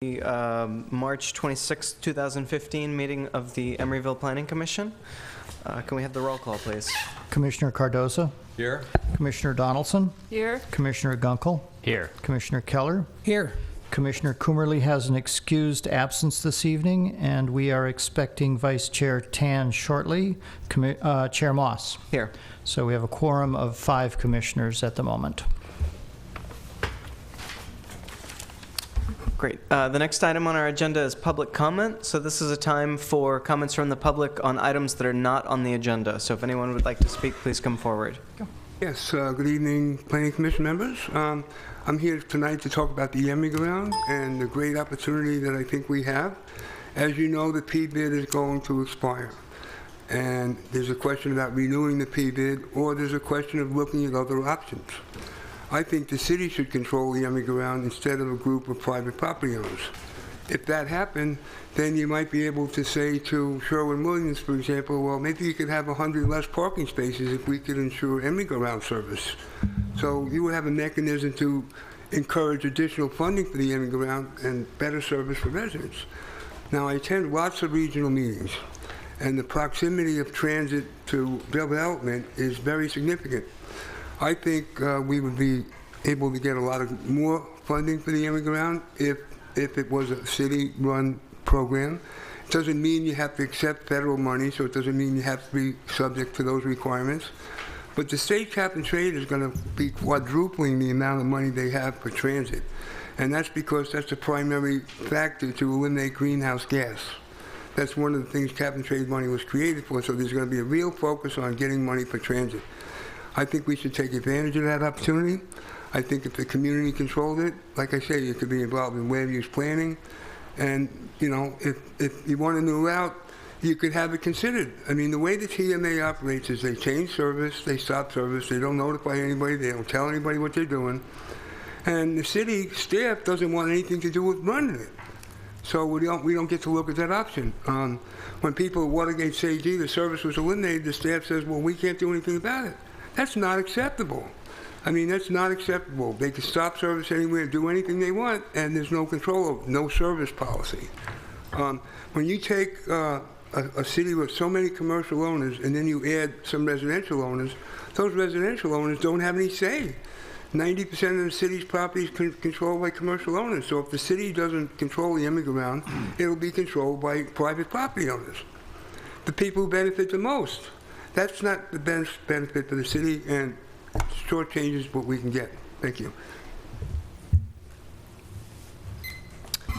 The March 26, 2015 meeting of the Emeryville Planning Commission. Can we have the roll call, please? Commissioner Cardoza? Here. Commissioner Donaldson? Here. Commissioner Gunkel? Here. Commissioner Keller? Here. Commissioner Coomerly has an excused absence this evening, and we are expecting Vice Chair Tan shortly. Chair Moss. Here. So we have a quorum of 5 commissioners at the moment. Great. The next item on our agenda is public comment. So this is a time for comments from the public on items that are not on the agenda. So if anyone would like to speak, please come forward. Yes, good evening, Planning Commission members. I'm here tonight to talk about the Emeryville and the great opportunity that I think we have. As you know, the P-bid is going to expire. And there's a question about renewing the P-bid, or there's a question of looking at other options. I think the city should control the Emeryville instead of a group of private property owners. If that happened, then you might be able to say to Sherwin-Williams, for example, well, maybe you could have 100 less parking spaces if we could ensure Emeryville service. So you would have a mechanism to encourage additional funding for the Emeryville and better service for residents. Now, I attend lots of regional meetings, and the proximity of transit to development is very significant. I think we would be able to get a lot of more funding for the Emeryville if it was a city-run program. It doesn't mean you have to accept federal money, so it doesn't mean you have to be subject to those requirements. But the state cap and trade is going to be quadrupling the amount of money they have for transit. And that's because that's the primary factor to eliminate greenhouse gas. That's one of the things cap and trade money was created for, so there's going to be a real focus on getting money for transit. I think we should take advantage of that opportunity. I think if the community controlled it, like I say, you could be involved in land use planning. And, you know, if you want a new route, you could have it considered. I mean, the way the TMA operates is they change service, they stop service, they don't notify anybody, they don't tell anybody what they're doing. And the city staff doesn't want anything to do with running it. So we don't get to look at that option. When people at Watergate say, gee, the service was eliminated, the staff says, well, we can't do anything about it. That's not acceptable. I mean, that's not acceptable. They can stop service anywhere, do anything they want, and there's no control, no service policy. When you take a city with so many commercial owners and then you add some residential owners, those residential owners don't have any say. 90% of the city's property is controlled by commercial owners. So if the city doesn't control the Emeryville, it'll be controlled by private property owners, the people who benefit the most. That's not the best benefit for the city, and shortchanges what we can get. Thank you. Are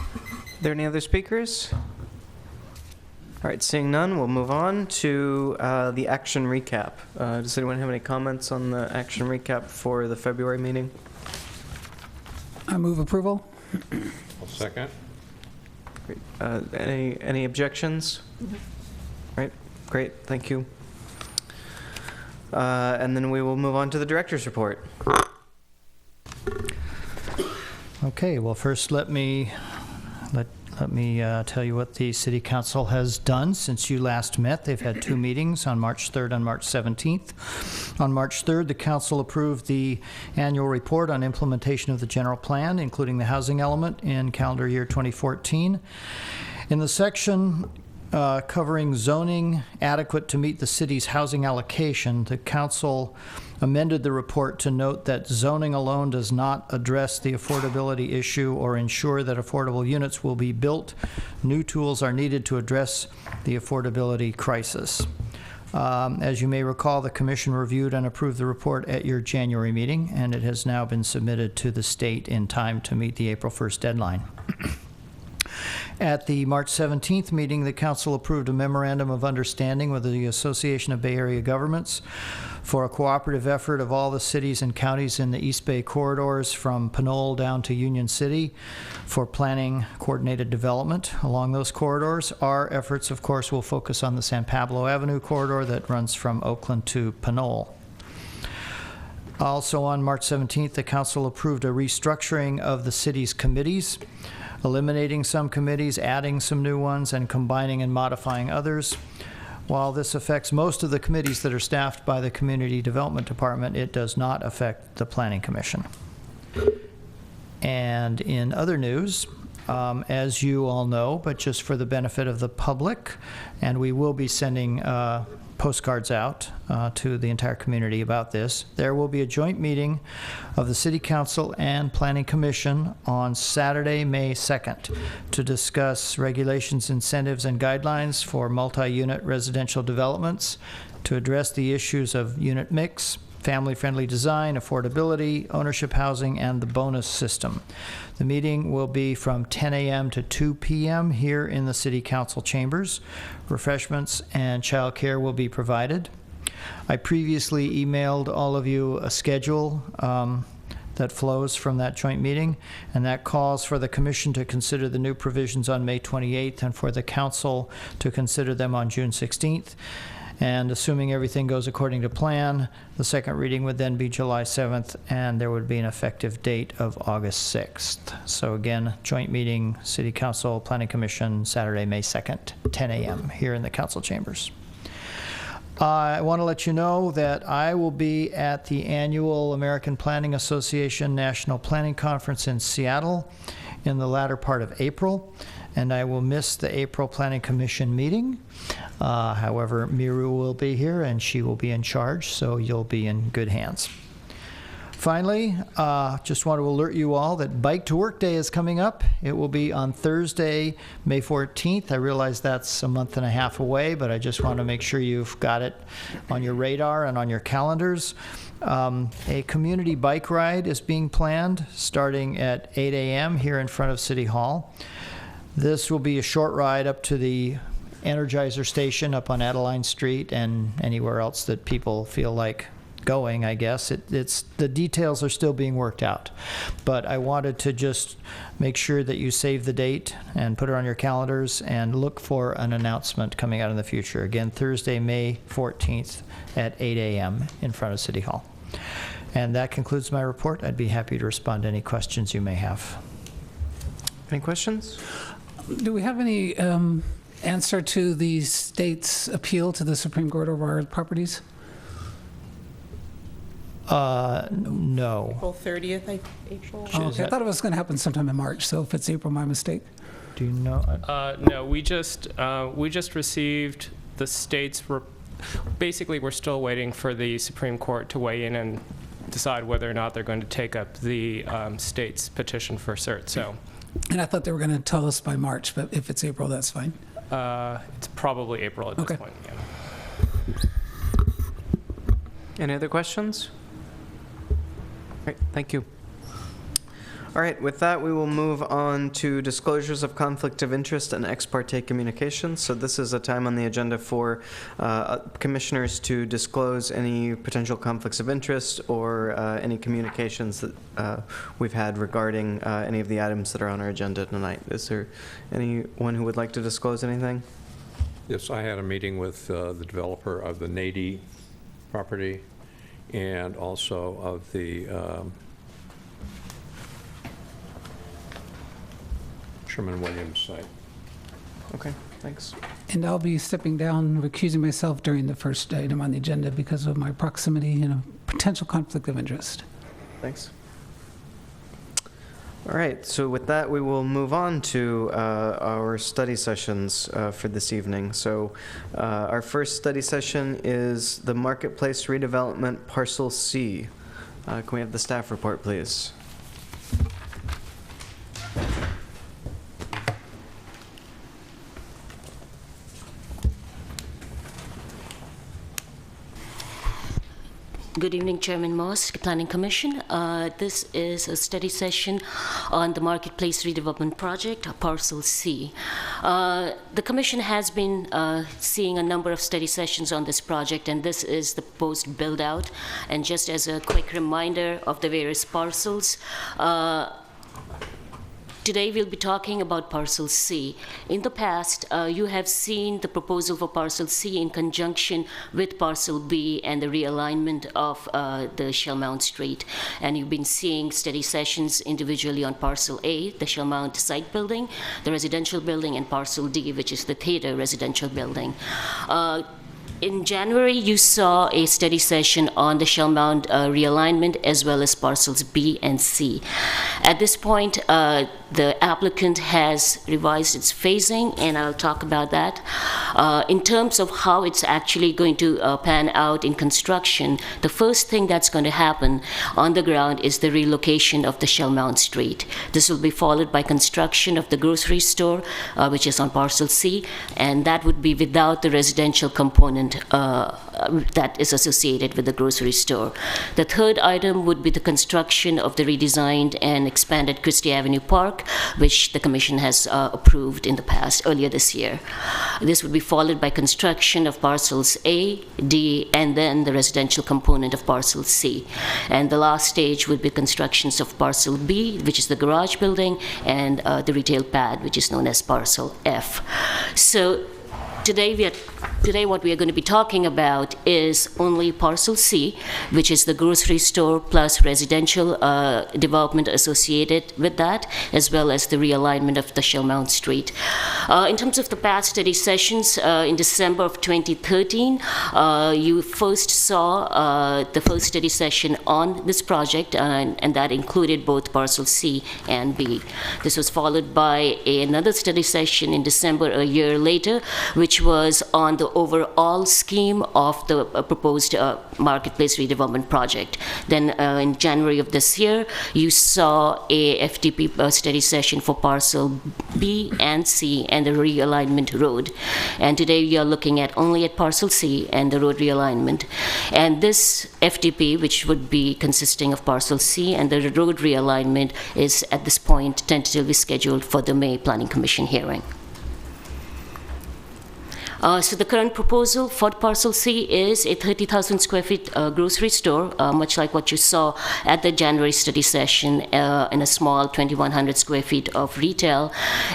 there any other speakers? All right, seeing none, we'll move on to the action recap. Does anyone have any comments on the action recap for the February meeting? I move approval. I'll second. Great. Any objections? Mm-hmm. Right, great, thank you. And then we will move on to the director's report. Okay, well, first let me tell you what the City Council has done since you last met. They've had 2 meetings on March 3rd and March 17th. On March 3rd, the Council approved the annual report on implementation of the general plan, including the housing element in calendar year 2014. In the section covering zoning adequate to meet the city's housing allocation, the council amended the report to note that zoning alone does not address the affordability issue or ensure that affordable units will be built. New tools are needed to address the affordability crisis. As you may recall, the commission reviewed and approved the report at your January meeting, and it has now been submitted to the state in time to meet the April 1st deadline. At the March 17th meeting, the council approved a memorandum of understanding with the Association of Bay Area Governments for a cooperative effort of all the cities and counties in the East Bay corridors from Pinole down to Union City for planning coordinated development along those corridors. Our efforts, of course, will focus on the San Pablo Avenue corridor that runs from Oakland to Pinole. Also on March 17th, the council approved a restructuring of the city's committees, eliminating some committees, adding some new ones, and combining and modifying others. While this affects most of the committees that are staffed by the Community Development Department, it does not affect the Planning Commission. And in other news, as you all know, but just for the benefit of the public, and we will be sending postcards out to the entire community about this. There will be a joint meeting of the City Council and Planning Commission on Saturday, May 2nd, to discuss regulations, incentives, and guidelines for multi-unit residential developments, to address the issues of unit mix, family-friendly design, affordability, ownership housing, and the bonus system. The meeting will be from 10 a.m. to 2 p.m. here in the City Council chambers. Refreshments and childcare will be provided. I previously emailed all of you a schedule that flows from that joint meeting, and that calls for the Commission to consider the new provisions on May 28th and for the Council to consider them on June 16th. And assuming everything goes according to plan, the second reading would then be July 7th, and there would be an effective date of August 6th. So again, joint meeting, City Council, Planning Commission, Saturday, May 2nd, 10 a.m. here in the council chambers. I want to let you know that I will be at the annual American Planning Association National Planning Conference in Seattle in the latter part of April, and I will miss the April Planning Commission meeting. However, Miru will be here, and she will be in charge, so you'll be in good hands. Finally, just want to alert you all that Bike to Work Day is coming up. It will be on Thursday, May 14th. I realize that's a month and a half away, but I just want to make sure you've got it on your radar and on your calendars. A community bike ride is being planned starting at 8 a.m. here in front of City Hall. This will be a short ride up to the Energizer station up on Adeline Street and anywhere else that people feel like going, I guess. It's the details are still being worked out. But I wanted to just make sure that you save the date and put it on your calendars and look for an announcement coming out in the future. Again, Thursday, May 14th at 8 a.m. in front of City Hall. And that concludes my report. I'd be happy to respond to any questions you may have. Any questions? Do we have any answer to the state's appeal to the Supreme Court over our properties? No. April 30th, April? Oh, okay. I thought it was going to happen sometime in March, so if it's April, my mistake. Do you know? No, we just received the state's. Basically, we're still waiting for the Supreme Court to weigh in and decide whether or not they're going to take up the state's petition for cert. So. And I thought they were going to tell us by March, but if it's April, that's fine. It's probably April at this point. Yeah. Any other questions? Great, thank you. All right, with that, we will move on to disclosures of conflict of interest and ex parte communications. So this is a time on the agenda for commissioners to disclose any potential conflicts of interest or any communications that we've had regarding any of the items that are on our agenda tonight. Is there anyone who would like to disclose anything? Yes, I had a meeting with the developer of the Nady property and also of the Sherman-Williams site. Okay, thanks. And I'll be stepping down, recusing myself during the first item on the agenda because of my proximity and a potential conflict of interest. Thanks. All right, so with that, we will move on to our study sessions for this evening. So our first study session is the Marketplace Redevelopment Parcel C. Can we have the staff report, please? Good evening, Chairman Moss, Planning Commission. This is a study session on the Marketplace Redevelopment Project, Parcel C. The Commission has been seeing a number of study sessions on this project, and this is the proposed build-out. And just as a quick reminder of the various parcels, today we'll be talking about Parcel C. In the past, you have seen the proposal for Parcel C in conjunction with Parcel B and the realignment of the Shellmount Street. And you've been seeing study sessions individually on Parcel A, the Shellmount site building, the residential building, and Parcel D, which is the theater residential building. In January, you saw a study session on the Shellmount realignment as well as Parcels B and C. At this point, the applicant has revised its phasing, and I'll talk about that. In terms of how it's actually going to pan out in construction, the first thing that's going to happen on the ground is the relocation of the Shell Mount Street. This will be followed by construction of the grocery store, which is on parcel C, and that would be without the residential component that is associated with the grocery store. The third item would be the construction of the redesigned and expanded Christie Avenue Park, which the Commission has approved in the past, earlier this year. This would be followed by construction of parcels A, D, and then the residential component of parcel C. And the last stage would be constructions of parcel B, which is the garage building, and the retail pad, which is known as parcel F. So today what we are going to be talking about is only parcel C, which is the grocery store plus residential development associated with that, as well as the realignment of the Shell Mount Street. In terms of the past study sessions, in December of 2013, you first saw the first study session on this project, and that included both parcel C and B. This was followed by another study session in December a year later, which was on the overall scheme of the proposed marketplace redevelopment project. Then in January of this year, you saw a FDP study session for parcel B and C and the realignment road. And today we are looking at only at parcel C and the road realignment. And this FDP, which would be consisting of parcel C and the road realignment, is at this point tentatively scheduled for the May Planning Commission hearing. So the current proposal for parcel C is a 30,000 square feet grocery store, much like what you saw at the January study session, in a small 2,100 square feet of retail.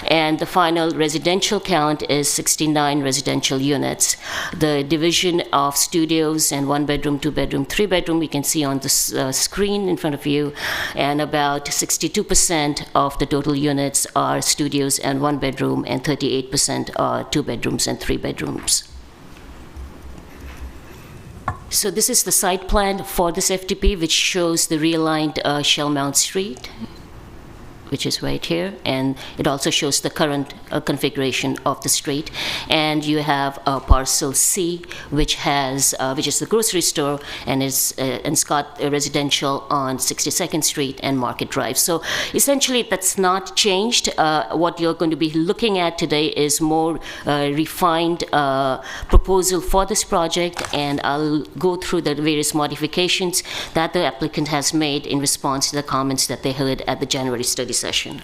And the final residential count is 69 residential units. The division of studios and 1-bedroom, 2-bedroom, 3-bedroom, you can see on the screen in front of you. And about 62% of the total units are studios and 1-bedroom, and 38% are 2-bedrooms and 3-bedrooms. So this is the site plan for this FDP, which shows the realigned Shell Mount Street, which is right here, and it also shows the current configuration of the street. And you have parcel C, which is the grocery store, and it's got a residential on 62nd Street and Market Drive. So essentially, that's not changed. What you're going to be looking at today is more refined proposal for this project, and I'll go through the various modifications that the applicant has made in response to the comments that they heard at the January study session.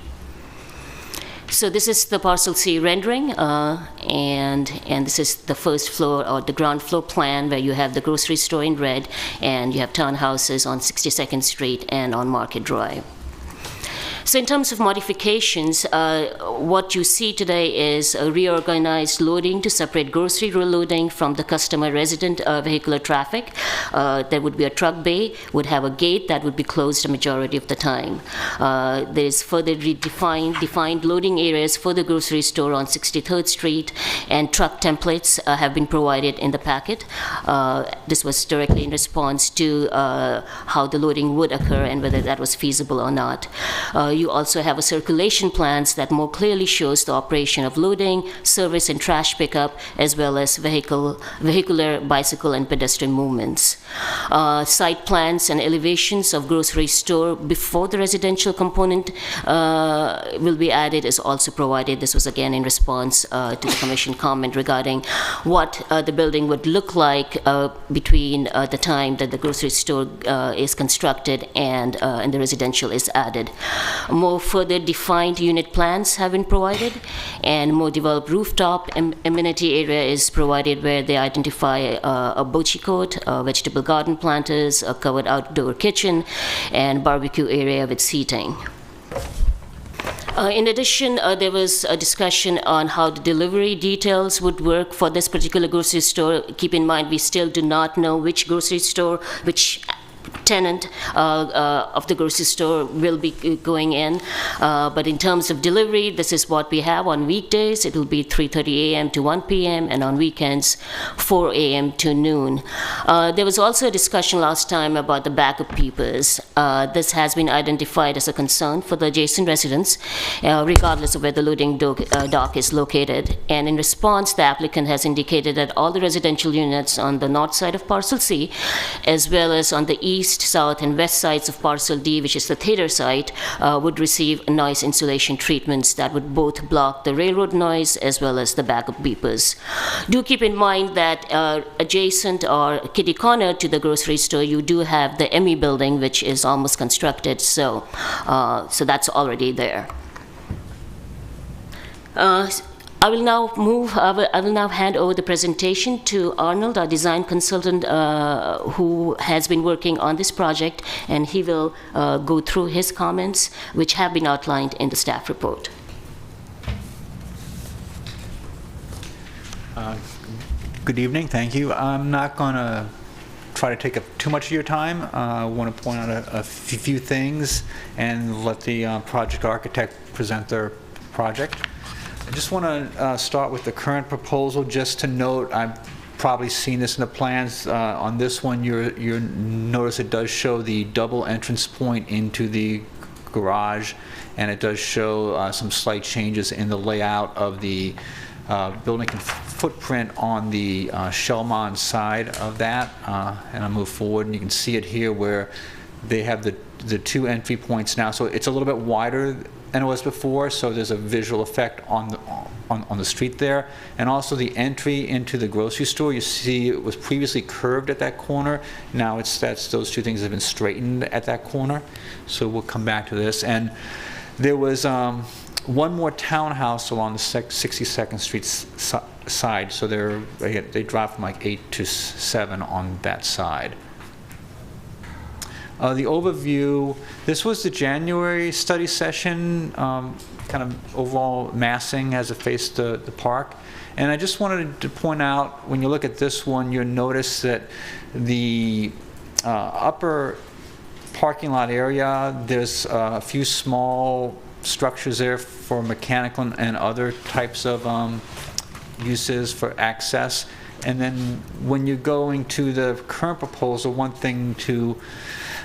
So this is the parcel C rendering, and this is the first floor or the ground floor plan, where you have the grocery store in red, and you have townhouses on 62nd Street and on Market Drive. So in terms of modifications, what you see today is a reorganized loading to separate grocery loading from the customer resident vehicular traffic. There would be a truck bay, would have a gate that would be closed a majority of the time. There's further defined loading areas for the grocery store on 63rd Street, and truck templates have been provided in the packet. This was directly in response to how the loading would occur and whether that was feasible or not. You also have a circulation plans that more clearly shows the operation of loading, service, and trash pickup, as well as vehicular, bicycle, and pedestrian movements. Site plans and elevations of grocery store before the residential component will be added is also provided. This was again in response to the Commission comment regarding what the building would look like between the time that the grocery store is constructed and the residential is added. More further defined unit plans have been provided, and more developed rooftop amenity area is provided, where they identify a bocce court, vegetable garden planters, a covered outdoor kitchen, and barbecue area with seating. In addition, there was a discussion on how the delivery details would work for this particular grocery store. Keep in mind, we still do not know which grocery store, which tenant of the grocery store will be going in. But in terms of delivery, this is what we have. On weekdays, it will be 3:30 a.m. to 1 p.m., and on weekends, 4 a.m. to noon. There was also a discussion last time about the backup peepers. this has been identified as a concern for the adjacent residents, regardless of where the loading dock is located. And in response, the applicant has indicated that all the residential units on the north side of Parcel C, as well as on the east, south, and west sides of Parcel D, which is the theater site, would receive noise insulation treatments that would both block the railroad noise as well as the backup beepers. Do keep in mind that adjacent or kitty corner to the grocery store, you do have the Emmy building, which is almost constructed, so that's already there. I will now hand over the presentation to Arnold, our design consultant, who has been working on this project, and he will go through his comments, which have been outlined in the staff report. Good evening, thank you. I'm not going to try to take up too much of your time. I want to point out a few things and let the project architect present their project. I just want to start with the current proposal, just to note, I've probably seen this in the plans. On this one, you notice it does show the double entrance point into the garage, and it does show some slight changes in the layout of the building footprint on the Shellmon side of that, and I'll move forward, and you can see it here where they have the two entry points now. So it's a little bit wider than it was before, so there's a visual effect on the street there. And also the entry into the grocery store, you see it was previously curved at that corner. Now those two things have been straightened at that corner. So we'll come back to this. And there was one more townhouse along the 62nd Street side, so they drop from like 8 to 7 on that side. The overview, this was the January study session, kind of overall massing as it faced the park. And I just wanted to point out, when you look at this one, you'll notice that the upper parking lot area, there's a few small structures there for mechanical and other types of uses for access. And then when you're going to the current proposal, one thing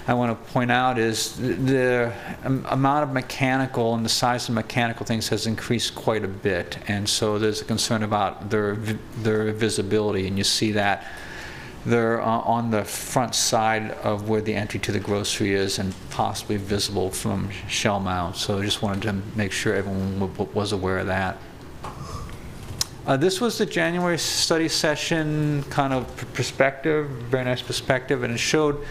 I want to point out is the amount of mechanical and the size of mechanical things has increased quite a bit, and so there's a concern about their visibility, and you see that they're on the front side of where the entry to the grocery is and possibly visible from Shellmount. So I just wanted to make sure everyone was aware of that. This was the January study session kind of perspective, very nice perspective, and it showed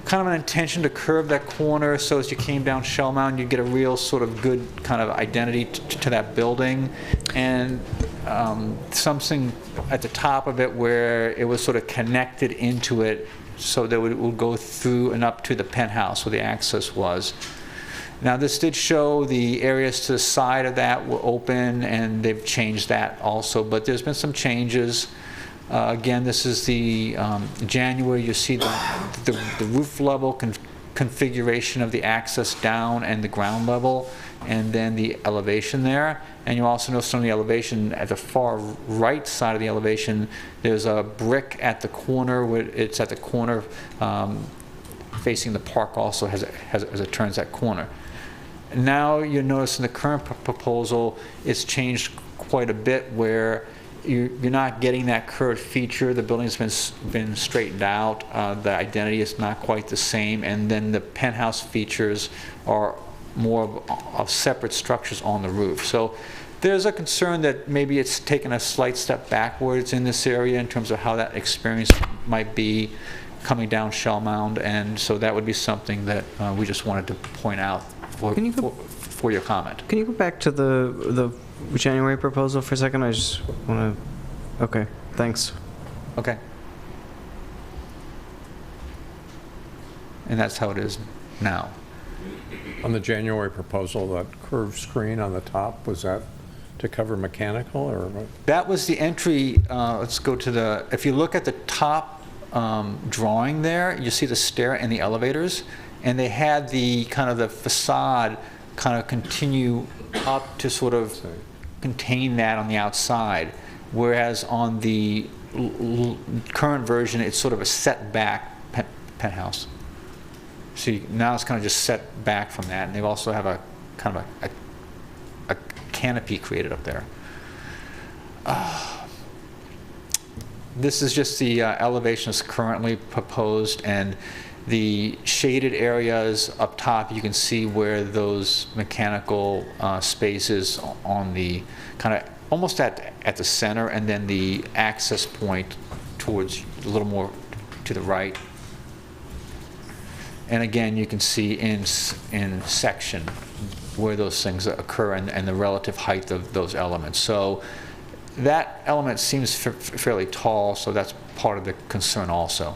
kind of an intention to curve that corner so as you came down Shellmount, you get a real sort of good kind of identity to that building. And something at the top of it where it was sort of connected into it so that it would go through and up to the penthouse where the access was. Now this did show the areas to the side of that were open, and they've changed that also, but there's been some changes. Again, this is the January. You see the roof level configuration of the access down and the ground level, and then the elevation there. And you also notice on the elevation, at the far right side of the elevation, there's a brick at the corner. Where it's at the corner facing the park also as it turns that corner. Now you notice in the current proposal, it's changed quite a bit where you're not getting that curved feature. The building's been straightened out. The identity is not quite the same, and then the penthouse features are more of separate structures on the roof. So there's a concern that maybe it's taken a slight step backwards in this area in terms of how that experience might be coming down Shellmount, and so that would be something that we just wanted to point out for your comment. Can you go back to the January proposal for a second? I just want to, okay, thanks. Okay. And that's how it is now. On the January proposal, that curved screen on the top, was that to cover mechanical or what? That was the entry. Let's go to the, if you look at the top drawing there, you see the stair and the elevators, and they had the kind of the facade kind of continue up to sort of contain that on the outside, whereas on the current version, it's sort of a setback penthouse. See, now it's kind of just set back from that, and they also have a kind of a canopy created up there. This is just the elevation that's currently proposed, and the shaded areas up top, you can see where those mechanical spaces on the kind of almost at the center, and then the access point towards a little more to the right. And again, you can see in section where those things occur and the relative height of those elements. So that element seems fairly tall, so that's part of the concern also.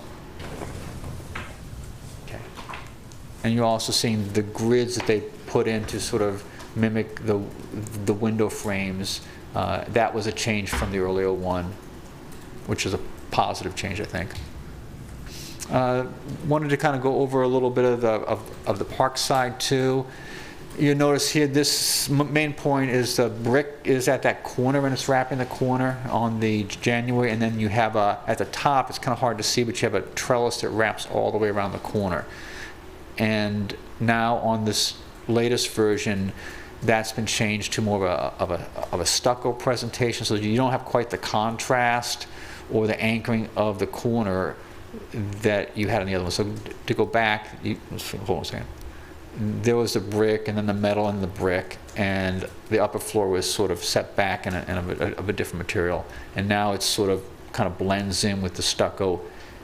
Okay. And you're also seeing the grids that they put in to sort of mimic the window frames. That was a change from the earlier one, which is a positive change, I think. Wanted to kind of go over a little bit of the park side too. You notice here this main point is the brick is at that corner, and it's wrapping the corner on the January, and then you have at the top, it's kind of hard to see, but you have a trellis that wraps all the way around the corner. And now on this latest version, that's been changed to more of a stucco presentation, so you don't have quite the contrast or the anchoring of the corner that you had on the other one. So to go back, hold on a second. There was the brick, and then the metal and the brick, and the upper floor was sort of set back and of a different material. And now it's sort of kind of blends in with the stucco.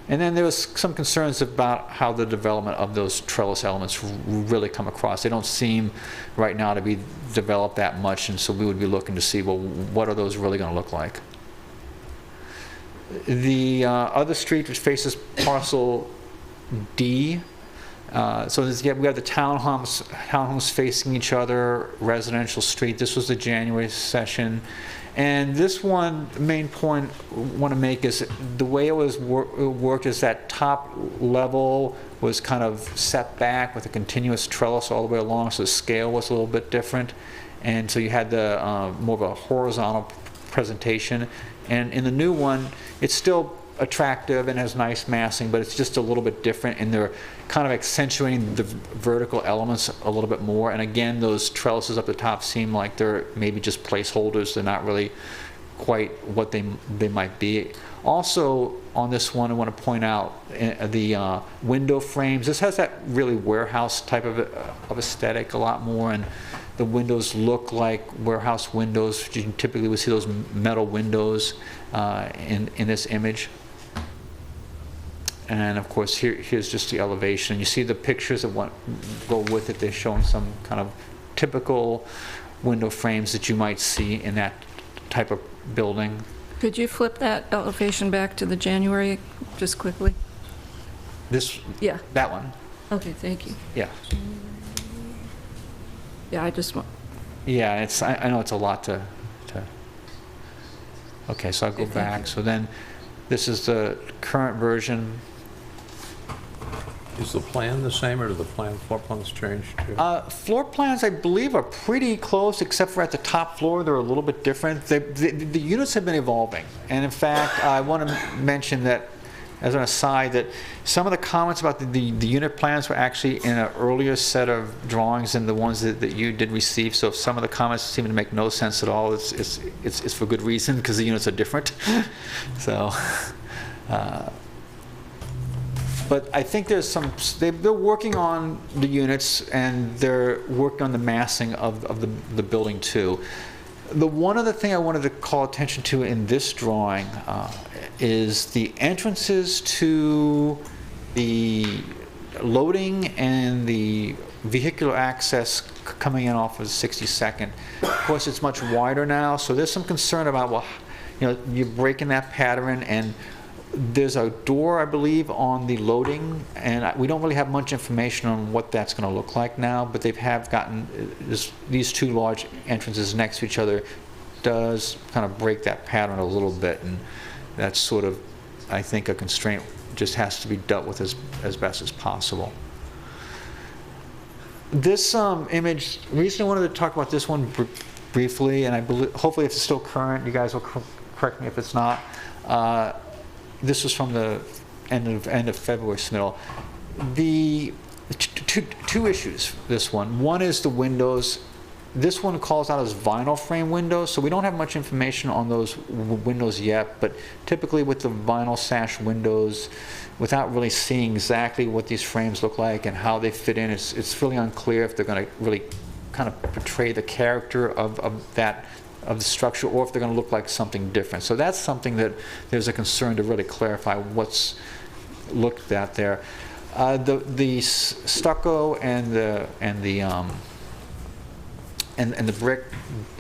And then there was some concerns about how the development of those trellis elements really come across. They don't seem right now to be developed that much, and so we would be looking to see, well, what are those really going to look like? The other street, which faces parcel D, so we have the townhomes facing each other, residential street. This was the January session. And this one, main point I want to make is the way it was worked is that top level was kind of set back with a continuous trellis all the way along, so the scale was a little bit different. And so you had the more of a horizontal presentation. And in the new one, it's still attractive and has nice massing, but it's just a little bit different, and they're kind of accentuating the vertical elements a little bit more. And again, those trellises up the top seem like they're maybe just placeholders. They're not really quite what they might be. Also, on this one, I want to point out the window frames. This has that really warehouse type of aesthetic a lot more, and the windows look like warehouse windows. You typically would see those metal windows in this image. And of course, here's just the elevation. You see the pictures that go with it. They're showing some kind of typical window frames that you might see in that type of building. Could you flip that elevation back to the January just quickly? Yeah. That one. Okay, thank you. Yeah. Yeah, I just want. Yeah, I know it's a lot to. Okay, so I'll go back. So then, this is the current version. Is the plan the same, or do the floor plans change too? Floor plans, I believe, are pretty close, except for at the top floor, they're a little bit different. The units have been evolving. And in fact, I want to mention that, as an aside, that some of the comments about the unit plans were actually in an earlier set of drawings than the ones that you did receive. So if some of the comments seem to make no sense at all, it's for good reason, because the units are different. So. But I think there's they're working on the units, and they're working on the massing of the building too. The one other thing I wanted to call attention to in this drawing is the entrances to the loading and the vehicular access coming in off of 62nd. Of course, it's much wider now, so there's some concern about, well, you're breaking that pattern, and there's a door, I believe, on the loading, and we don't really have much information on what that's going to look like now, but they have gotten these two large entrances next to each other does kind of break that pattern a little bit, and that's sort of, I think, a constraint just has to be dealt with as best as possible. This image, the reason I wanted to talk about this one briefly, and I believe, hopefully if it's still current, you guys will correct me if it's not. This was from the end of February submittal. The two issues, this one. One is the windows. This one calls out as vinyl frame windows, so we don't have much information on those windows yet, but typically with the vinyl sash windows, without really seeing exactly what these frames look like and how they fit in, it's really unclear if they're going to really kind of portray the character of the structure, or if they're going to look like something different. So that's something that there's a concern to really clarify what's looked at there. The stucco and the brick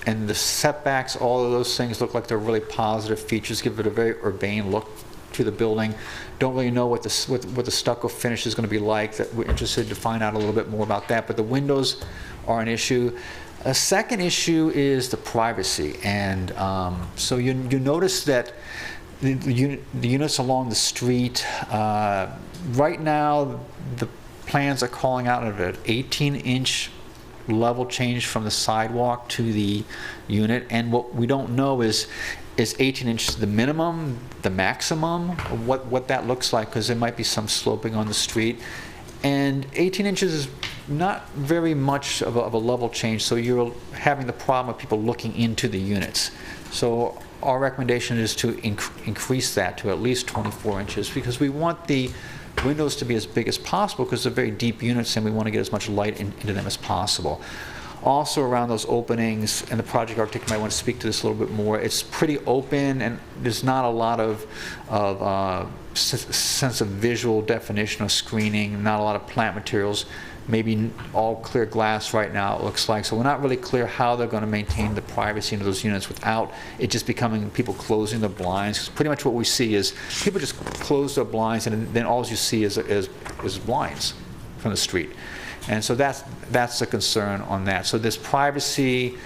and the setbacks, all of those things look like they're really positive features, give it a very urbane look to the building. Don't really know what the stucco finish is going to be like. That we're interested to find out a little bit more about that. But the windows are an issue. A second issue is the privacy, and so you notice that the units along the street, right now the plans are calling out of an 18-inch level change from the sidewalk to the unit, and what we don't know is 18 inches the minimum, the maximum, what that looks like, because there might be some sloping on the street. And 18 inches is not very much of a level change, so you're having the problem of people looking into the units. So our recommendation is to increase that to at least 24 inches, because we want the windows to be as big as possible, because they're very deep units and we want to get as much light into them as possible. Also around those openings, and the project architect might want to speak to this a little bit more, it's pretty open and there's not a lot of sense of visual definition or screening, not a lot of plant materials, maybe all clear glass right now it looks like. So we're not really clear how they're going to maintain the privacy into those units without it just becoming people closing their blinds. 'Cause pretty much what we see is people just close their blinds and then all you see is blinds from the street. And so that's a concern on that. So this privacy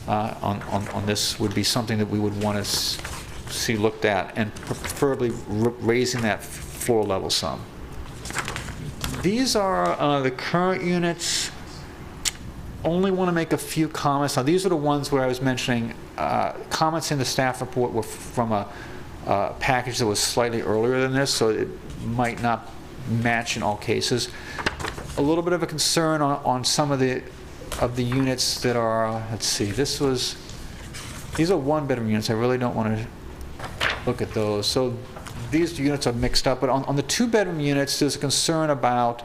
on this would be something that we would want to see looked at, and preferably raising that floor level some. These are the current units. Only want to make a few comments. Now these are the ones where I was mentioning comments in the staff report were from a package that was slightly earlier than this, so it might not match in all cases. A little bit of a concern on some of the units that are, let's see, these are one-bedroom units. I really don't want to look at those. So these units are mixed up, but on the two-bedroom units, there's a concern about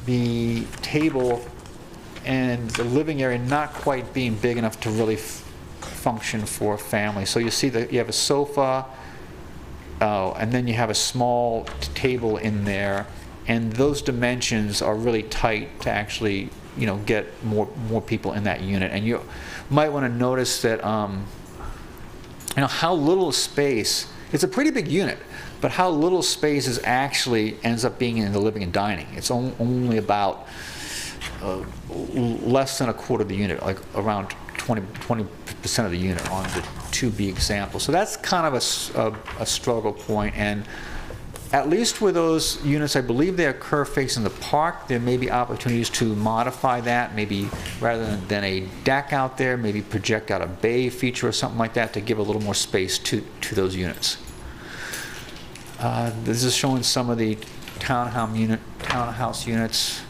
the table and the living area not quite being big enough to really function for a family. So you see that you have a sofa, and then you have a small table in there, and those dimensions are really tight to actually, get more people in that unit. And you might want to notice that, how little space. It's a pretty big unit, but how little space is actually ends up being in the living and dining. It's only about less than a quarter of the unit, like around 20% of the unit on the 2B example. So that's kind of a struggle point, and at least with those units, I believe they occur facing the park. There may be opportunities to modify that, maybe rather than a deck out there, maybe project out a bay feature or something like that to give a little more space to those units. This is showing some of the townhouse units.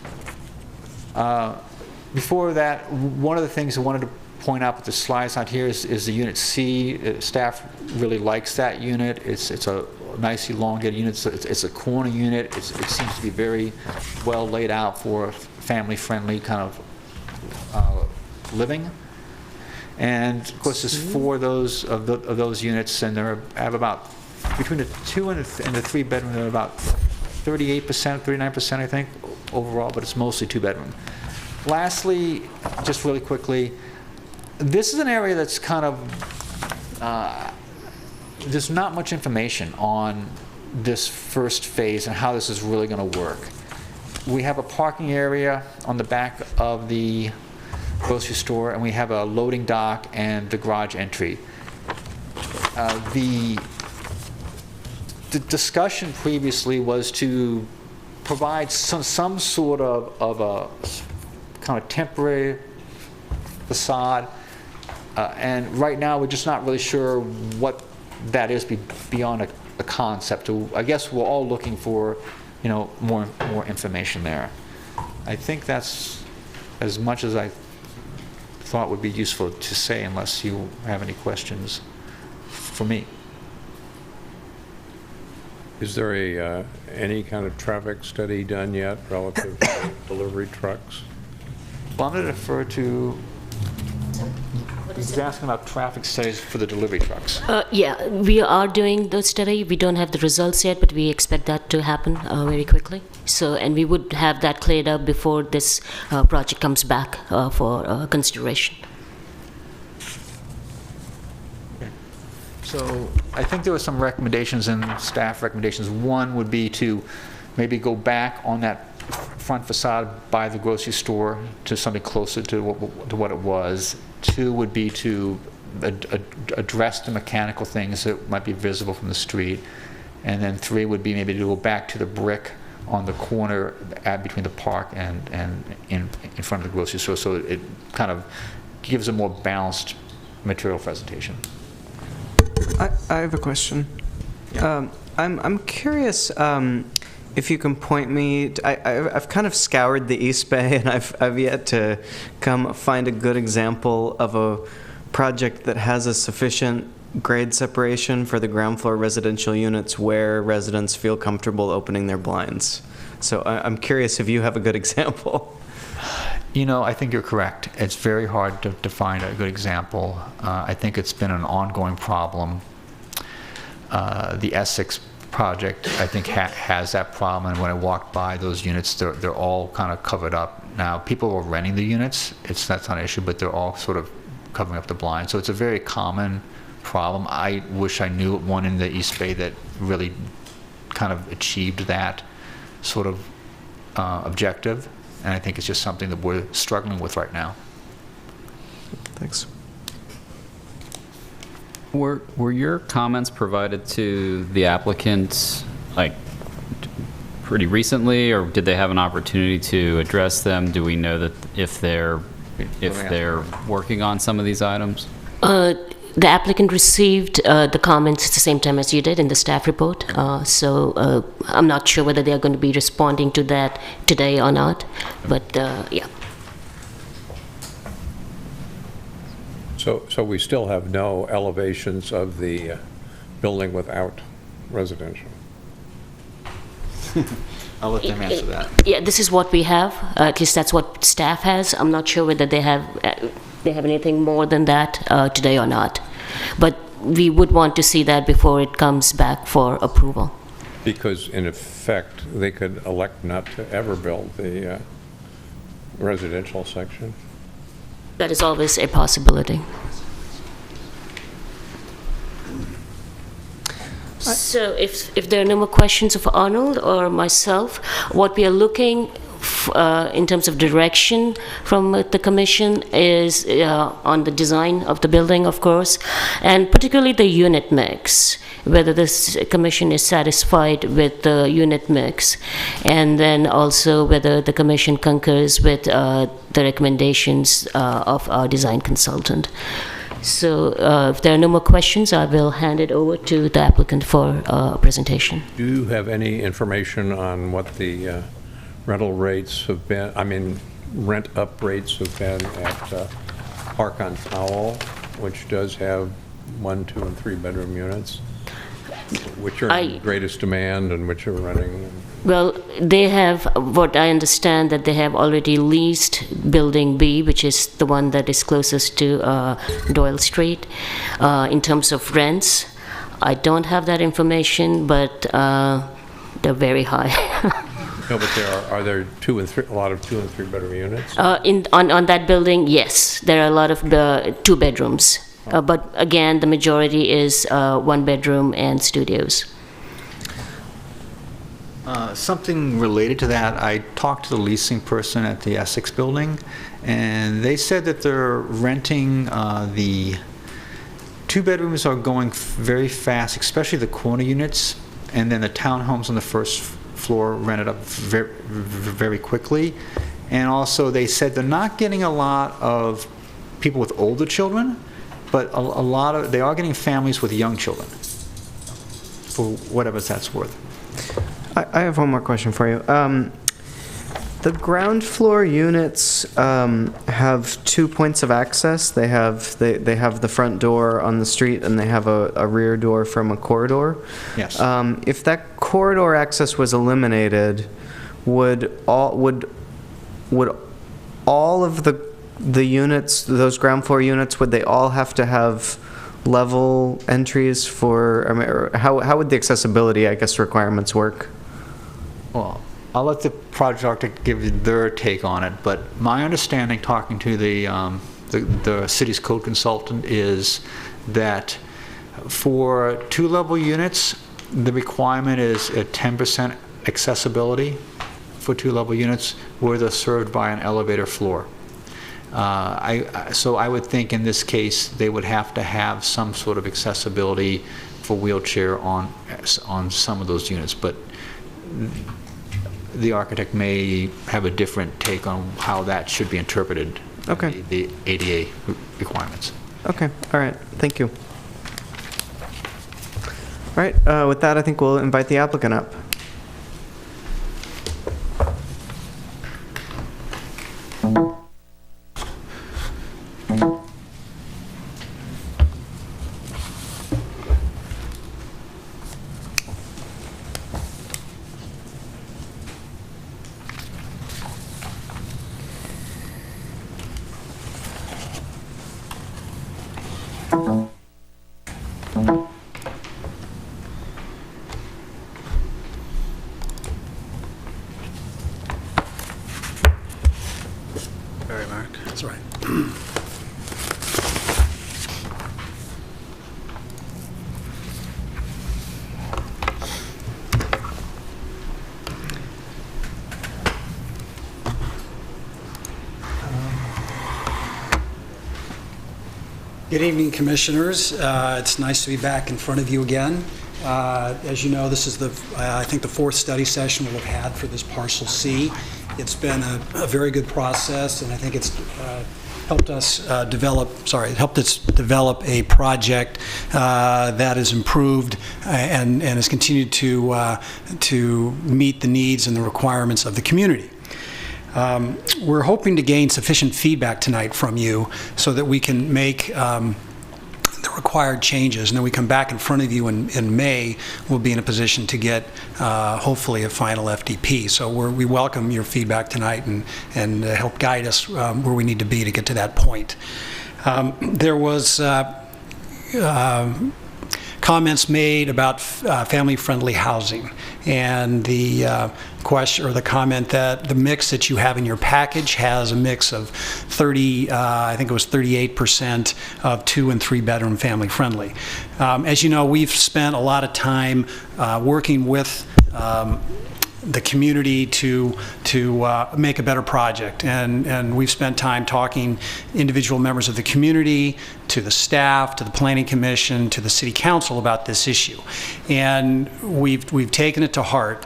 Before that, one of the things I wanted to point out with the slides out here is the unit C. Staff really likes that unit. It's a nice elongated unit. It's a corner unit. It seems to be very well laid out for family-friendly kind of living. And of course, there's four of those units, and they have about between the 2 and the 3 bedroom. They're about 38%, 39%, I think, overall, but it's mostly 2 bedroom. Lastly, just really quickly, this is an area that's kind of there's not much information on this first phase and how this is really going to work. We have a parking area on the back of the grocery store, and we have a loading dock and the garage entry. The discussion previously was to provide some sort of a kind of temporary facade, and right now we're just not really sure what that is beyond a concept. I guess we're all looking for, more information there. I think that's as much as I thought would be useful to say, unless you have any questions for me. Is there any kind of traffic study done yet relative to delivery trucks? Well, I'm going to defer to, he's asking about traffic studies for the delivery trucks. Yeah, we are doing the study. We don't have the results yet, but we expect that to happen very quickly. So, and we would have that cleared up before this project comes back for consideration. So I think there were some recommendations and staff recommendations. One would be to maybe go back on that front facade by the grocery store to something closer to what it was. Two would be to address the mechanical things that might be visible from the street. And then three would be maybe to go back to the brick on the corner between the park and in front of the grocery store, so it kind of gives a more balanced material presentation. I have a question. Yeah. I'm curious if you can point me. I've kind of scoured the East Bay, and I've yet to find a good example of a project that has a sufficient grade separation for the ground floor residential units where residents feel comfortable opening their blinds. So I'm curious if you have a good example. You know, I think you're correct. It's very hard to find a good example. I think it's been an ongoing problem. The Essex project, I think, has that problem. And when I walked by those units, they're all kind of covered up. Now, people are renting the units. That's not an issue, but they're all sort of covering up the blinds. So it's a very common problem. I wish I knew one in the East Bay that really kind of achieved that sort of objective. And I think it's just something that we're struggling with right now. Thanks. Were your comments provided to the applicants like pretty recently, or did they have an opportunity to address them? Do we know that if they're working on some of these items? The applicant received the comments at the same time as you did in the staff report. So I'm not sure whether they're going to be responding to that today or not, but yeah. So we still have no elevations of the building without residential? I'll let them answer that. Yeah, this is what we have. At least that's what staff has. I'm not sure whether they have anything more than that today or not. But we would want to see that before it comes back for approval. Because in effect, they could elect not to ever build the residential section. That is always a possibility. So if there are no more questions of Arnold or myself, what we are looking in terms of direction from the commission is on the design of the building, of course, and particularly the unit mix, whether this commission is satisfied with the unit mix, and then also whether the commission concurs with the recommendations of our design consultant. So if there are no more questions, I will hand it over to the applicant for a presentation. Do you have any information on what the rental rates have been, rent-up rates have been at Park on Powell, which does have 1, 2, and 3 bedroom units? Which are in greatest demand and which are renting? Well, they have, what I understand, that they have already leased Building B, which is the one that is closest to Doyle Street. In terms of rents, I don't have that information, but they're very high. No, but are there a lot of 2 and 3 bedroom units? On that building, yes, there are a lot of 2 bedrooms. But again, the majority is 1 bedroom and studios. Something related to that, I talked to the leasing person at the Essex building, and they said that they're renting the 2 bedrooms are going very fast, especially the corner units, and then the townhomes on the first floor rented up very, very quickly. And also they said they're not getting a lot of people with older children, but they are getting families with young children, for whatever that's worth. I have one more question for you. The ground floor units have 2 points of access. They have the front door on the street, and they have a rear door from a corridor. Yes. If that corridor access was eliminated, would all of the units, those ground floor units, would they all have to have level entries for? I mean, or how would the accessibility, I guess, requirements work? Well, I'll let the project architect give you their take on it, but my understanding, talking to the city's code consultant, is that for two-level units, the requirement is a 10% accessibility for two-level units where they're served by an elevator floor. So I would think in this case they would have to have some sort of accessibility for wheelchair on some of those units, but the architect may have a different take on how that should be interpreted. Okay. The ADA requirements. Okay, all right, thank you. All right, with that, I think we'll invite the applicant up. Barry Mark. That's right. Good evening, Commissioners. It's nice to be back in front of you again. As you know, this is I think the fourth study session we'll have had for this Parcel C. It's been a very good process, and I think it's helped us develop a project that has improved and has continued to meet the needs and the requirements of the community. We're hoping to gain sufficient feedback tonight from you so that we can make the required changes, and then we come back in front of you in May. We'll be in a position to get hopefully a final FDP. So we welcome your feedback tonight and help guide us where we need to be to get to that point. There was comments made about family-friendly housing, and the question or the comment that the mix that you have in your package has a mix of 38% of 2- and 3-bedroom family-friendly. As you know, we've spent a lot of time working with the community to make a better project, and we've spent time talking individual members of the community, to the staff, to the Planning Commission, to the City Council about this issue, and we've taken it to heart.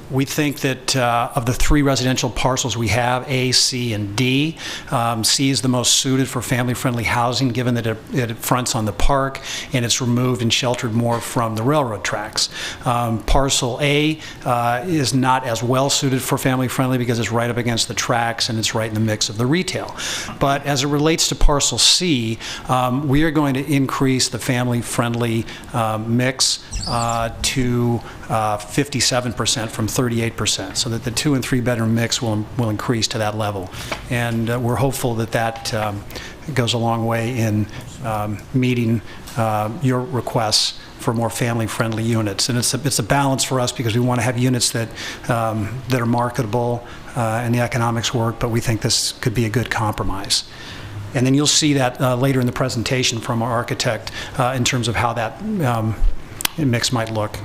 We think that of the 3 residential parcels we have, A, C, and D, C is the most suited for family-friendly housing, given that it fronts on the park and it's removed and sheltered more from the railroad tracks. Parcel A is not as well suited for family-friendly because it's right up against the tracks and it's right in the mix of the retail. But as it relates to Parcel C, we are going to increase the family-friendly mix to 57% from 38%, so that the 2- and 3-bedroom mix will increase to that level. And we're hopeful that goes a long way in meeting your requests for more family-friendly units. And it's a balance for us because we want to have units that are marketable and the economics work, but we think this could be a good compromise. And then you'll see that later in the presentation from our architect in terms of how that mix might look.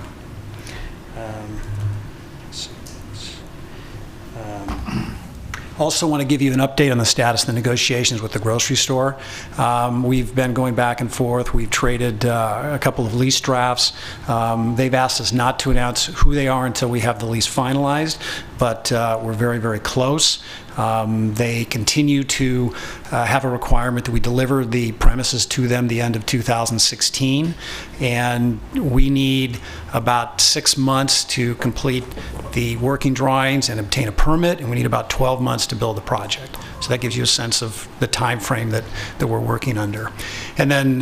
Also want to give you an update on the status of the negotiations with the grocery store. We've been going back and forth. We've traded a couple of lease drafts. They've asked us not to announce who they are until we have the lease finalized, but we're very, very close. They continue to have a requirement that we deliver the premises to them the end of 2016, and we need about 6 months to complete the working drawings and obtain a permit, and we need about 12 months to build the project. So that gives you a sense of the time frame that we're working under. And then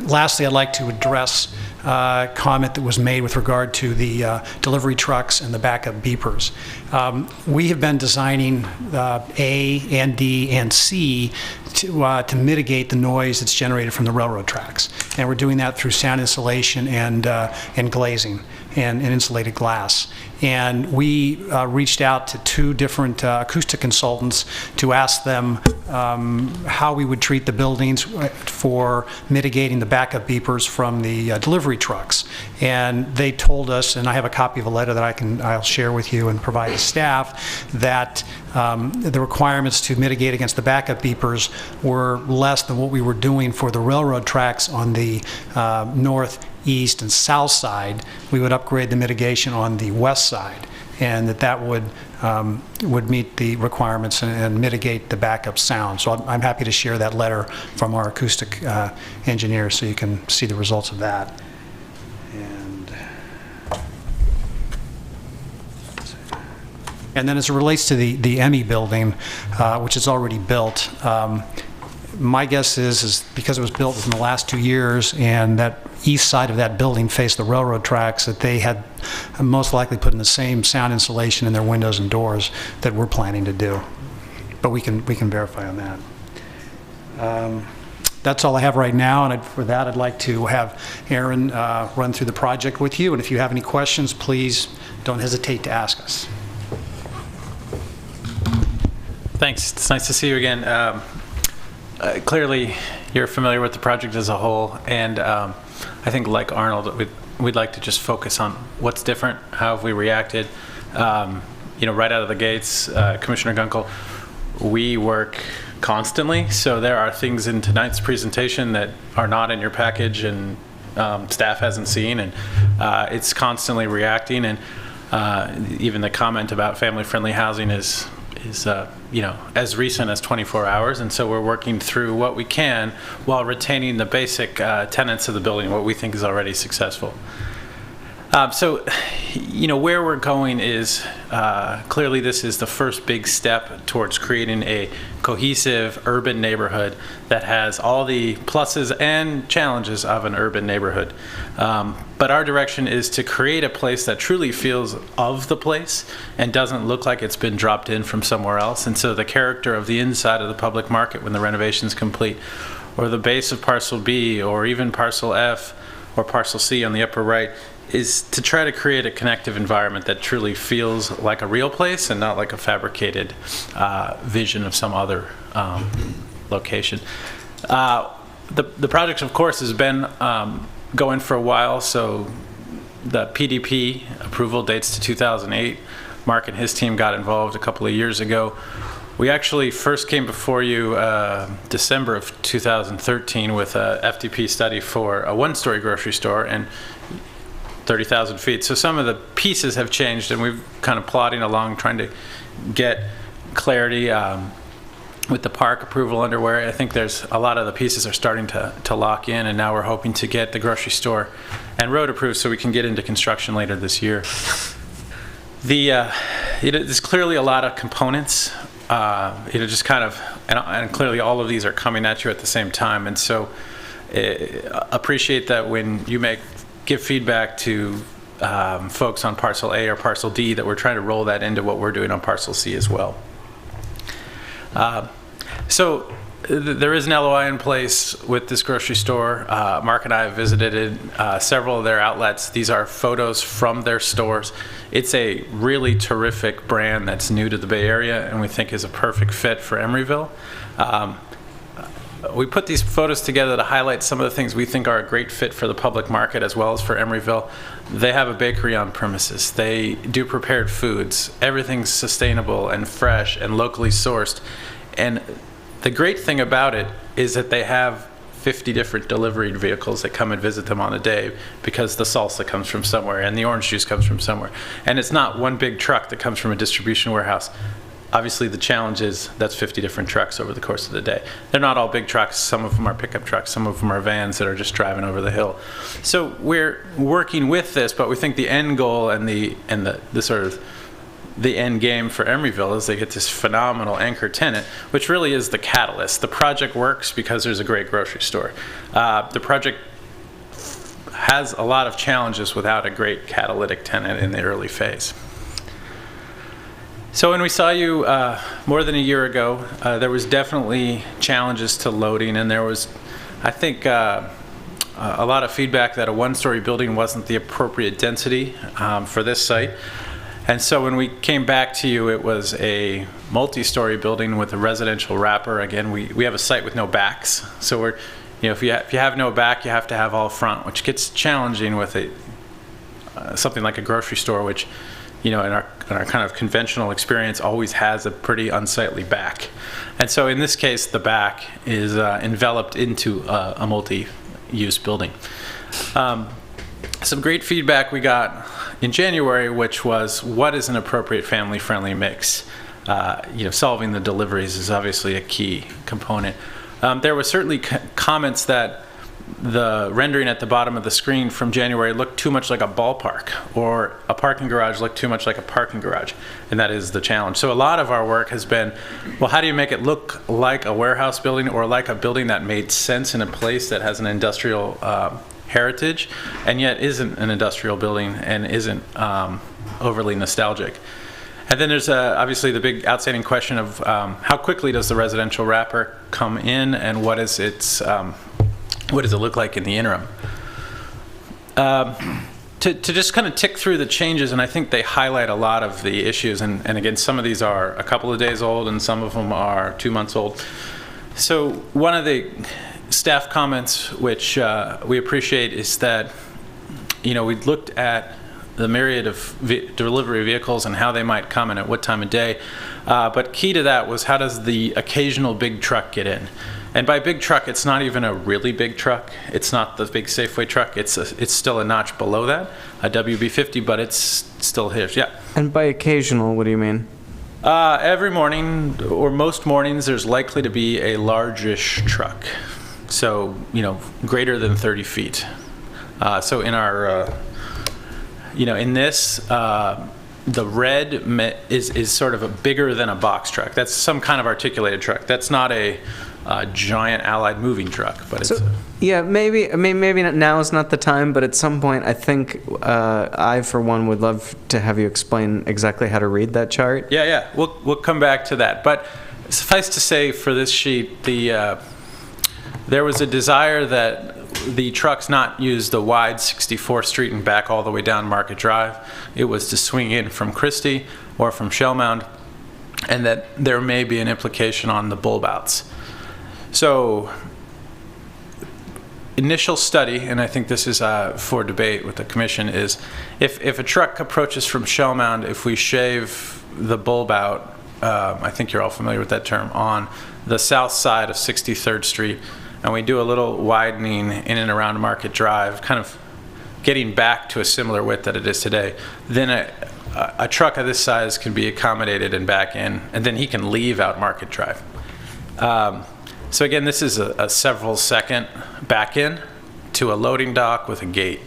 lastly, I'd like to address a comment that was made with regard to the delivery trucks and the backup beepers. We have been designing A and D and C to mitigate the noise that's generated from the railroad tracks. And we're doing that through sound insulation and glazing and insulated glass. And we reached out to 2 different acoustic consultants to ask them how we would treat the buildings for mitigating the backup beepers from the delivery trucks. And they told us, and I have a copy of a letter that I'll share with you and provide to staff, that the requirements to mitigate against the backup beepers were less than what we were doing for the railroad tracks on the north, east, and south side. We would upgrade the mitigation on the west side, and that would meet the requirements and mitigate the backup sound. So I'm happy to share that letter from our acoustic engineer so you can see the results of that. And then as it relates to the Emmy building, which is already built, my guess is because it was built within the last 2 years and that east side of that building faced the railroad tracks, that they had most likely put in the same sound insulation in their windows and doors that we're planning to do. But we can verify on that. That's all I have right now, and for that I'd like to have Aaron run through the project with you, and if you have any questions, please don't hesitate to ask us. Thanks. It's nice to see you again. Clearly, you're familiar with the project as a whole, and I think, like Arnold, we'd like to just focus on what's different, how have we reacted. Right out of the gates, Commissioner Gunkel, we work constantly, so there are things in tonight's presentation that are not in your package and staff hasn't seen, and it's constantly reacting, and even the comment about family-friendly housing is as recent as 24 hours, and so we're working through what we can while retaining the basic tenets of the building, what we think is already successful. Where we're going is clearly this is the first big step towards creating a cohesive urban neighborhood that has all the pluses and challenges of an urban neighborhood. But our direction is to create a place that truly feels of the place and doesn't look like it's been dropped in from somewhere else. And so the character of the inside of the public market when the renovation's complete, or the base of Parcel B, or even Parcel F or Parcel C on the upper right, is to try to create a connective environment that truly feels like a real place and not like a fabricated vision of some other location. The project, of course, has been going for a while, so the PDP approval dates to 2008. Mark and his team got involved a couple of years ago. We actually first came before you December of 2013 with a FDP study for a one-story grocery store and 30,000 feet. So some of the pieces have changed, and we've kind of plodding along trying to get clarity with the park approval underway. I think there's a lot of the pieces are starting to lock in, and now we're hoping to get the grocery store and road approved so we can get into construction later this year. There's clearly a lot of components, just kind of, and clearly all of these are coming at you at the same time, and so appreciate that when you give feedback to folks on Parcel A or Parcel D, that we're trying to roll that into what we're doing on Parcel C as well. So there is an LOI in place with this grocery store. Mark and I have visited several of their outlets. These are photos from their stores. It's a really terrific brand that's new to the Bay Area and we think is a perfect fit for Emeryville. We put these photos together to highlight some of the things we think are a great fit for the public market as well as for Emeryville. They have a bakery on premises. They do prepared foods. Everything's sustainable and fresh and locally sourced. And the great thing about it is that they have 50 different delivery vehicles that come and visit them on a day because the salsa comes from somewhere and the orange juice comes from somewhere. And it's not one big truck that comes from a distribution warehouse. obviously the challenge is that's 50 different trucks over the course of the day. They're not all big trucks. Some of them are pickup trucks. Some of them are vans that are just driving over the hill. So we're working with this, but we think the end goal and the sort of the end game for Emeryville is they get this phenomenal anchor tenant, which really is the catalyst. The project works because there's a great grocery store. The project has a lot of challenges without a great catalytic tenant in the early phase. So when we saw you more than a year ago, there was definitely challenges to loading, and there was, I think, a lot of feedback that a one-story building wasn't the appropriate density for this site. And so when we came back to you, it was a multi-story building with a residential wrapper. Again, we have a site with no backs. So we're, if you have no back, you have to have all front, which gets challenging with something like a grocery store, which, in our kind of conventional experience, always has a pretty unsightly back. And so in this case, the back is enveloped into a multi-use building. Some great feedback we got in January, which was, what is an appropriate family-friendly mix? Solving the deliveries is obviously a key component. There were certainly comments that the rendering at the bottom of the screen from January looked too much like a ballpark, or a parking garage looked too much like a parking garage, and that is the challenge. So a lot of our work has been, well, how do you make it look like a warehouse building or like a building that made sense in a place that has an industrial heritage and yet isn't an industrial building and isn't overly nostalgic. And then there's obviously the big outstanding question of how quickly does the residential wrapper come in, and what does it look like in the interim? To just kind of tick through the changes, and I think they highlight a lot of the issues, and again, some of these are a couple of days old and some of them are 2 months old. So one of the staff comments which we appreciate is that we looked at the myriad of delivery vehicles and how they might come and at what time of day, but key to that was, how does the occasional big truck get in? And by big truck, it's not even a really big truck. It's not the big Safeway truck. It's still a notch below that, a WB50, but it's still here. Yeah. And by occasional, what do you mean? Every morning, or most mornings, there's likely to be a largish truck. So, greater than 30 feet. So in our, in this, the red is sort of a bigger than a box truck. That's some kind of articulated truck. That's not a giant Allied moving truck, but it's maybe not, now is not the time, but at some point, I think I, for one, would love to have you explain exactly how to read that chart. Yeah. We'll come back to that. But suffice to say, for this sheet, there was a desire that the trucks not use the wide 64th Street and back all the way down Market Drive. It was to swing in from Christie or from Shellmound, and that there may be an implication on the bulb outs. So initial study, and I think this is for debate with the commission, is if a truck approaches from Shellmound, if we shave the bulb out, I think you're all familiar with that term, on the south side of 63rd Street, and we do a little widening in and around Market Drive, kind of getting back to a similar width that it is today, then a truck of this size can be accommodated and back in, and then he can leave out Market Drive. So again, this is a several second back in to a loading dock with a gate.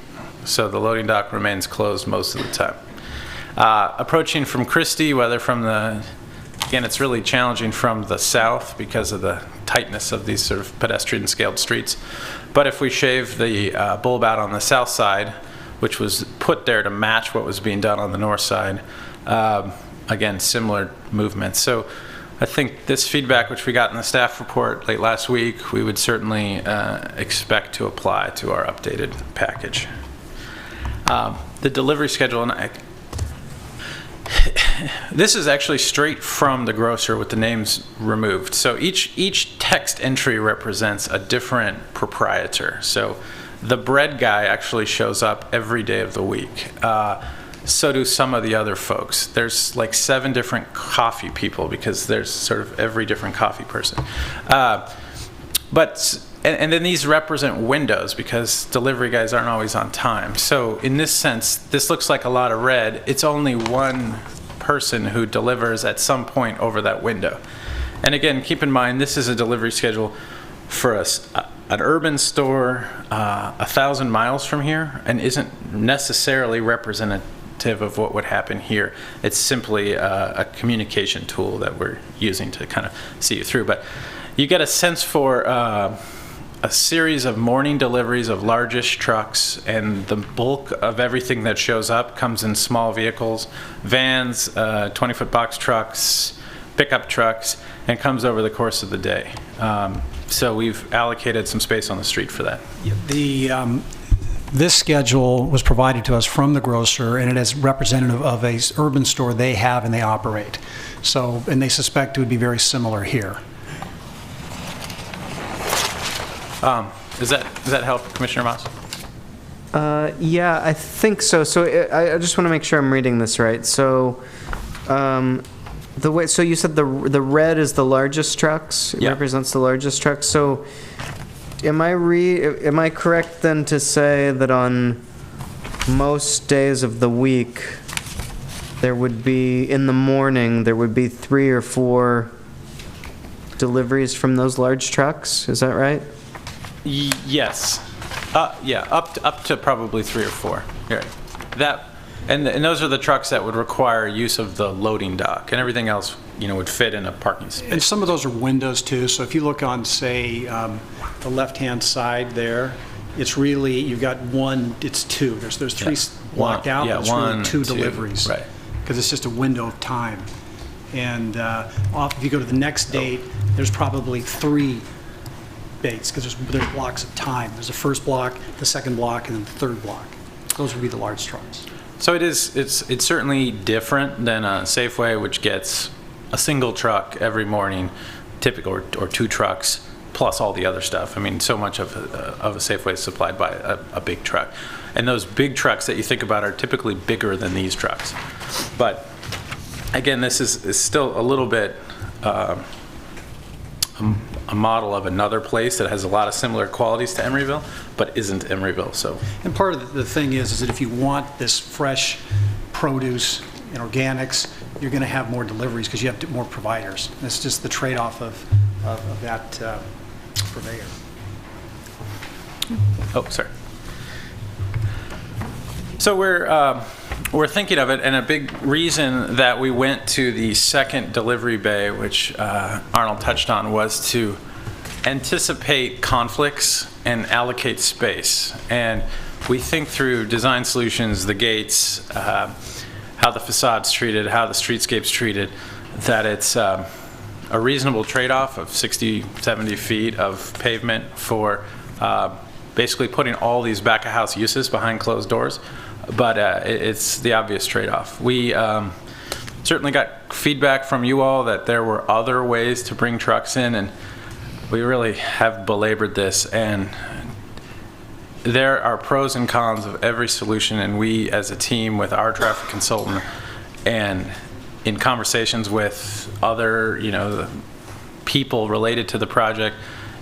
So the loading dock remains closed most of the time. Approaching from Christie, whether from again, it's really challenging from the south because of the tightness of these sort of pedestrian scaled streets. But if we shave the bulb out on the south side, which was put there to match what was being done on the north side, again, similar movements. So I think this feedback, which we got in the staff report late last week, we would certainly expect to apply to our updated package. The delivery schedule, and this is actually straight from the grocer with the names removed. So each text entry represents a different proprietor. So the bread guy actually shows up every day of the week. So do some of the other folks. There's like 7 different coffee people because there's sort of every different coffee person. And then these represent windows because delivery guys aren't always on time. So in this sense, this looks like a lot of red. It's only one person who delivers at some point over that window. And again, keep in mind, this is a delivery schedule for an urban store 1,000 miles from here, and isn't necessarily representative of what would happen here. It's simply a communication tool that we're using to kind of see you through. But you get a sense for a series of morning deliveries of largish trucks, and the bulk of everything that shows up comes in small vehicles, vans, 20-foot box trucks, pickup trucks, and comes over the course of the day. So we've allocated some space on the street for that. This schedule was provided to us from the grocer, and it is representative of a urban store they have and they operate. So, and they suspect it would be very similar here. Does that help, Commissioner Moss? Yeah, I think so. So I just want to make sure I'm reading this right. So so you said the red is the largest trucks. It represents the largest trucks. So am I correct then to say that on most days of the week there would be, in the morning, there would be 3 or 4 deliveries from those large trucks? Is that right? Yes. Yeah, up to probably 3 or 4. Right. And those are the trucks that would require use of the loading dock, and everything else, would fit in a parking space. And some of those are windows too. So if you look on, say, the left-hand side there, it's really, you've got one, it's 2. There's 3 blocked out, but it's really 2 deliveries. Right. Because it's just a window of time. And if you go to the next date, there's probably 3 dates, because there's blocks of time. There's the first block, the second block, and then the third block. Those would be the large trucks. So it's certainly different than a Safeway, which gets a single truck every morning, typical, or 2 trucks plus all the other stuff. I mean, so much of a Safeway is supplied by a big truck, and those big trucks that you think about are typically bigger than these trucks. But again, this is still a little bit a model of another place that has a lot of similar qualities to Emeryville, but isn't Emeryville. So, and part of the thing is that if you want this fresh produce and organics, you're going to have more deliveries because you have more providers. And it's just the trade-off of that purveyor. Oh, sorry. So we're thinking of it, and a big reason that we went to the second delivery bay, which Arnold touched on, was to anticipate conflicts and allocate space. And we think through design solutions, the gates, how the facade's treated, how the streetscape's treated, that it's a reasonable trade-off of 60, 70 feet of pavement for basically putting all these back-of-house uses behind closed doors. But it's the obvious trade-off. We certainly got feedback from you all that there were other ways to bring trucks in, and we really have belabored this. And there are pros and cons of every solution, and we as a team with our traffic consultant and in conversations with other, the people related to the project,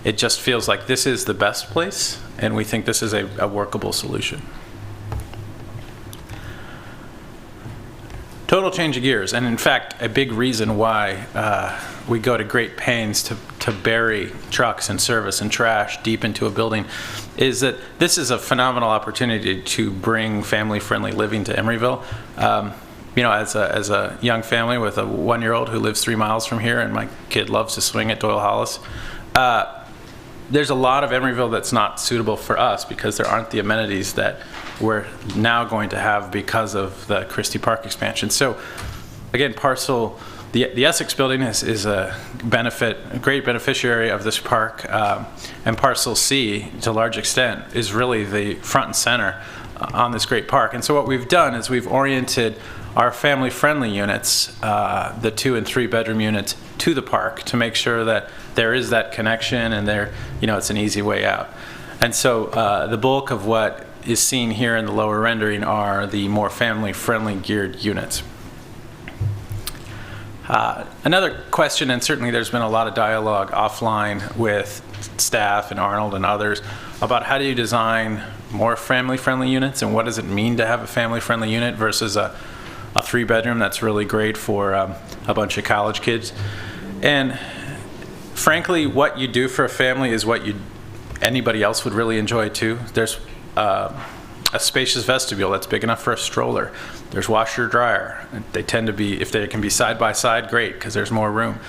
it just feels like this is the best place, and we think this is a workable solution. Total change of gears, and in fact, a big reason why we go to great pains to bury trucks and service and trash deep into a building is that this is a phenomenal opportunity to bring family-friendly living to Emeryville. As a young family with a 1-year-old who lives 3 miles from here, and my kid loves to swing at Doyle Hollis, there's a lot of Emeryville that's not suitable for us because there aren't the amenities that we're now going to have because of the Christie Park expansion. So again, the Essex building is a great beneficiary of this park, and Parcel C, to a large extent, is really the front and center on this great park. And so what we've done is we've oriented our family-friendly units, the 2 and 3 bedroom units, to the park to make sure that there is that connection and it's an easy way out. And so the bulk of what is seen here in the lower rendering are the more family-friendly geared units. Another question, and certainly there's been a lot of dialogue offline with staff and Arnold and others about how do you design more family-friendly units and what does it mean to have a family-friendly unit versus a a 3-bedroom that's really great for a bunch of college kids. And frankly, what you do for a family is what anybody else would really enjoy too. There's a spacious vestibule that's big enough for a stroller. There's washer dryer. They tend to be, if they can be side by side, great, because there's more room.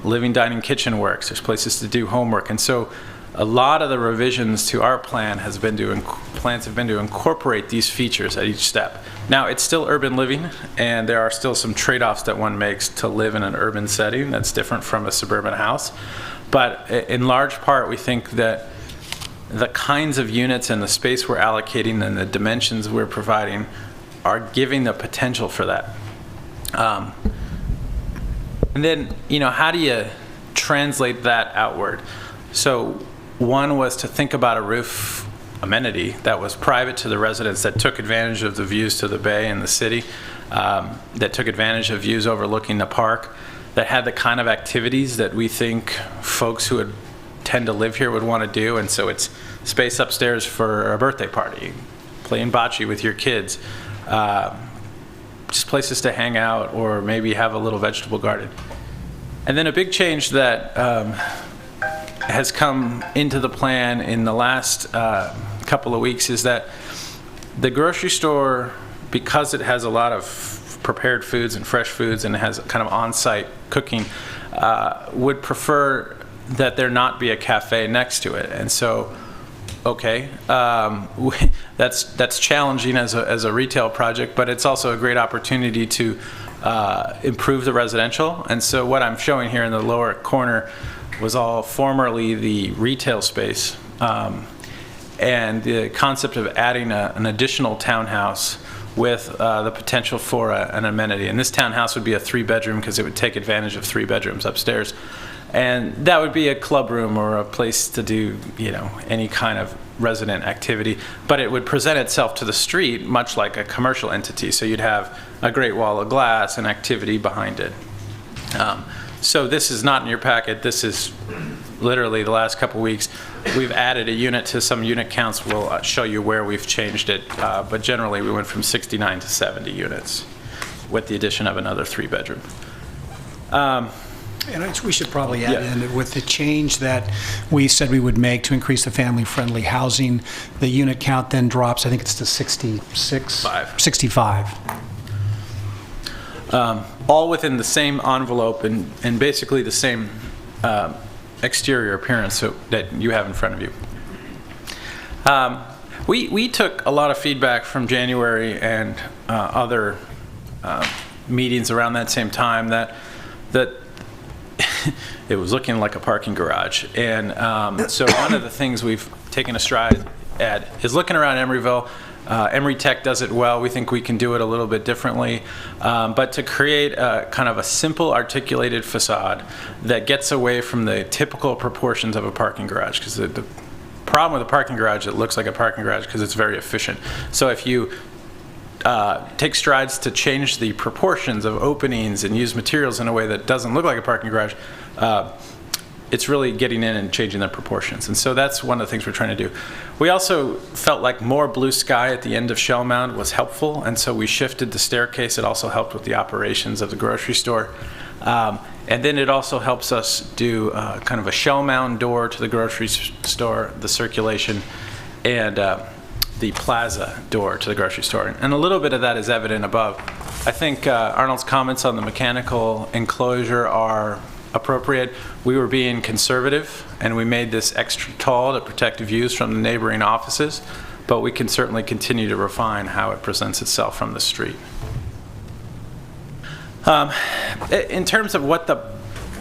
Living, dining, kitchen works. There's places to do homework. And so a lot of the revisions to our plans have been to incorporate these features at each step. Now, it's still urban living, and there are still some trade-offs that one makes to live in an urban setting that's different from a suburban house. But in large part, we think that the kinds of units and the space we're allocating and the dimensions we're providing are giving the potential for that. And then, how do you translate that outward? So one was to think about a roof amenity that was private to the residents, that took advantage of the views to the bay and the city, that took advantage of views overlooking the park, that had the kind of activities that we think folks who would tend to live here would want to do. And so it's space upstairs for a birthday party, playing bocce with your kids, just places to hang out, or maybe have a little vegetable garden. And then a big change that has come into the plan in the last couple of weeks is that the grocery store, because it has a lot of prepared foods and fresh foods and has kind of on-site cooking, would prefer that there not be a cafe next to it. And so, okay, that's challenging as a retail project, but it's also a great opportunity to improve the residential. And so what I'm showing here in the lower corner was all formerly the retail space, and the concept of adding an additional townhouse with the potential for an amenity. And this townhouse would be a 3-bedroom because it would take advantage of 3 bedrooms upstairs. And that would be a club room or a place to do, any kind of resident activity. But it would present itself to the street much like a commercial entity. So you'd have a great wall of glass and activity behind it. So this is not in your packet. This is literally the last couple weeks. We've added a unit to some unit counts. We'll show you where we've changed it. But generally, we went from 69 to 70 units with the addition of another 3-bedroom. And we should probably add in with the change that we said we would make to increase the family-friendly housing, the unit count then drops, I think it's to 65. All within the same envelope and basically the same exterior appearance that you have in front of you. We took a lot of feedback from January and other meetings around that same time that it was looking like a parking garage. And so one of the things we've taken a stride at is looking around Emeryville. Emory Tech does it well. We think we can do it a little bit differently. But to create a kind of a simple articulated facade that gets away from the typical proportions of a parking garage. Because the problem with a parking garage, it looks like a parking garage because it's very efficient. So if you take strides to change the proportions of openings and use materials in a way that doesn't look like a parking garage, it's really getting in and changing the proportions. And so that's one of the things we're trying to do. We also felt like more blue sky at the end of Shell Mound was helpful, and so we shifted the staircase. It also helped with the operations of the grocery store. And then it also helps us do kind of a Shell Mound door to the grocery store, the circulation, and the plaza door to the grocery store. And a little bit of that is evident above. I think Arnold's comments on the mechanical enclosure are appropriate. We were being conservative, and we made this extra tall to protect views from the neighboring offices, but we can certainly continue to refine how it presents itself from the street. In terms of what the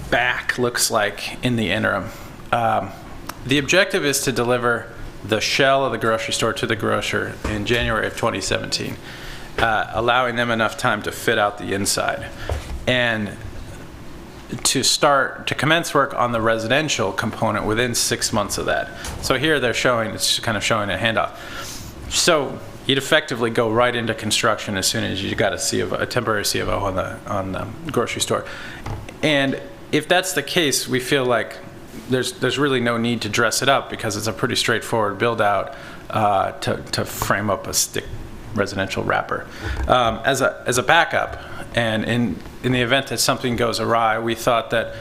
back looks like in the interim, the objective is to deliver the shell of the grocery store to the grocer in January of 2017, allowing them enough time to fit out the inside and to commence work on the residential component within 6 months of that. So here they're showing, it's kind of showing a handoff. So you'd effectively go right into construction as soon as you got a temporary C of O on the grocery store. And if that's the case, we feel like there's really no need to dress it up because it's a pretty straightforward build out to frame up a stick residential wrapper. As a backup, and in the event that something goes awry, we thought that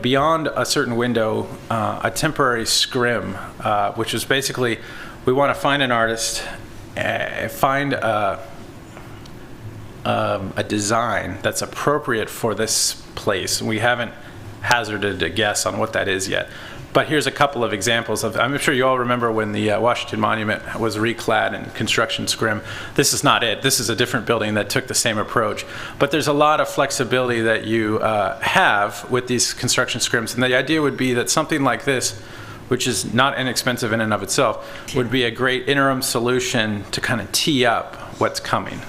beyond a certain window, a temporary scrim, which is basically, we want to find an artist, find a design that's appropriate for this place. We haven't hazarded a guess on what that is yet. But here's a couple of examples of, I'm sure you all remember when the Washington Monument was reclad in construction scrim. This is not it. This is a different building that took the same approach. But there's a lot of flexibility that you have with these construction scrims. And the idea would be that something like this, which is not inexpensive in and of itself, would be a great interim solution to kind of tee up what's coming.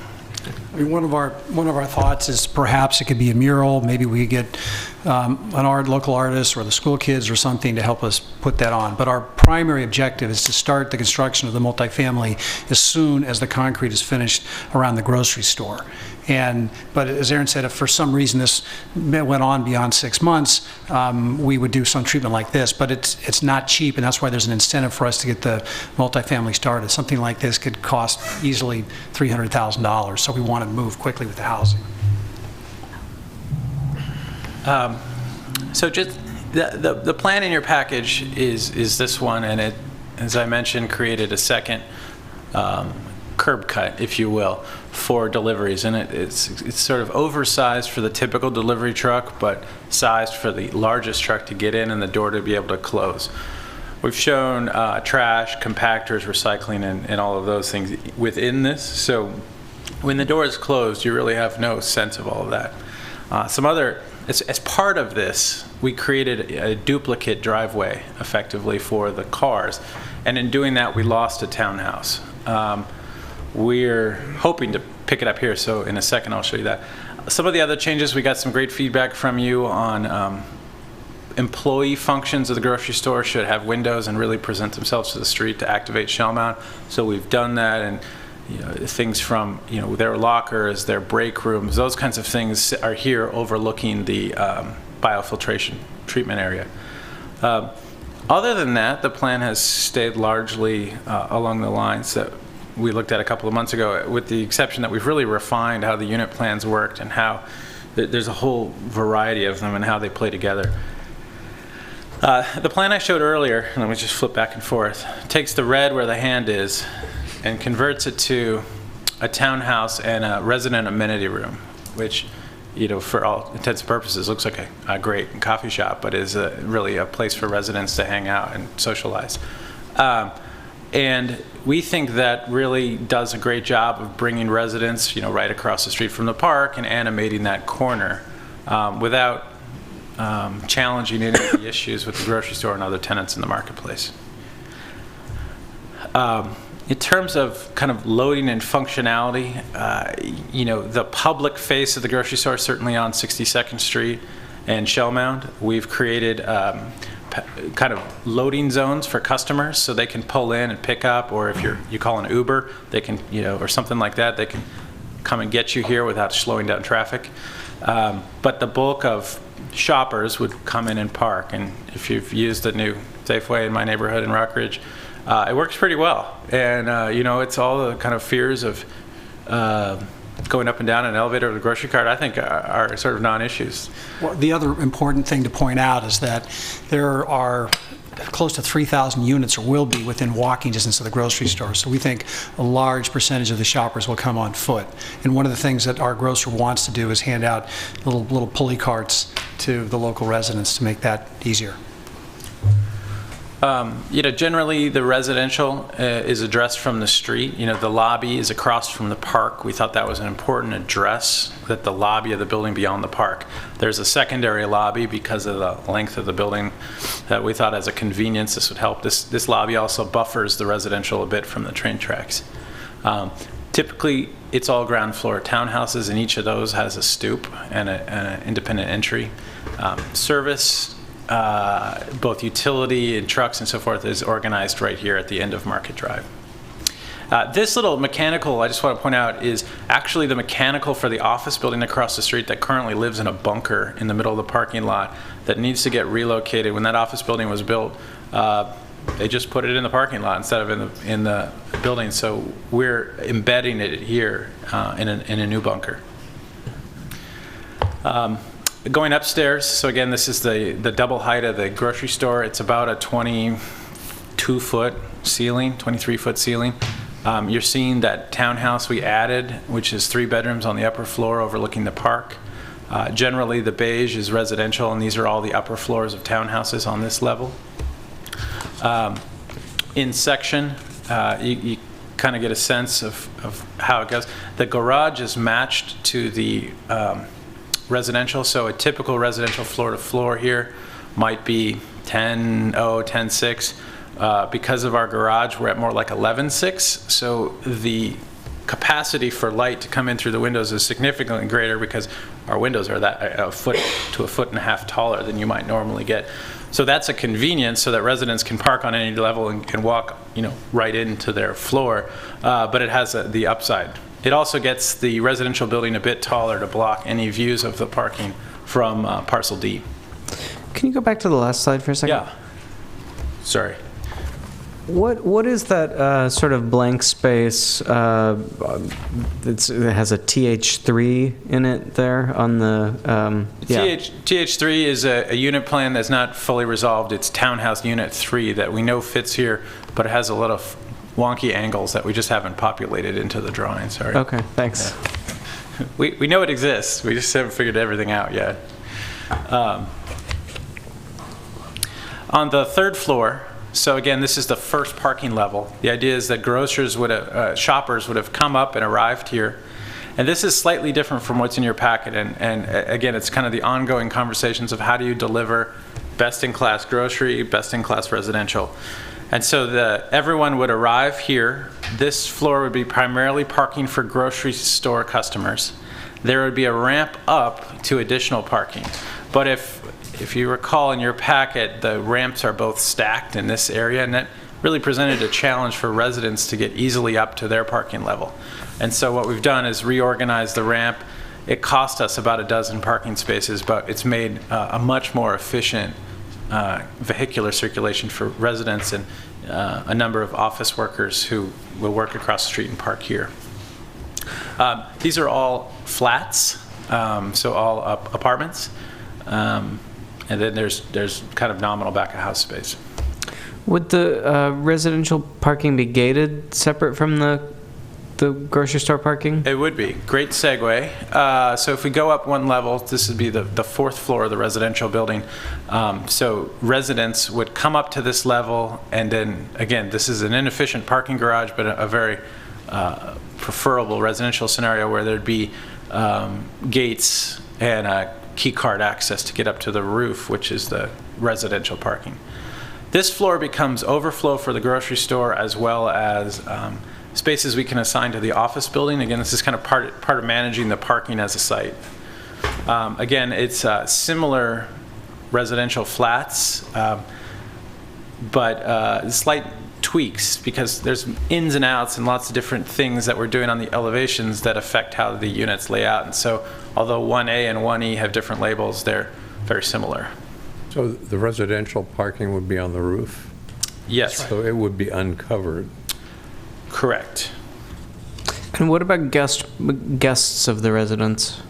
I mean, one of our thoughts is perhaps it could be a mural. Maybe we could get an local artist or the school kids or something to help us put that on. But our primary objective is to start the construction of the multifamily as soon as the concrete is finished around the grocery store. But as Aaron said, if for some reason this went on beyond 6 months, we would do some treatment like this. But it's not cheap, and that's why there's an incentive for us to get the multifamily started. Something like this could cost easily $300,000, so we want to move quickly with the housing. So just the plan in your package is this one, and it, as I mentioned, created a second curb cut, if you will, for deliveries, and it's sort of oversized for the typical delivery truck, but sized for the largest truck to get in and the door to be able to close. We've shown trash, compactors, recycling, and all of those things within this. So when the door is closed, you really have no sense of all of that. As part of this, we created a duplicate driveway, effectively, for the cars. And in doing that, we lost a townhouse. We're hoping to pick it up here, so in a second I'll show you that. Some of the other changes, we got some great feedback from you on employee functions of the grocery store should have windows and really present themselves to the street to activate shell mount. So we've done that, and things from their lockers, their break rooms, those kinds of things are here overlooking the biofiltration treatment area. Other than that, the plan has stayed largely along the lines that we looked at a couple of months ago, with the exception that we've really refined how the unit plans worked and how there's a whole variety of them and how they play together. The plan I showed earlier, and let me just flip back and forth, takes the red where the hand is and converts it to a townhouse and a resident amenity room, which, for all intents and purposes, looks like a great coffee shop, but is really a place for residents to hang out and socialize. And we think that really does a great job of bringing residents, right across the street from the park and animating that corner without challenging any of the issues with the grocery store and other tenants in the marketplace. In terms of kind of loading and functionality, the public face of the grocery store, certainly on 62nd Street and Shell Mound, we've created kind of loading zones for customers so they can pull in and pick up, or if you call an Uber, they can, or something like that, they can come and get you here without slowing down traffic. But the bulk of shoppers would come in and park, and if you've used the new Safeway in my neighborhood in Rockridge, it works pretty well. And, it's all the kind of fears of going up and down an elevator with a grocery cart, I think, are sort of non-issues. Well, the other important thing to point out is that there are close to 3,000 units, or will be, within walking distance of the grocery store. So we think a large percentage of the shoppers will come on foot. And one of the things that our grocer wants to do is hand out little pulley carts to the local residents to make that easier. Generally the residential is addressed from the street. The lobby is across from the park. We thought that was an important address, that the lobby of the building beyond the park. There's a secondary lobby because of the length of the building that we thought, as a convenience, this would help. This lobby also buffers the residential a bit from the train tracks. Typically, it's all ground floor townhouses, and each of those has a stoop and an independent entry. Service, both utility and trucks and so forth, is organized right here at the end of Market Drive. This little mechanical, I just want to point out, is actually the mechanical for the office building across the street that currently lives in a bunker in the middle of the parking lot that needs to get relocated. When that office building was built, they just put it in the parking lot instead of in the building. So we're embedding it here in a new bunker. Going upstairs, so again, this is the double height of the grocery store. It's about a 22-foot ceiling, 23-foot ceiling. You're seeing that townhouse we added, which is 3 bedrooms on the upper floor overlooking the park. Generally, the beige is residential, and these are all the upper floors of townhouses on this level. In section, you kind of get a sense of how it goes. The garage is matched to the residential, so a typical residential floor-to-floor here might be 10.0, 10.6. Because of our garage, we're at more like 11.6, so the capacity for light to come in through the windows is significantly greater because our windows are that a foot to a foot and a half taller than you might normally get. So that's a convenience so that residents can park on any level and can walk, right into their floor, but it has the upside. It also gets the residential building a bit taller to block any views of the parking from parcel D. Can you go back to the last slide for a second? Yeah. Sorry. What is that sort of blank space? It has a TH3 in it there on the. TH3 is a unit plan that's not fully resolved. It's townhouse unit 3 that we know fits here, but it has a lot of wonky angles that we just haven't populated into the drawing. Sorry. Okay, thanks. Yeah. We know it exists. We just haven't figured everything out yet. On the 3rd floor. So again, this is the first parking level. The idea is that shoppers would have come up and arrived here. And this is slightly different from what's in your packet. And again, it's kind of the ongoing conversations of how do you deliver best-in-class grocery, best-in-class residential. And so everyone would arrive here. This floor would be primarily parking for grocery store customers. There would be a ramp up to additional parking. But if you recall in your packet, the ramps are both stacked in this area, and that really presented a challenge for residents to get easily up to their parking level. And so what we've done is reorganize the ramp. It cost us about a dozen parking spaces, but it's made a much more efficient vehicular circulation for residents and a number of office workers who will work across the street and park here. These are all flats, so all apartments. And then there's kind of nominal back of house space. Would the residential parking be gated separate from the grocery store parking? It would be. Great segue. So if we go up one level, this would be the 4th floor of the residential building. So residents would come up to this level, and then, again, this is an inefficient parking garage, but a very preferable residential scenario where there'd be gates and key card access to get up to the roof, which is the residential parking. This floor becomes overflow for the grocery store as well as spaces we can assign to the office building. Again, this is kind of part of managing the parking as a site. Again, it's similar residential flats, but slight tweaks because there's ins and outs and lots of different things that we're doing on the elevations that affect how the units lay out. And so although 1A and 1E have different labels, they're very similar. So the residential parking would be on the roof? Yes. So it would be uncovered? Correct. And what about guests of the residents?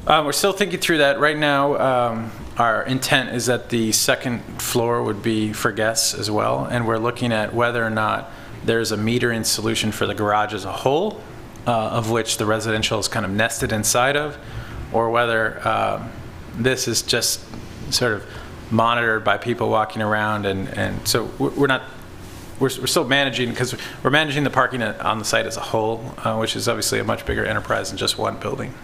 We're still thinking through that. Right now, our intent is that the 2nd floor would be for guests as well, and we're looking at whether or not there's a metering solution for the garage as a whole, of which the residential is kind of nested inside of, or whether this is just sort of monitored by people walking around, and so we're still managing, because we're managing the parking on the site as a whole, which is obviously a much bigger enterprise than just one building.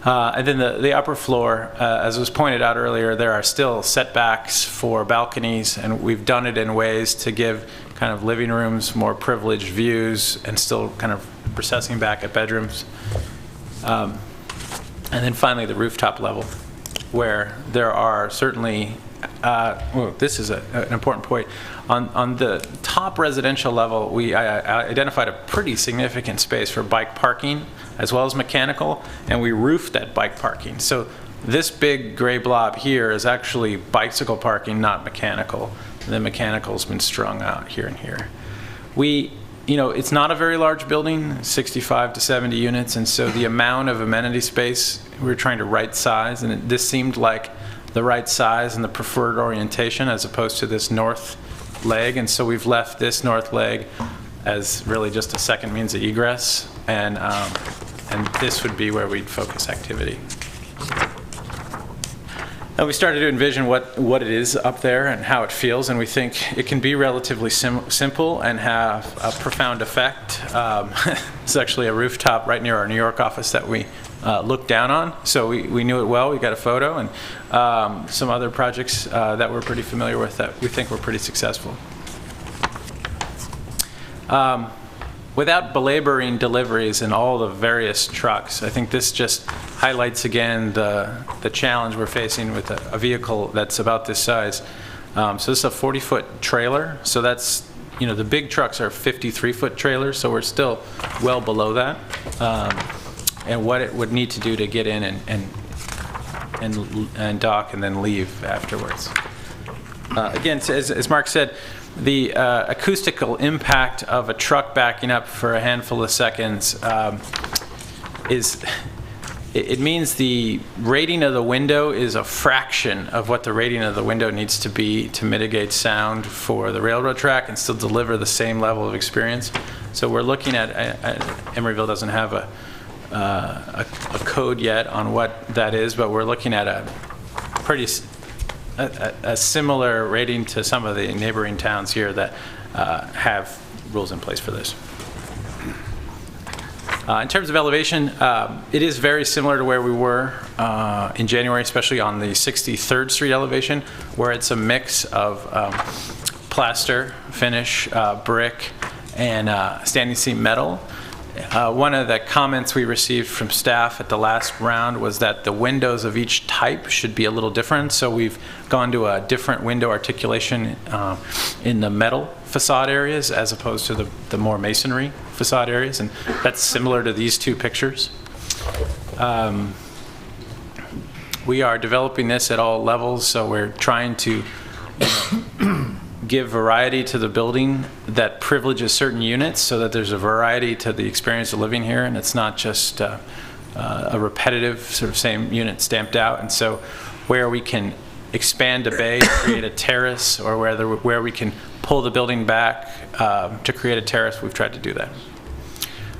And then the upper floor, as was pointed out earlier, there are still setbacks for balconies, and we've done it in ways to give kind of living rooms more privileged views and still kind of recessing back at bedrooms. And then finally the rooftop level, where there are certainly, this is an important point. On the top residential level, we identified a pretty significant space for bike parking as well as mechanical, and we roofed that bike parking. So This big gray blob here is actually bicycle parking, not mechanical. The mechanical's been strung out here and here. It's not a very large building, 65 to 70 units, and so the amount of amenity space, we were trying to right size, and this seemed like the right size and the preferred orientation as opposed to this north leg, and so we've left this north leg as really just a second means of egress, and this would be where we'd focus activity. And we started to envision what it is up there and how it feels, and we think it can be relatively simple and have a profound effect. It's actually a rooftop right near our New York office that we looked down on, so we knew it well. We got a photo, and some other projects that we're pretty familiar with that we think were pretty successful. Without belaboring deliveries and all the various trucks, I think this just highlights again the challenge we're facing with a vehicle that's about this size. So this is a 40-foot trailer. So that's, the big trucks are 53-foot trailers, so we're still well below that. And what it would need to do to get in and dock and then leave afterwards. Again, as Mark said, the acoustical impact of a truck backing up for a handful of seconds it means the rating of the window is a fraction of what the rating of the window needs to be to mitigate sound for the railroad track and still deliver the same level of experience. So we're looking at Emeryville doesn't have a code yet on what that is, but we're looking at a similar rating to some of the neighboring towns here that have rules in place for this. In terms of elevation, it is very similar to where we were in January, especially on the 63rd Street elevation, where it's a mix of plaster, finish, brick, and standing seam metal. One of the comments we received from staff at the last round was that the windows of each type should be a little different, so we've gone to a different window articulation in the metal facade areas as opposed to the more masonry facade areas, and that's similar to these two pictures. We are developing this at all levels, so we're trying to give variety to the building that privileges certain units so that there's a variety to the experience of living here, and it's not just a repetitive sort of same unit stamped out. And so where we can expand a bay, create a terrace, or where we can pull the building back to create a terrace, we've tried to do that.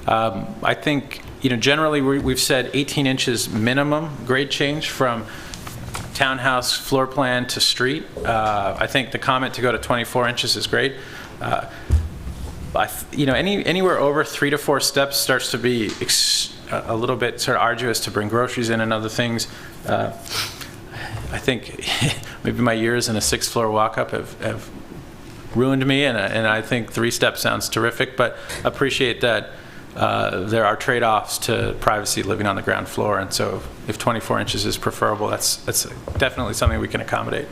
I think, generally we've said 18 inches minimum grade change from townhouse floor plan to street. I think the comment to go to 24 inches is great. Anywhere over 3 to 4 steps starts to be a little bit sort of arduous to bring groceries in and other things. I think maybe my years in a 6th floor walk-up have ruined me, and I think 3 steps sounds terrific, but appreciate that there are trade-offs to privacy living on the ground floor, and so if 24 inches is preferable, that's definitely something we can accommodate.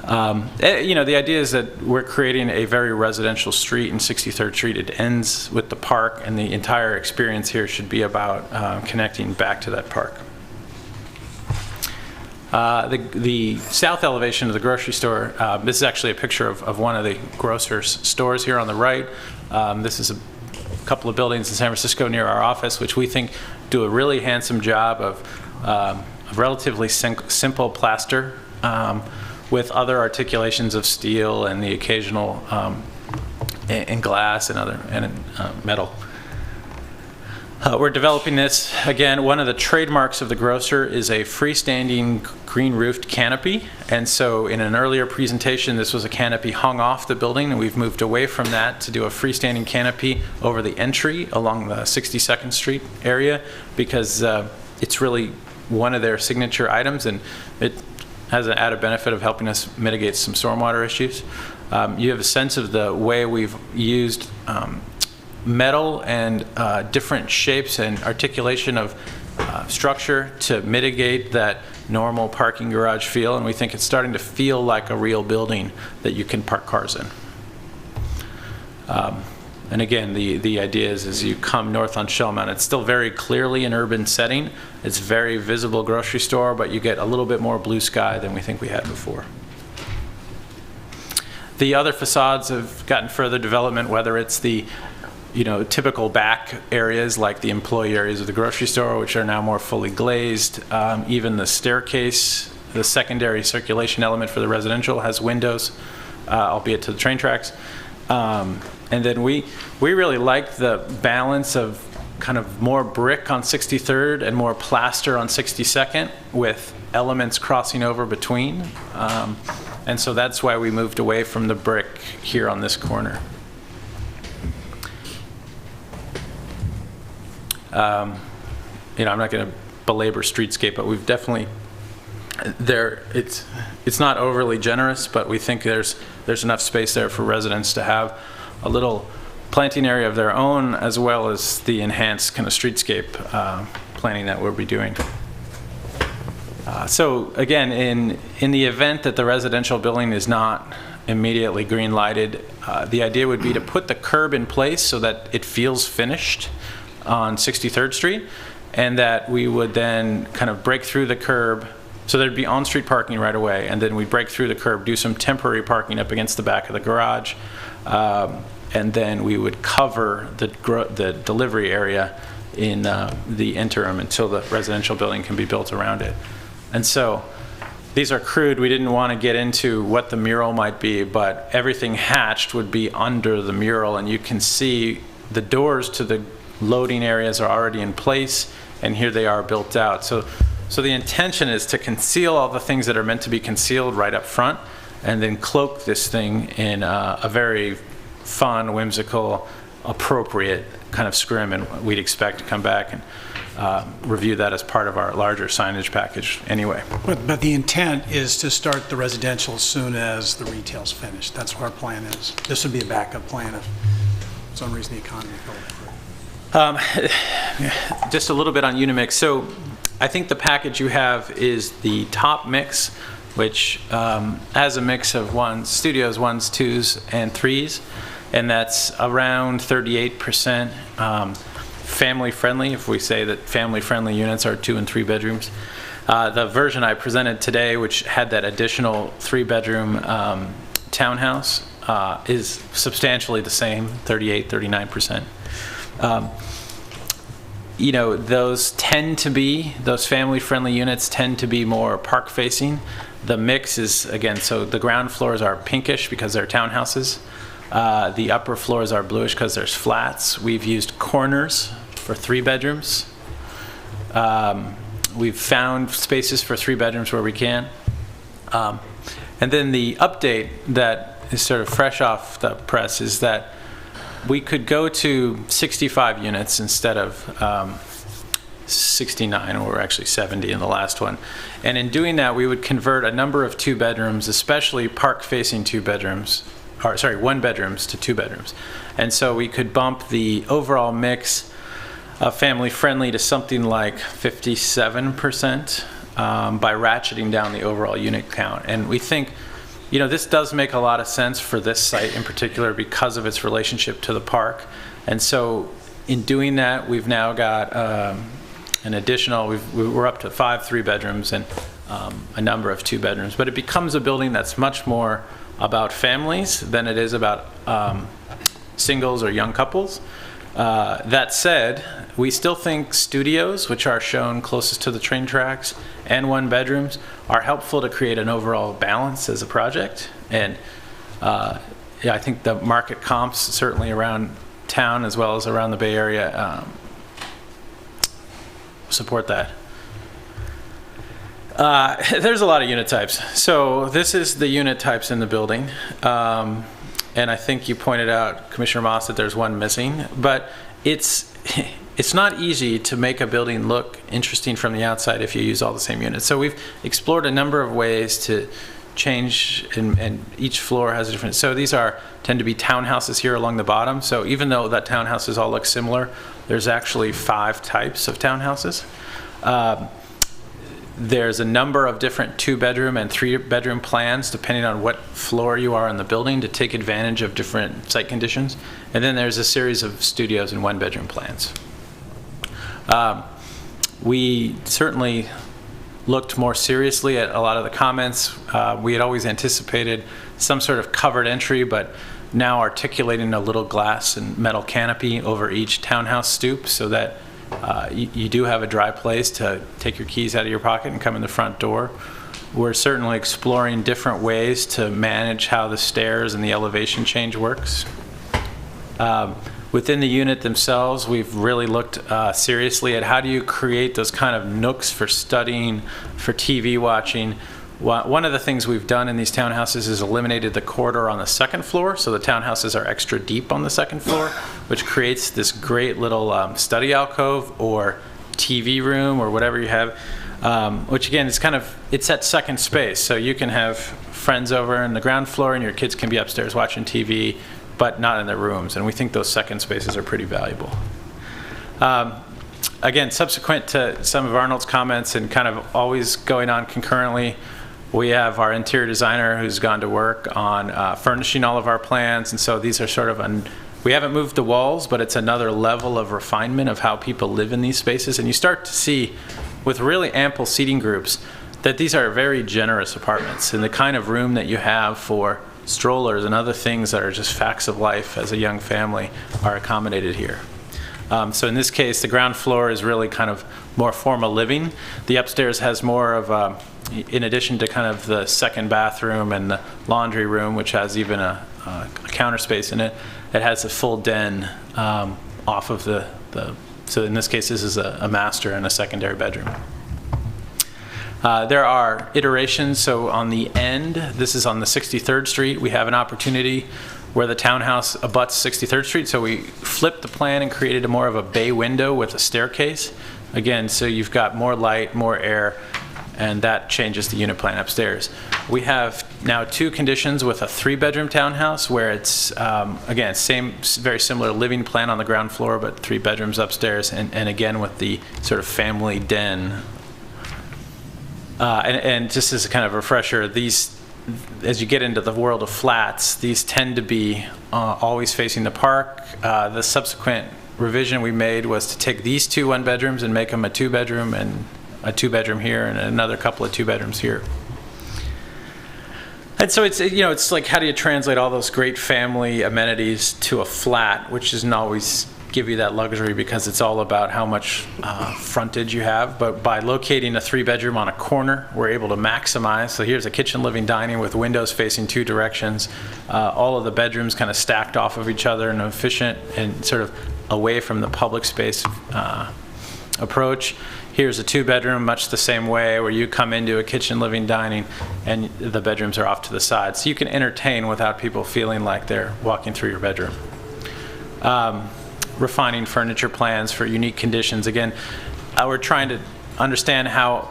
The idea is that we're creating a very residential street in 63rd Street. It ends with the park, and the entire experience here should be about connecting back to that park. The south elevation of the grocery store, this is actually a picture of one of the grocer's stores here on the right. This is a couple of buildings in San Francisco near our office, which we think do a really handsome job of relatively simple plaster with other articulations of steel and the occasional and glass and metal. We're developing this. Again, one of the trademarks of the grocer is a freestanding green-roofed canopy. And so in an earlier presentation, this was a canopy hung off the building, and we've moved away from that to do a freestanding canopy over the entry along the 62nd Street area, because it's really one of their signature items, and it has an added benefit of helping us mitigate some stormwater issues. You have a sense of the way we've used metal and different shapes and articulation of structure to mitigate that normal parking garage feel, and we think it's starting to feel like a real building that you can park cars in. And again, the idea is as you come north on Shellmount, it's still very clearly an urban setting. It's very visible grocery store, but you get a little bit more blue sky than we think we had before. The other facades have gotten further development, whether it's the typical back areas like the employee areas of the grocery store, which are now more fully glazed. Even the staircase, the secondary circulation element for the residential, has windows, albeit to the train tracks. And then we really like the balance of kind of more brick on 63rd and more plaster on 62nd with elements crossing over between. And so that's why we moved away from the brick here on this corner. I'm not going to belabor streetscape, but we've definitely it's not overly generous, but we think there's enough space there for residents to have a little planting area of their own, as well as the enhanced kind of streetscape planning that we'll be doing. So again, in the event that the residential building is not immediately green lighted, the idea would be to put the curb in place so that it feels finished on 63rd Street, and that we would then kind of break through the curb. So there'd be on-street parking right away, and then we'd break through the curb, do some temporary parking up against the back of the garage, and then we would cover the delivery area in the interim until the residential building can be built around it. And so these are crude. We didn't want to get into what the mural might be, but everything hatched would be under the mural, and you can see the doors to the loading areas are already in place, and here they are built out. So the intention is to conceal all the things that are meant to be concealed right up front, and then cloak this thing in a very fun, whimsical, appropriate kind of scrim, and we'd expect to come back and review that as part of our larger signage package anyway. But the intent is to start the residential as soon as the retail's finished. That's what our plan is. This would be a backup plan if for some reason the economy fell apart. Just a little bit on Unimix. So I think the package you have is the top mix, which has a mix of studios, 1s, 2s, and 3s, and that's around 38% family-friendly, if we say that family-friendly units are 2 and 3 bedrooms. The version I presented today, which had that additional 3-bedroom townhouse, is substantially the same, 38, 39%. Those family-friendly units tend to be more park-facing. The mix is, again, so the ground floors are pinkish because they're townhouses. The upper floors are bluish because there's flats. We've used corners for 3 bedrooms. We've found spaces for 3 bedrooms where we can. And then the update that is sort of fresh off the press is that we could go to 65 units instead of 69, or actually 70 in the last one. And in doing that, we would convert a number of 2 bedrooms, especially park-facing 2 bedrooms, or sorry, 1 bedrooms to 2 bedrooms. And so we could bump the overall mix of family-friendly to something like 57% by ratcheting down the overall unit count. And we think, this does make a lot of sense for this site in particular because of its relationship to the park. And so in doing that, we've now got an additional, we're up to 5 3-bedrooms and a number of 2 bedrooms. But it becomes a building that's much more about families than it is about singles or young couples. That said, we still think studios, which are shown closest to the train tracks, and 1-bedrooms are helpful to create an overall balance as a project. And I think the market comps, certainly around town as well as around the Bay Area, support that. There's a lot of unit types. So this is the unit types in the building. And I think you pointed out, Commissioner Moss, that there's one missing. But it's not easy to make a building look interesting from the outside if you use all the same units. So we've explored a number of ways to change, and each floor has a different. So these tend to be townhouses here along the bottom. So even though that townhouses all look similar, there's actually 5 types of townhouses. There's a number of different 2-bedroom and 3-bedroom plans depending on what floor you are in the building to take advantage of different site conditions. And then there's a series of studios and 1-bedroom plans. We certainly looked more seriously at a lot of the comments. We had always anticipated some sort of covered entry, but now articulating a little glass and metal canopy over each townhouse stoop so that you do have a dry place to take your keys out of your pocket and come in the front door. We're certainly exploring different ways to manage how the stairs and the elevation change works. Within the unit themselves, we've really looked seriously at how do you create those kind of nooks for studying, for TV watching. One of the things we've done in these townhouses is eliminated the corridor on the second floor, so the townhouses are extra deep on the second floor, which creates this great little study alcove or TV room or whatever you have, which again is it's that second space, so you can have friends over on the ground floor and your kids can be upstairs watching TV, but not in their rooms, and we think those second spaces are pretty valuable. Again, subsequent to some of Arnold's comments and kind of always going on concurrently, we have our interior designer who's gone to work on furnishing all of our plans, and so these are sort of we haven't moved the walls, but it's another level of refinement of how people live in these spaces. And you start to see, with really ample seating groups, that these are very generous apartments, and the kind of room that you have for strollers and other things that are just facts of life as a young family are accommodated here. So in this case, the ground floor is really kind of more formal living. The upstairs has more of in addition to kind of the second bathroom and the laundry room, which has even a counter space in it, it has a full den off of so in this case, this is a master and a secondary bedroom. There are iterations, so on the end, this is on the 63rd Street, we have an opportunity where the townhouse abuts 63rd Street, so we flipped the plan and created more of a bay window with a staircase. Again, so you've got more light, more air, and that changes the unit plan upstairs. We have now 2 conditions with a 3-bedroom townhouse where it's, again, very similar living plan on the ground floor, but 3 bedrooms upstairs, and again with the sort of family den. And just as a kind of refresher, as you get into the world of flats, these tend to be always facing the park. The subsequent revision we made was to take these 2 1-bedrooms and make them a 2-bedroom and a 2-bedroom here and another couple of 2-bedrooms here. And so it's like, how do you translate all those great family amenities to a flat, which doesn't always give you that luxury because it's all about how much frontage you have. But by locating a 3-bedroom on a corner, we're able to maximize. So here's a kitchen, living, dining with windows facing 2 directions. All of the bedrooms kind of stacked off of each other and efficient and sort of away from the public space approach. Here's a 2-bedroom, much the same way, where you come into a kitchen, living, dining, and the bedrooms are off to the side. So you can entertain without people feeling like they're walking through your bedroom. Refining furniture plans for unique conditions. Again, we're trying to understand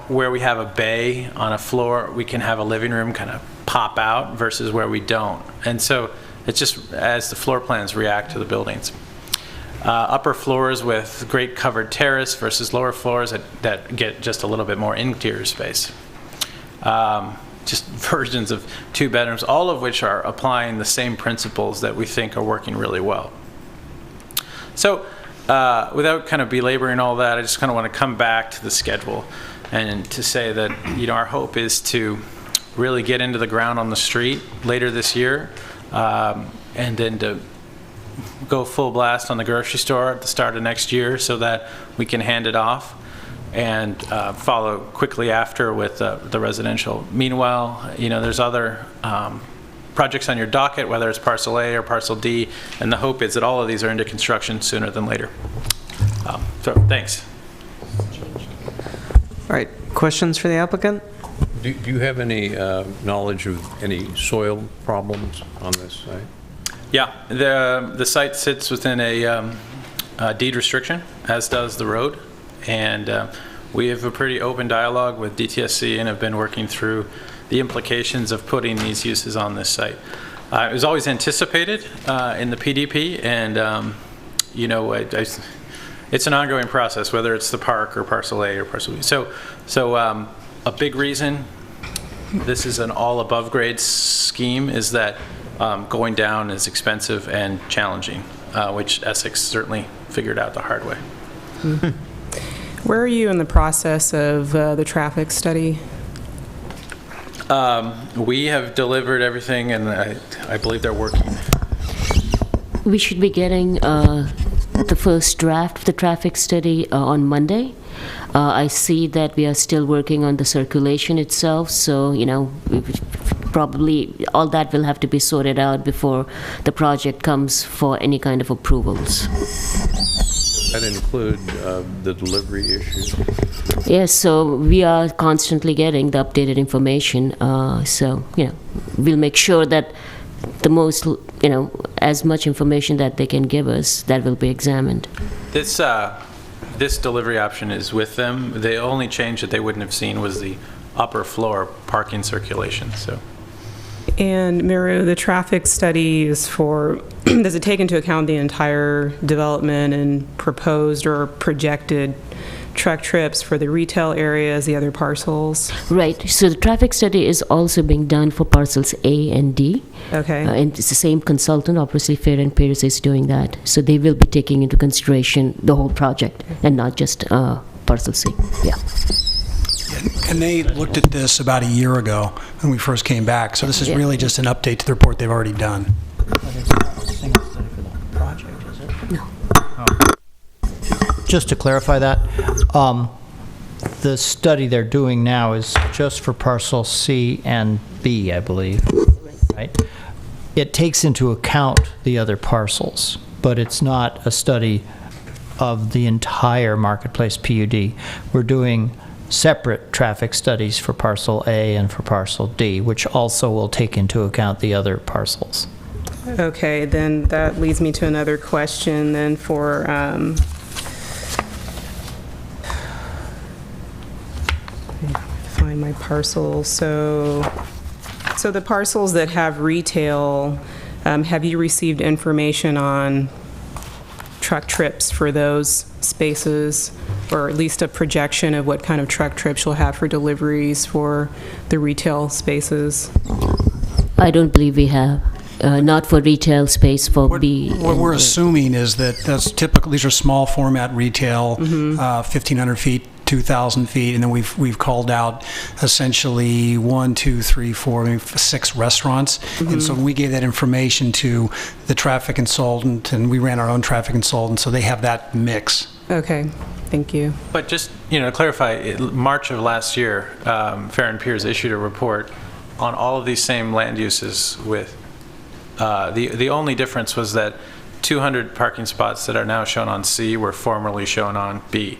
where we have a bay on a floor, we can have a living room kind of pop out versus where we don't. And so it's just as the floor plans react to the buildings. Upper floors with great covered terrace versus lower floors that get just a little bit more interior space. Just versions of 2 bedrooms, all of which are applying the same principles that we think are working really well. So without kind of belaboring all that, I just kind of want to come back to the schedule and to say that our hope is to really get into the ground on the street later this year, and then to go full blast on the grocery store at the start of next year so that we can hand it off and follow quickly after with the residential. Meanwhile, there's other projects on your docket, whether it's Parcel A or Parcel D, and the hope is that all of these are into construction sooner than later. So thanks. All right, questions for the applicant? Do you have any knowledge of any soil problems on this site? Yeah, the site sits within a deed restriction, as does the road, and we have a pretty open dialogue with DTSC and have been working through the implications of putting these uses on this site. It was always anticipated in the PDP, and it's an ongoing process, whether it's the park or Parcel A or Parcel B. So a big reason this is an all above grade scheme is that going down is expensive and challenging, which Essex certainly figured out the hard way. Where are you in the process of the traffic study? We have delivered everything, and I believe they're working. We should be getting the first draft of the traffic study on Monday. I see that we are still working on the circulation itself, so, probably all that will have to be sorted out before the project comes for any kind of approvals. That include the delivery issues? Yes, so we are constantly getting the updated information, so, we'll make sure that the most, as much information that they can give us, that will be examined. This delivery option is with them. The only change that they wouldn't have seen was the upper floor parking circulation, so. And Miru, the traffic study is for, does it take into account the entire development and proposed or projected truck trips for the retail areas, the other parcels? Right, so the traffic study is also being done for parcels A and D. Okay. And it's the same consultant, obviously Fair and Pierce is doing that. So they will be taking into consideration the whole project and not just parcel C. Yeah. And they looked at this about a year ago when we first came back. So this is really just an update to the report they've already done. But it's not a single study for the project, is it? No. Just to clarify that, the study they're doing now is just for parcel C and B, I believe, right? It takes into account the other parcels, but it's not a study of the entire Marketplace PUD. We're doing separate traffic studies for parcel A and for parcel D, which also will take into account the other parcels. Okay, then that leads me to another question then for, find my parcel. So the parcels that have retail, have you received information on truck trips for those spaces, or at least a projection of what kind of truck trips you'll have for deliveries for the retail spaces? I don't believe we have. Not for retail space for B. What we're assuming is that that's typical. These are small format retail, 1,500 feet, 2,000 feet, and then we've called out essentially 1, 2, 3, 4, maybe 6 restaurants. And so when we gave that information to the traffic consultant, and we ran our own traffic consultant, so they have that mix. Okay, thank you. But just, to clarify, March of last year, Fair and Pierce issued a report on all of these same land uses with, the only difference was that 200 parking spots that are now shown on C were formerly shown on B.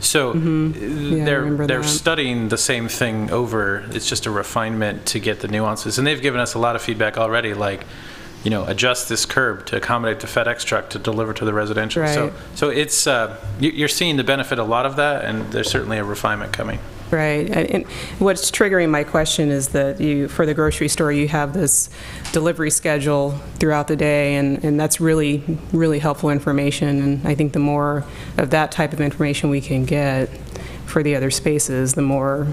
So they're studying the same thing over. It's just a refinement to get the nuances. And they've given us a lot of feedback already, like, adjust this curb to accommodate the FedEx truck to deliver to the residential. Right. So it's, you're seeing the benefit of a lot of that, and there's certainly a refinement coming. Right, and what's triggering my question is that for the grocery store, you have this delivery schedule throughout the day, and that's really, really helpful information. And I think the more of that type of information we can get for the other spaces, the more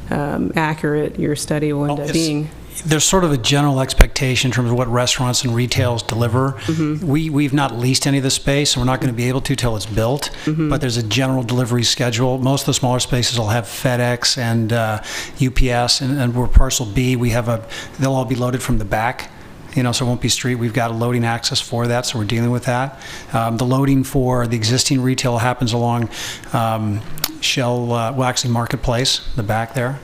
accurate your study will end up being. There's sort of a general expectation in terms of what restaurants and retails deliver. We've not leased any of the space, and we're not going to be able to till it's built, but there's a general delivery schedule. Most of the smaller spaces will have FedEx and UPS, and we're parcel B, they'll all be loaded from the back. So it won't be street. We've got a loading access for that, so we're dealing with that. The loading for the existing retail happens along actually Marketplace, the back there.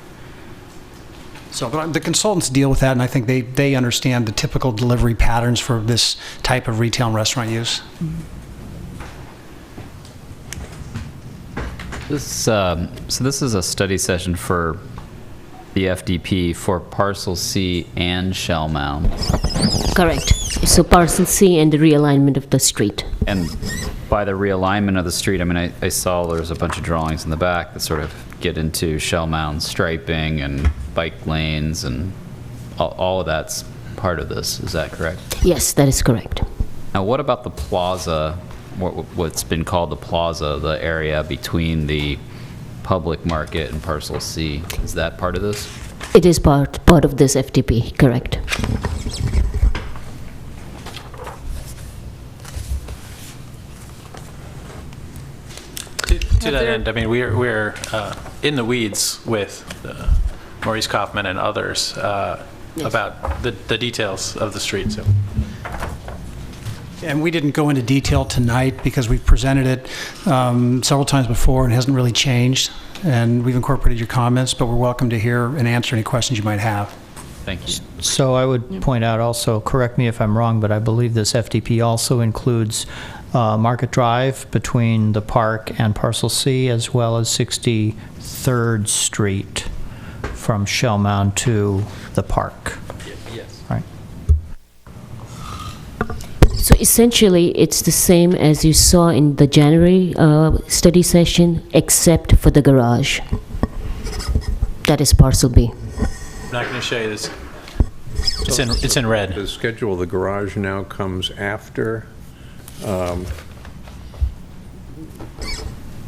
So but the consultants deal with that, and I think they understand the typical delivery patterns for this type of retail and restaurant use. So this is a study session for the FDP for parcel C and Shell Mound. Correct. So parcel C and the realignment of the street. And by the realignment of the street, I saw there's a bunch of drawings in the back that sort of get into Shell Mound striping and bike lanes, and all of that's part of this. Is that correct? Yes, that is correct. Now, what about the plaza, what's been called the plaza, the area between the public market in parcel C. Is that part of this? It is part of this FTP, correct. To that end, I mean, we're in the weeds with Maurice Kaufman and others about the details of the street. So. And we didn't go into detail tonight because we've presented it several times before and it hasn't really changed. And we've incorporated your comments, but we're welcome to hear and answer any questions you might have. Thank you. So I would point out also, correct me if I'm wrong, but I believe this FDP also includes Market Drive between the park and Parcel C, as well as 63rd Street from Shell Mound to the park. Yes. Right. So essentially, it's the same as you saw in the January study session, except for the garage. That is parcel B. I'm not going to show you this. It's in red. The schedule of the garage now comes after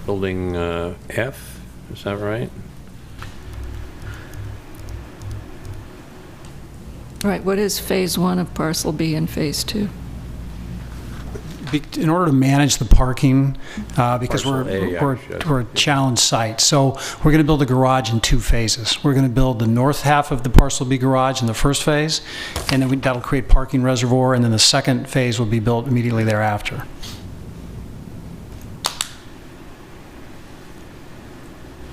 building F, is that right? Right, what is Phase 1 of Parcel B and Phase 2? In order to manage the parking, because Parcel A, we're a challenge site, so we're going to build a garage in 2 phases. We're going to build the north half of the Parcel B garage in the first phase, and then that'll create parking reservoir, and then the second phase will be built immediately thereafter.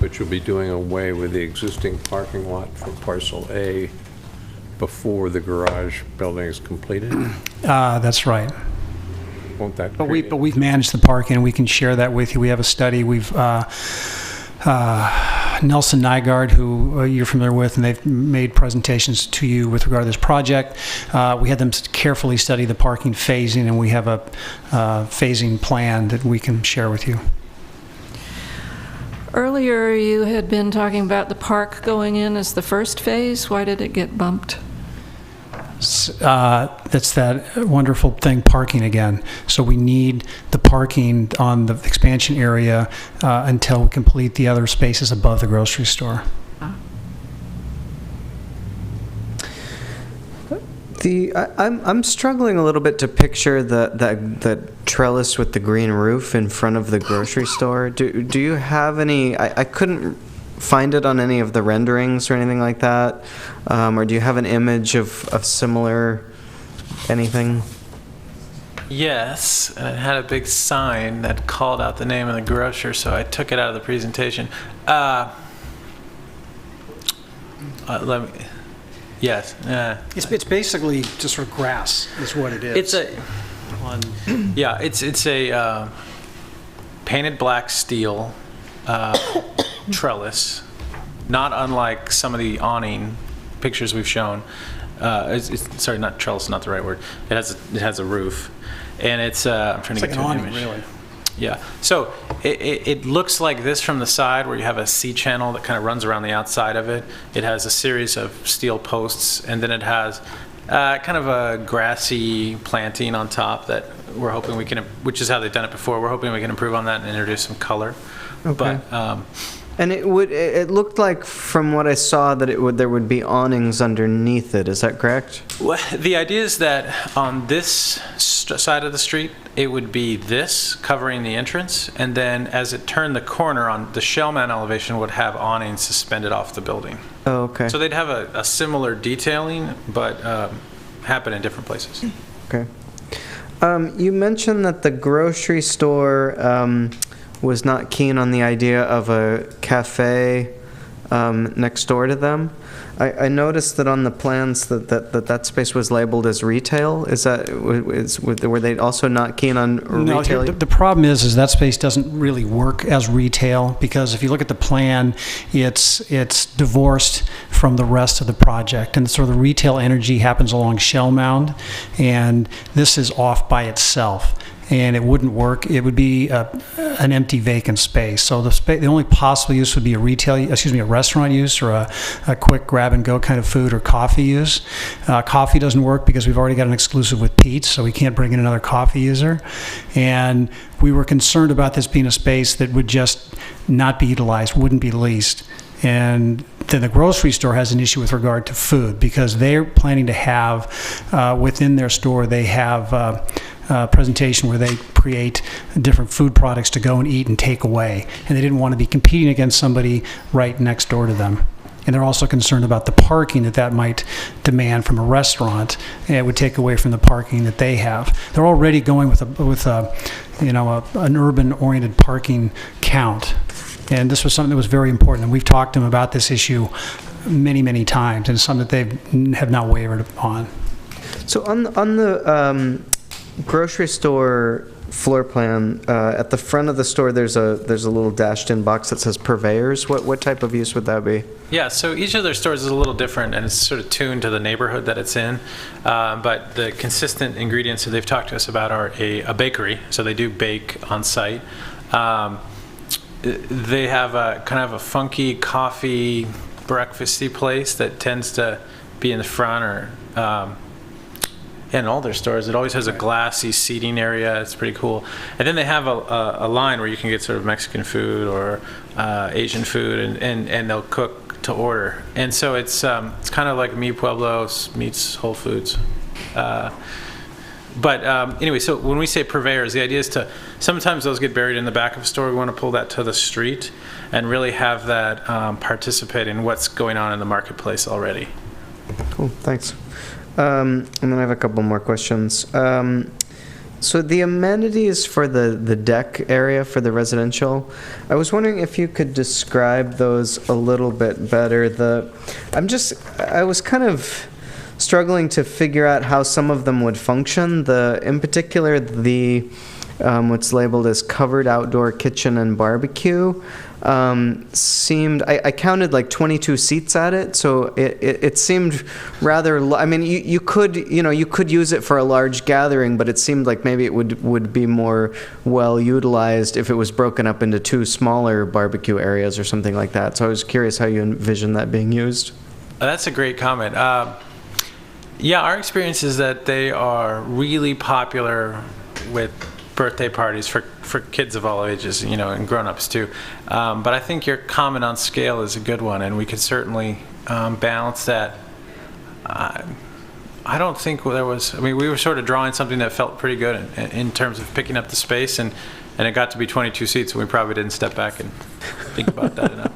But you'll be doing away with the existing parking lot for Parcel A before the garage building is completed? That's right. Won't that But create- we've managed the parking, and we can share that with you. We have a study. We've Nelson Nygaard, who you're familiar with, and they've made presentations to you with regard to this project. We had them carefully study the parking phasing, and we have a phasing plan that we can share with you. Earlier, you had been talking about the park going in as the first phase. Why did it get bumped? That's that wonderful thing, parking again. So we need the parking on the expansion area until we complete the other spaces above the grocery store. I'm struggling a little bit to picture the trellis with the green roof in front of the grocery store. Do you have any? I couldn't find it on any of the renderings or anything like that. Or do you have an image of similar anything? Yes, and it had a big sign that called out the name of the grocer, so I took it out of the presentation. Let me. Yes. It's basically just sort of grass is what it is. It's a. Yeah, it's a painted black steel trellis, not unlike some of the awning pictures we've shown. Sorry, not trellis, not the right word. It has a roof, and it's. I'm trying to get like to an an awning, image. really. Yeah. So it looks like this from the side, where you have a C channel that kind of runs around the outside of it. It has a series of steel posts, and then it has kind of a grassy planting on top that we're hoping we can, which is how they've done it before. We're hoping we can improve on that and introduce some color. Okay. But And it looked like, from what I saw, that there would be awnings underneath it. Is that correct? well, the idea is that on this side of the street, it would be this covering the entrance, and then as it turned the corner on the Shellman elevation would have awnings suspended off the building. Oh, okay. So they'd have a similar detailing, but happen in different places. Okay. You mentioned that the grocery store was not keen on the idea of a cafe next door to them. I noticed that on the plans that space was labeled as retail. Were they also not keen on retail? No, the problem is that space doesn't really work as retail, because if you look at the plan, it's divorced from the rest of the project, and sort of the retail energy happens along Shell Mound, and this is off by itself. and it wouldn't work. It would be an empty vacant space. So the only possible use would be a restaurant use or a quick grab and go kind of food or coffee use. Coffee doesn't work because we've already got an exclusive with Pete's, so we can't bring in another coffee user. And we were concerned about this being a space that would just not be utilized, wouldn't be leased. And then the grocery store has an issue with regard to food because they're planning to have, within their store, they have a presentation where they create different food products to go and eat and take away. And they didn't want to be competing against somebody right next door to them. And they're also concerned about the parking that might demand from a restaurant, and it would take away from the parking that they have. They're already going with an urban-oriented parking count. And this was something that was very important, and we've talked to them about this issue many, many times, and it's something that they have not wavered on. So on the grocery store floor plan, at the front of the store, there's a little dashed-in box that says purveyors. What type of use would that be? Yeah, so each of their stores is a little different, and it's sort of tuned to the neighborhood that it's in. But the consistent ingredients that they've talked to us about are a bakery, so they do bake on site. They have a kind of a funky coffee breakfasty place that tends to be in the front, or in all their stores. It always has a glassy seating area. It's pretty cool. And then they have a line where you can get sort of Mexican food or Asian food, and they'll cook to order. And so it's kind of like Mi Pueblo meets Whole Foods. But anyway, so when we say purveyors, the idea is to, sometimes those get buried in the back of a store. We want to pull that to the street and really have that participate in what's going on in the marketplace already. Cool, thanks. And then I have a couple more questions. So the amenities for the deck area for the residential, I was wondering if you could describe those a little bit better. I was kind of struggling to figure out how some of them would function. In particular, what's labeled as covered outdoor kitchen and barbecue seemed, I counted like 22 seats at it, so it seemed rather, I mean, you could use it for a large gathering, but it seemed like maybe it would be more well utilized if it was broken up into two smaller barbecue areas or something like that. So I was curious how you envision that being used. That's a great comment. Yeah, our experience is that they are really popular with birthday parties for kids of all ages, and grown-ups too. But I think your comment on scale is a good one, and we could certainly balance that. I don't think there was, we were sort of drawing something that felt pretty good in terms of picking up the space, and it got to be 22 seats, and we probably didn't step back and think about that enough.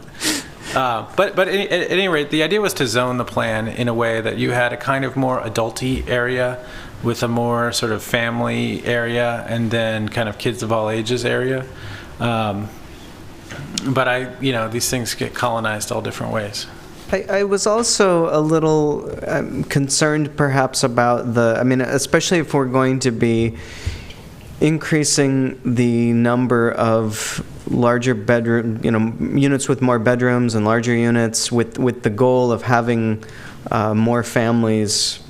But at any rate, the idea was to zone the plan in a way that you had a kind of more adulty area with a more sort of family area, and then kind of kids of all ages area. But these things get colonized all different ways. I was also a little concerned perhaps about especially if we're going to be increasing the number of larger bedroom, units with more bedrooms and larger units with the goal of having more families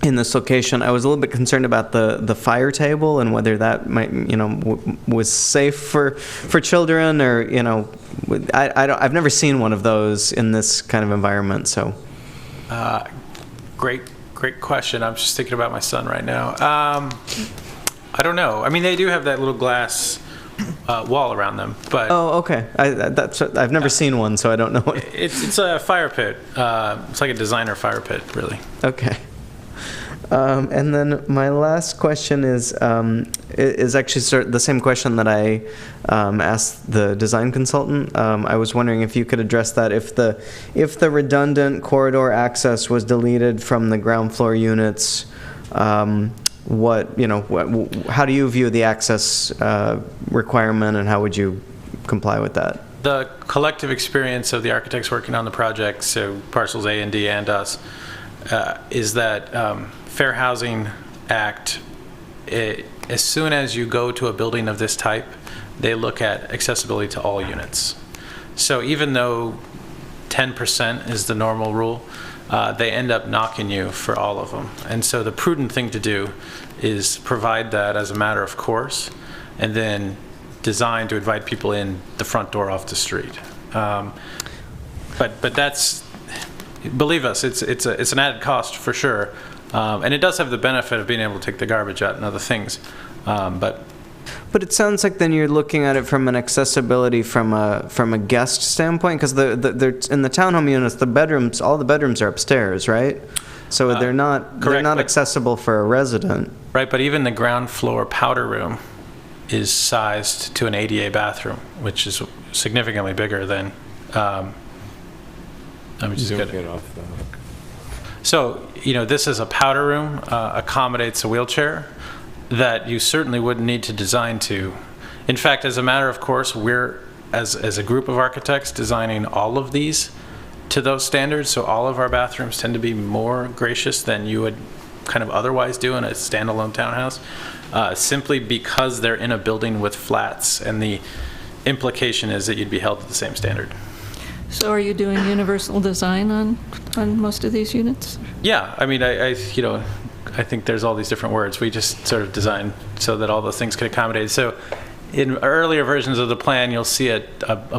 in this location. I was a little bit concerned about the fire table and whether that might, was safe for children, or, I've never seen one of those in this kind of environment, so. Great question. I'm just thinking about my son right now. I don't know. I mean, they do have that little glass wall around them, but. Oh, okay. I've never seen one, so I don't know. It's a fire pit. It's like a designer fire pit, really. Okay. And then my last question is actually the same question that I asked the design consultant. I was wondering if you could address that. If the redundant corridor access was deleted from the ground floor units, how do you view the access requirement, and how would you comply with that? The collective experience of the architects working on the project, so parcels A and D and us, is that Fair Housing Act, as soon as you go to a building of this type, they look at accessibility to all units. So even though 10% is the normal rule, they end up knocking you for all of them. And so the prudent thing to do is provide that as a matter of course, and then design to invite people in the front door off the street. But that's, believe us, it's an added cost for sure. And it does have the benefit of being able to take the garbage out and other things. But it sounds like then you're looking at it from an accessibility from a guest standpoint, because they're in the townhome units, all the bedrooms are upstairs, right? So they're not accessible for a resident. Right, but even the ground floor powder room is sized to an ADA bathroom, which is significantly bigger than. Let me just get it off. So, this is a powder room, accommodates a wheelchair that you certainly wouldn't need to design to. In fact, as a matter of course, we're, as a group of architects, designing all of these to those standards, so all of our bathrooms tend to be more gracious than you would kind of otherwise do in a standalone townhouse, simply because they're in a building with flats, and the implication is that you'd be held to the same standard. So are you doing universal design on most of these units? Yeah, I mean, I think there's all these different words. We just sort of designed so that all those things could accommodate. So in earlier versions of the plan, you'll see a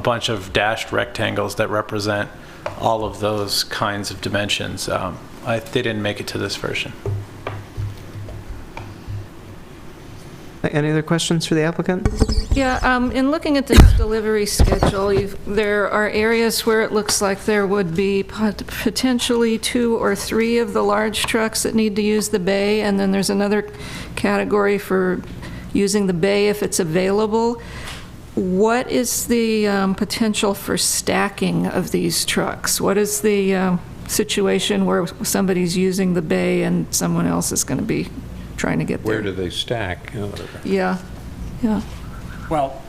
bunch of dashed rectangles that represent all of those kinds of dimensions. They didn't make it to this version. Any other questions for the applicant? Yeah, in looking at this delivery schedule, there are areas where it looks like there would be potentially 2 or 3 of the large trucks that need to use the bay, and then there's another category for using the bay if it's available. What is the potential for stacking of these trucks? What is the situation where somebody's using the bay and someone else is going to be trying to get there? Where do they stack? Yeah. Well,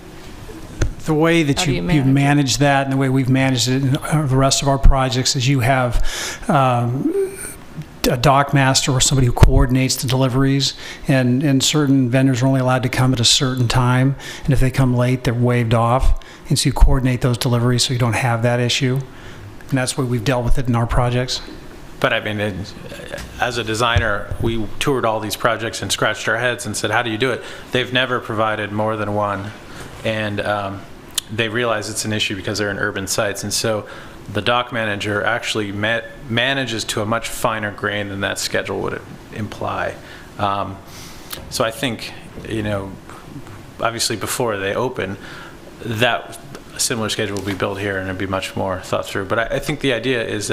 the way that you've managed that and the way we've managed it in the rest of our projects is you have a dock master or somebody who coordinates the deliveries, and certain vendors are only allowed to come at a certain time, and if they come late, they're waived off. And so you coordinate those deliveries so you don't have that issue. And that's the way we've dealt with it in our projects. But I mean, as a designer, we toured all these projects and scratched our heads and said, how do you do it? They've never provided more than one. And they realize it's an issue because they're in urban sites. And so the dock manager actually manages to a much finer grain than that schedule would imply. So I think, obviously before they open, that similar schedule will be built here and it'll be much more thought through. But I think the idea is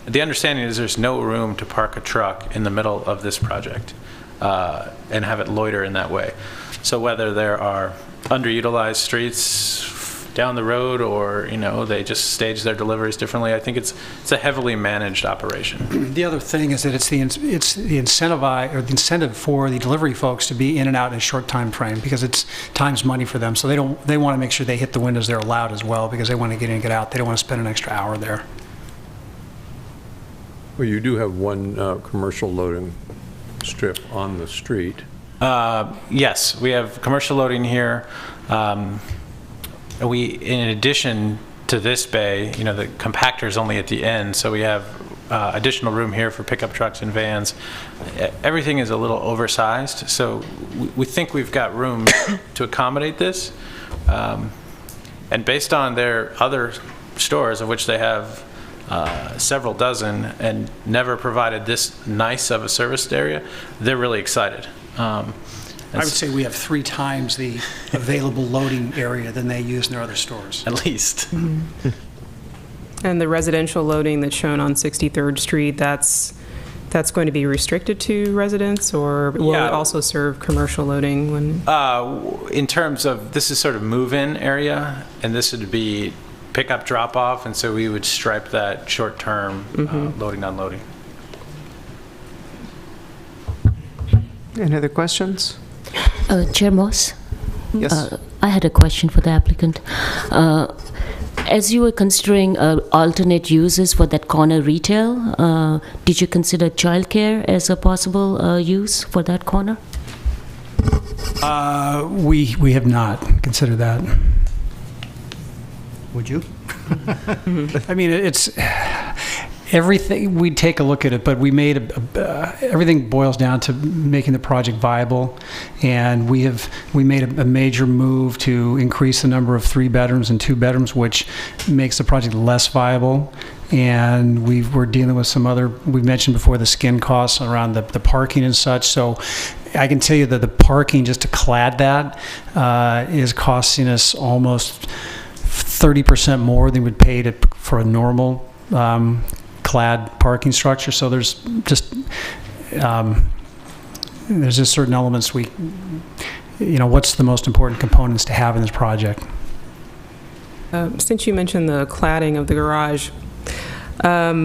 the understanding is there's no room to park a truck in the middle of this project and have it loiter in that way. So whether there are underutilized streets down the road or, they just stage their deliveries differently, I think it's a heavily managed operation. The other thing is that it's the incentive for the delivery folks to be in and out in a short time frame, because it's time's money for them. So they want to make sure they hit the windows they're allowed as well, because they want to get in and get out. They don't want to spend an extra hour there. Well, you do have one commercial loading strip on the street. Yes, we have commercial loading here. In addition to this bay, the compactor is only at the end, so we have additional room here for pickup trucks and vans. Everything is a little oversized, so we think we've got room to accommodate this. And based on their other stores, of which they have several dozen, and never provided this nice of a serviced area, they're really excited. I would say we have 3 times the available loading area than they use in their other stores. At least. Mm-hmm. And the residential loading that's shown on 63rd Street, that's going to be restricted to residents, or will it also serve commercial loading? In terms of, this is sort of move-in area, and this would be pickup drop-off, and so we would stripe that short-term loading, unloading. Any other questions? Chair Moss? Yes. I had a question for the applicant. As you were considering alternate uses for that corner retail, did you consider childcare as a possible use for that corner? We have not considered that. Would you? I mean, everything, we take a look at it, but we made everything boils down to making the project viable. And we made a major move to increase the number of 3 bedrooms and 2 bedrooms, which makes the project less viable. And we're dealing with some other, we mentioned before, the skin costs around the parking and such. So I can tell you that the parking, just to clad that, is costing us almost 30% more than we'd pay for a normal clad parking structure. So there's just certain elements what's the most important components to have in this project? Since you mentioned the cladding of the garage, I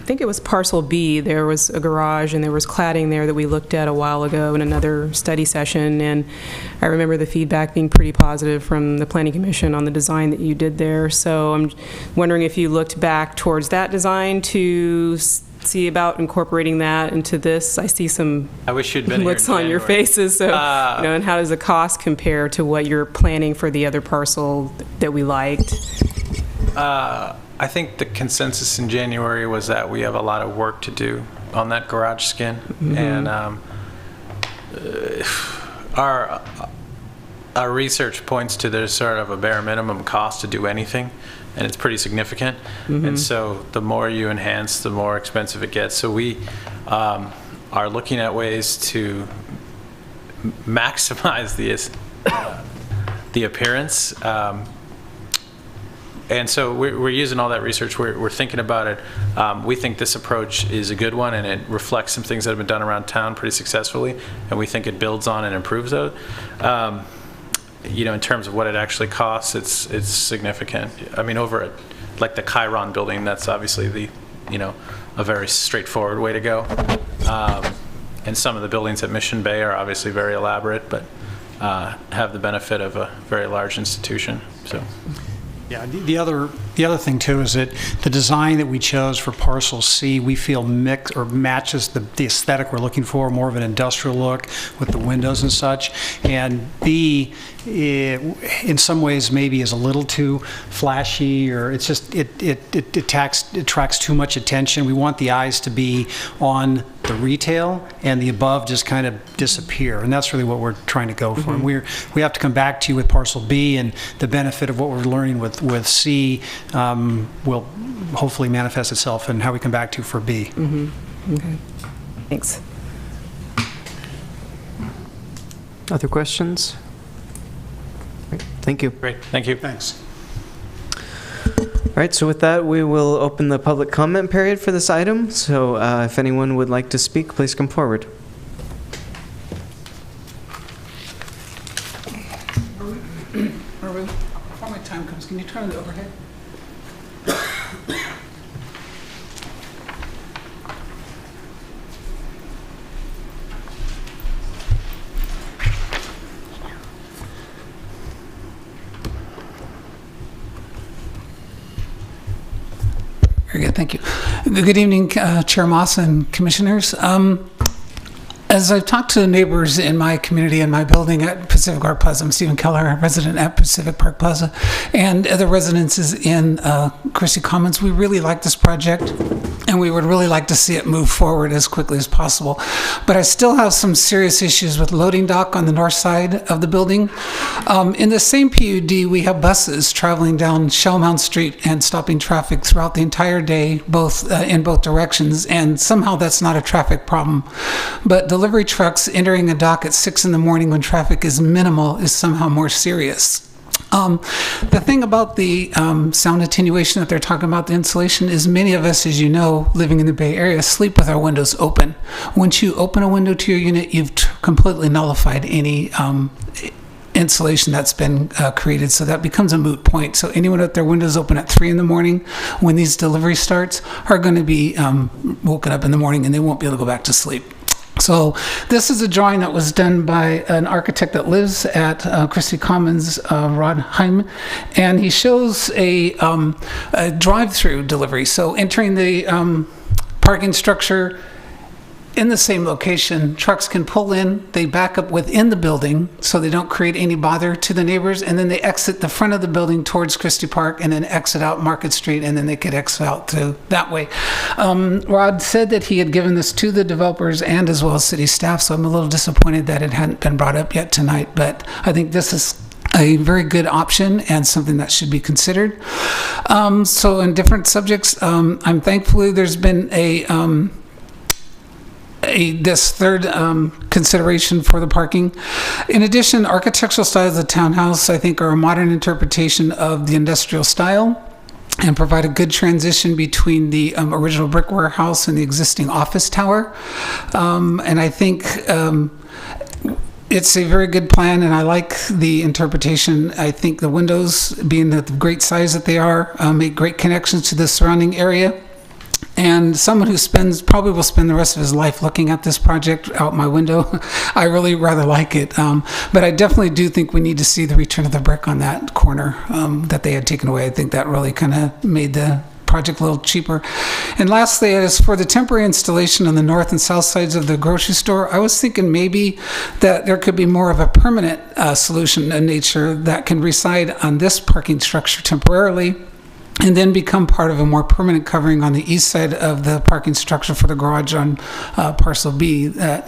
think it was parcel B, there was a garage and there was cladding there that we looked at a while ago in another study session, and I remember the feedback being pretty positive from the Planning Commission on the design that you did there. So I'm wondering if you looked back towards that design to see about incorporating that into this. I see some I wish you'd been looks here in on your January. faces, so and how does the cost compare to what you're planning for the other parcel that we liked? I think the consensus in January was that we have a lot of work to do on that garage skin, and our research points to there's sort of a bare minimum cost to do anything, and it's pretty significant. And so the more you enhance, the more expensive it gets. So we are looking at ways to maximize the appearance. And so we're using all that research. We're thinking about it. We think this approach is a good one, and it reflects some things that have been done around town pretty successfully, and we think it builds on and improves those. In terms of what it actually costs, it's significant. I mean, over at like the Chiron building, that's obviously a very straightforward way to go. And some of the buildings at Mission Bay are obviously very elaborate, but have the benefit of a very large institution. So. Yeah, the other thing too is that the design that we chose for parcel C, we feel matches the aesthetic we're looking for, more of an industrial look with the windows and such. And B, in some ways maybe is a little too flashy, or it's just it attracts too much attention. We want the eyes to be on the retail, and the above just kind of disappear, and that's really what we're trying to go for. And we have to come back to you with parcel B, and the benefit of what we're learning with C will hopefully manifest itself in how we come back to you for B. Okay, thanks. Other questions? Great. Thank you. Great, thank you. Thanks. All right, so with that, we will open the public comment period for this item. So if anyone would like to speak, please come forward. Before my time comes, can you turn on the overhead? Very good, thank you. Good evening, Chair Moss and Commissioners. As I've talked to neighbors in my community and my building at Pacific Park Plaza, I'm Stephen Keller, a resident at Pacific Park Plaza, and other residences in Christie Commons, we really like this project, and we would really like to see it move forward as quickly as possible. But I still have some serious issues with loading dock on the north side of the building. In the same PUD, we have buses traveling down Shellmount Street and stopping traffic throughout the entire day, in both directions, and somehow that's not a traffic problem. But delivery trucks entering a dock at 6 in the morning when traffic is minimal is somehow more serious. The thing about the sound attenuation that they're talking about, the insulation, is many of us, as you know, living in the Bay Area, sleep with our windows open. Once you open a window to your unit, you've completely nullified any insulation that's been created, so that becomes a moot point. So anyone with their windows open at 3 in the morning when these deliveries starts are going to be woken up in the morning, and they won't be able to go back to sleep. So this is a drawing that was done by an architect that lives at Christie Commons, Rod Heim, and he shows a drive-through delivery. So entering the parking structure, in the same location, trucks can pull in, they back up within the building so they don't create any bother to the neighbors, and then they exit the front of the building towards Christie Park and then exit out Market Street, and then they could exit out to that way. Rod said that he had given this to the developers and as well as city staff, so I'm a little disappointed that it hadn't been brought up yet tonight, but I think this is a very good option and something that should be considered. So in different subjects, I'm thankfully there's been this third consideration for the parking. In addition, architectural styles of the townhouse, I think, are a modern interpretation of the industrial style and provide a good transition between the original brick warehouse and the existing office tower. And I think it's a very good plan, and I like the interpretation. I think the windows, being the great size that they are, make great connections to the surrounding area. And someone who probably will spend the rest of his life looking at this project out my window, I really rather like it. But I definitely do think we need to see the return of the brick on that corner that they had taken away. I think that really kind of made the project a little cheaper. And lastly, as for the temporary installation on the north and south sides of the grocery store, I was thinking maybe that there could be more of a permanent solution in nature that can reside on this parking structure temporarily and then become part of a more permanent covering on the east side of the parking structure for the garage on parcel B that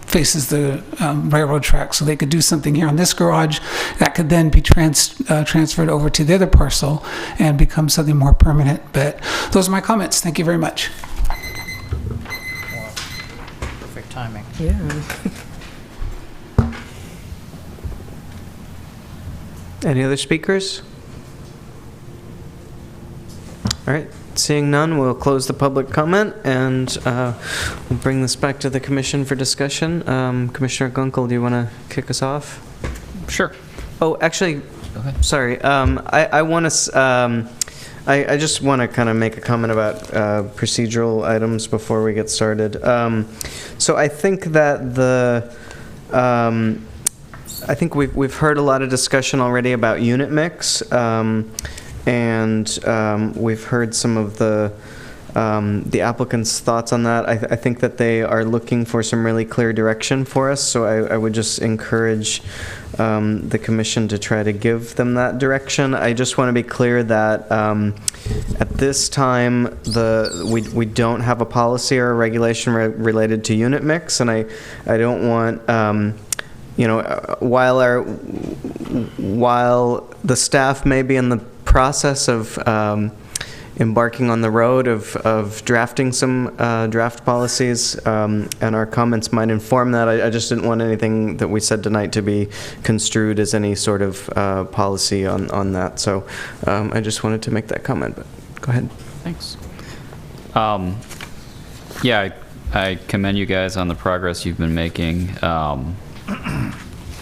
faces the railroad track. So they could do something here on this garage that could then be transferred over to the other parcel and become something more permanent. But those are my comments. Thank you very much. Perfect timing. Yeah. Any other speakers? All right, seeing none, we'll close the public comment and we'll bring this back to the commission for discussion. Commissioner Gunkel, do you want to kick us off? Sure. Oh, actually, sorry. I want to. I just want to kind of make a comment about procedural items before we get started. So I think that I think we've heard a lot of discussion already about unit mix. And we've heard some of the applicants' thoughts on that. I think that they are looking for some really clear direction for us, so I would just encourage the commission to try to give them that direction. I just want to be clear that at this time, we don't have a policy or a regulation related to unit mix, and I don't want while the staff may be in the process of embarking on the road of drafting some draft policies, and our comments might inform that. I just didn't want anything that we said tonight to be construed as any sort of policy on that. So I just wanted to make that comment, but go ahead. Thanks. Yeah, I commend you guys on the progress you've been making.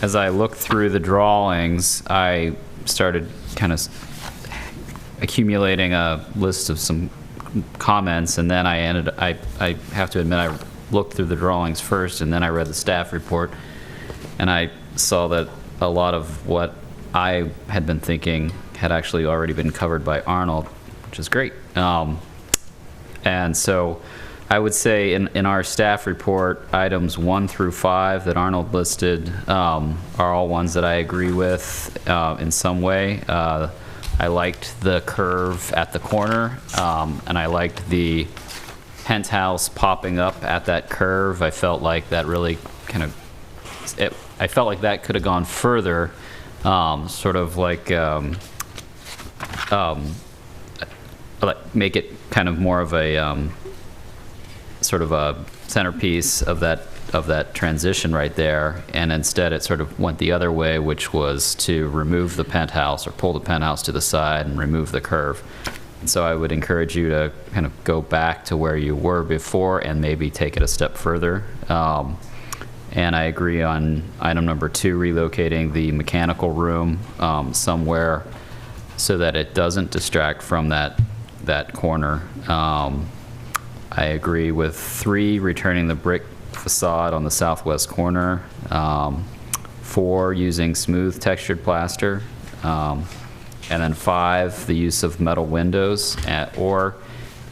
As I looked through the drawings, I started kind of accumulating a list of some comments, and then I have to admit, I looked through the drawings first, and then I read the staff report, and I saw that a lot of what I had been thinking had actually already been covered by Arnold, which is great. And so I would say in our staff report, items 1 through 5 that Arnold listed are all ones that I agree with in some way. I liked the curve at the corner, and I liked the penthouse popping up at that curve. I felt like that really kind of, I felt like that could have gone further, sort of like make it kind of more of a sort of a centerpiece of that transition right there, and instead it sort of went the other way, which was to remove the penthouse or pull the penthouse to the side and remove the curve. And so I would encourage you to kind of go back to where you were before and maybe take it a step further. And I agree on item number 2, relocating the mechanical room somewhere so that it doesn't distract from that corner. I agree with 3, returning the brick facade on the southwest corner. 4, using smooth textured plaster. And then 5, the use of metal windows, or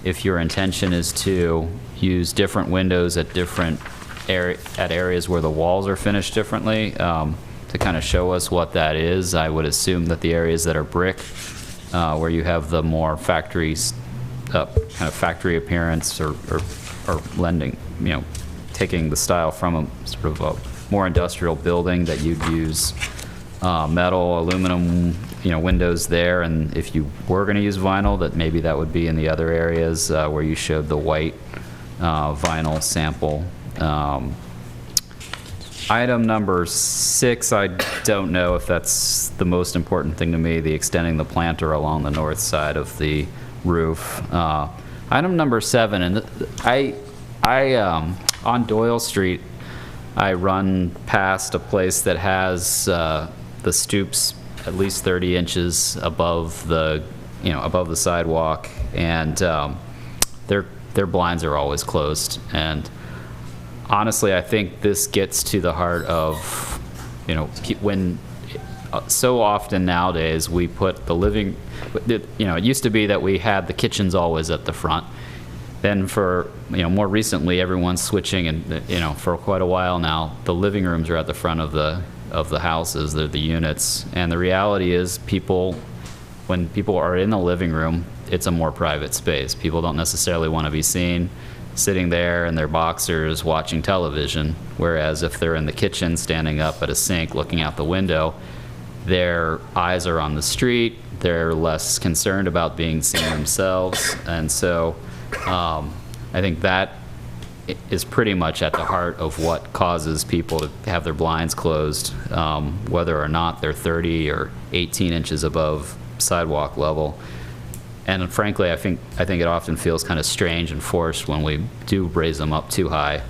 if your intention is to use different windows at different areas where the walls are finished differently, to kind of show us what that is. I would assume that the areas that are brick, where you have the more factory appearance or lending, taking the style from a sort of a more industrial building, that you'd use metal, aluminum, windows there. And if you were going to use vinyl, that maybe that would be in the other areas where you showed the white vinyl sample. Item number 6, I don't know if that's the most important thing to me, the extending the planter along the north side of the roof. Item number 7, and I on Doyle Street, I run past a place that has the stoops at least 30 inches above the, above the sidewalk, and their blinds are always closed. And honestly, I think this gets to the heart of, when so often nowadays we put the living, it used to be that we had the kitchens always at the front. Then for, more recently, everyone's switching, and, for quite a while now, the living rooms are at the front of the houses, they're the units. And the reality is when people are in the living room, it's a more private space. People don't necessarily want to be seen sitting there in their boxers watching television, whereas if they're in the kitchen standing up at a sink looking out the window, their eyes are on the street, they're less concerned about being seen themselves. And so I think that is pretty much at the heart of what causes people to have their blinds closed, whether or not they're 30 or 18 inches above sidewalk level. And frankly, I think it often feels kind of strange and forced when we do raise them up too high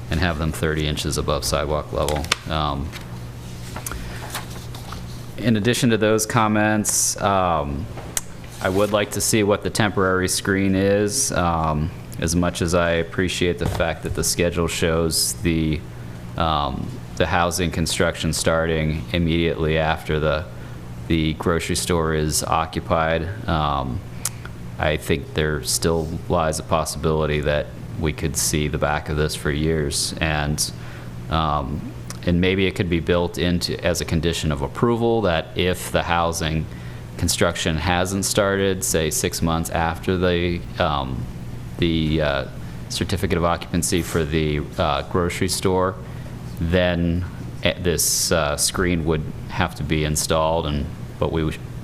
and have them 30 inches above sidewalk level. In addition to those comments, I would like to see what the temporary screen is. As much as I appreciate the fact that the schedule shows the housing construction starting immediately after the grocery store is occupied, I think there still lies a possibility that we could see the back of this for years, and maybe it could be built into as a condition of approval that if the housing construction hasn't started, say 6 months after the certificate of occupancy for the grocery store, then this screen would have to be installed, but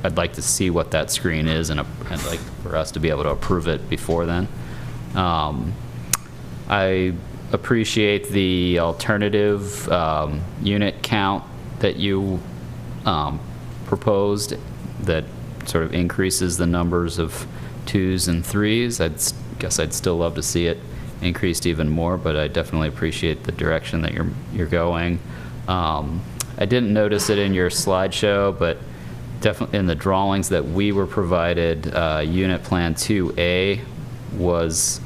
I'd like to see what that screen is, and I'd like for us to be able to approve it before then. I appreciate the alternative unit count that you proposed that sort of increases the numbers of 2s and 3s. I guess I'd still love to see it increased even more, but I definitely appreciate the direction that you're going. I didn't notice it in your slideshow, but definitely in the drawings that we were provided, Unit Plan 2A was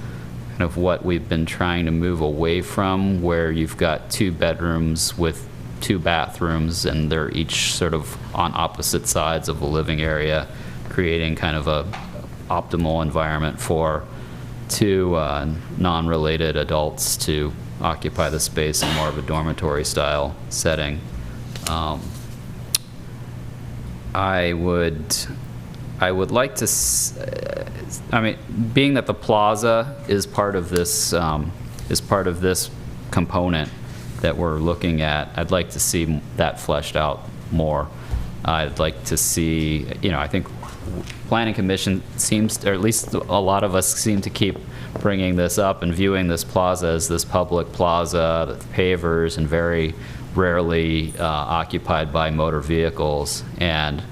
kind of what we've been trying to move away from, where you've got 2 bedrooms with 2 bathrooms, and they're each sort of on opposite sides of the living area, creating kind of a optimal environment for 2 non-related adults to occupy the space in more of a dormitory style setting. I would like to, being that the plaza is part of this component that we're looking at, I'd like to see that fleshed out more. I'd like to see, I think Planning Commission seems, or at least a lot of us seem to keep bringing this up and viewing this plaza as this public plaza, the pavers, and very rarely occupied by motor vehicles. And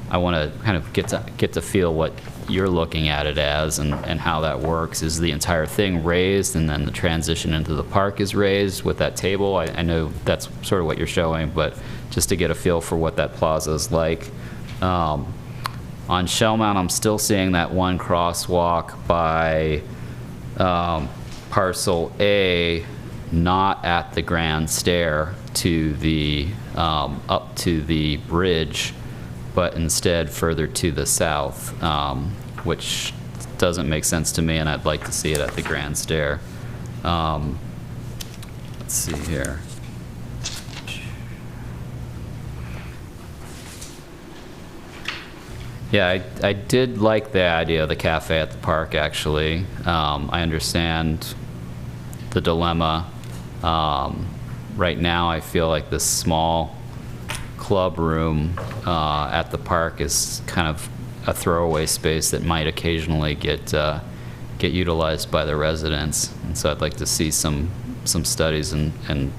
I want to kind of get to feel what you're looking at it as, and how that works. Is the entire thing raised, and then the transition into the park is raised with that table? I know that's sort of what you're showing, but just to get a feel for what that plaza is like. On Shellmount, I'm still seeing that one crosswalk by Parcel A, not at the grand stair to the up to the bridge, but instead further to the south, which doesn't make sense to me, and I'd like to see it at the grand stair. Let's see here. Yeah, I did like the idea of the cafe at the park, actually. I understand the dilemma. Right now, I feel like this small club room at the park is kind of a throwaway space that might occasionally get utilized by the residents. And so I'd like to see some studies and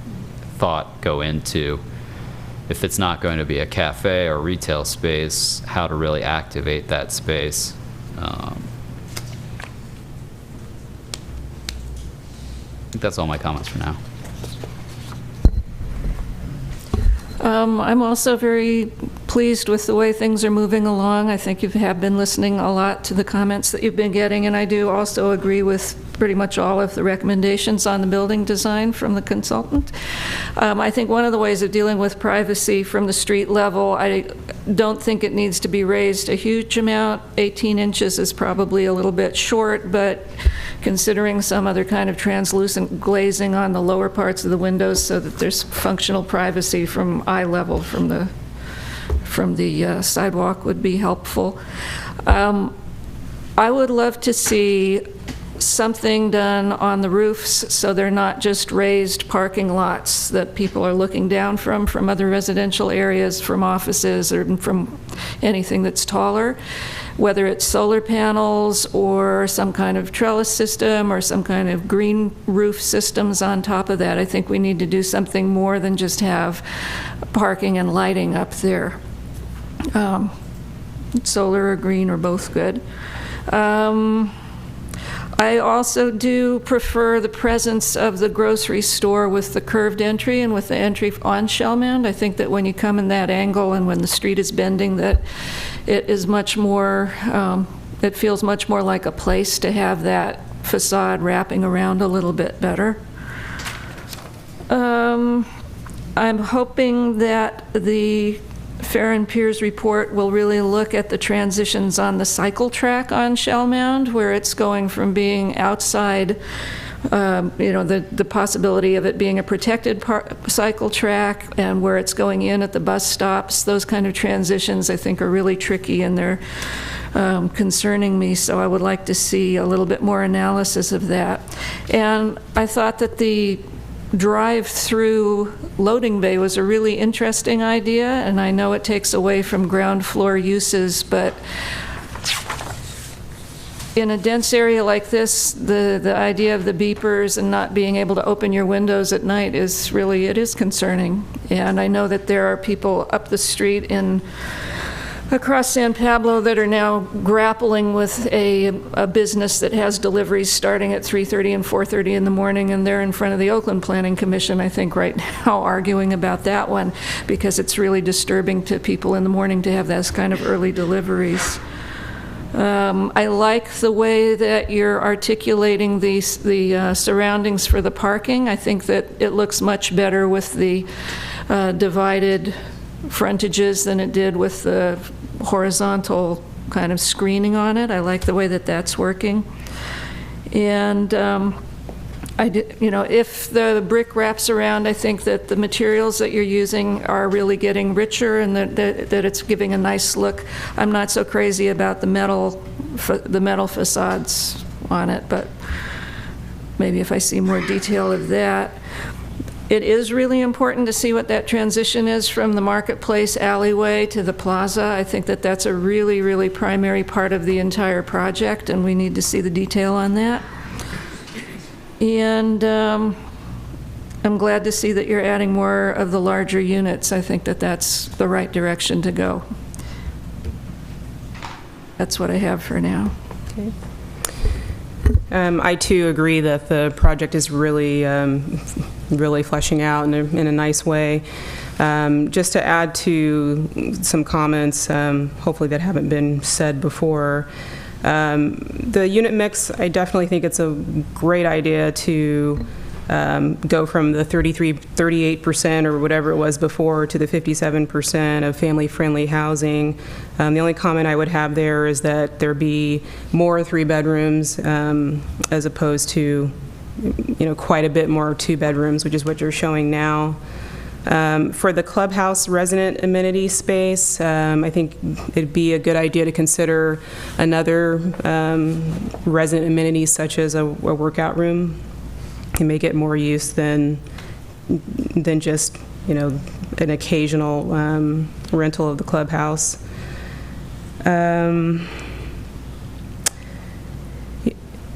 thought go into, if it's not going to be a cafe or retail space, how to really activate that space. I think that's all my comments for now. I'm also very pleased with the way things are moving along. I think you have been listening a lot to the comments that you've been getting, and I do also agree with pretty much all of the recommendations on the building design from the consultant. I think one of the ways of dealing with privacy from the street level, I don't think it needs to be raised a huge amount. 18 inches is probably a little bit short, but considering some other kind of translucent glazing on the lower parts of the windows so that there's functional privacy from eye level from the sidewalk would be helpful. I would love to see something done on the roofs so they're not just raised parking lots that people are looking down from other residential areas, from offices, or from anything that's taller. Whether it's solar panels or some kind of trellis system or some kind of green roof systems on top of that, I think we need to do something more than just have parking and lighting up there. Solar or green are both good. I also do prefer the presence of the grocery store with the curved entry and with the entry on Shellmound. I think that when you come in that angle and when the street is bending, that it is much more, it feels much more like a place to have that facade wrapping around a little bit better. I'm hoping that the Farron Pierce report will really look at the transitions on the cycle track on Shellmound, where it's going from being outside, the possibility of it being a protected cycle track, and where it's going in at the bus stops. Those kind of transitions, I think, are really tricky, and they're concerning me, so I would like to see a little bit more analysis of that. And I thought that the drive-through loading bay was a really interesting idea, and I know it takes away from ground floor uses, but in a dense area like this, the idea of the beepers and not being able to open your windows at night is really, it is concerning. And I know that there are people up the street across San Pablo that are now grappling with a business that has deliveries starting at 3:30 and 4:30 in the morning, and they're in front of the Oakland Planning Commission, I think, right now, arguing about that one, because it's really disturbing to people in the morning to have those kind of early deliveries. I like the way that you're articulating the surroundings for the parking. I think that it looks much better with the divided frontages than it did with the horizontal kind of screening on it. I like the way that that's working. And if the brick wraps around, I think that the materials that you're using are really getting richer, and that it's giving a nice look. I'm not so crazy about the metal facades on it, but maybe if I see more detail of that. It is really important to see what that transition is from the marketplace alleyway to the plaza. I think that that's a really, really primary part of the entire project, and we need to see the detail on that. And I'm glad to see that you're adding more of the larger units. I think that that's the right direction to go. That's what I have for now. Okay. I too agree that the project is really really fleshing out in a nice way. Just to add to some comments, hopefully that haven't been said before, the unit mix, I definitely think it's a great idea to go from the 38% or whatever it was before to the 57% of family-friendly housing. The only comment I would have there is that there be more 3 bedrooms as opposed to quite a bit more 2 bedrooms, which is what you're showing now. For the clubhouse resident amenity space, I think it'd be a good idea to consider another resident amenity such as a workout room. It may get more use than just, an occasional rental of the clubhouse.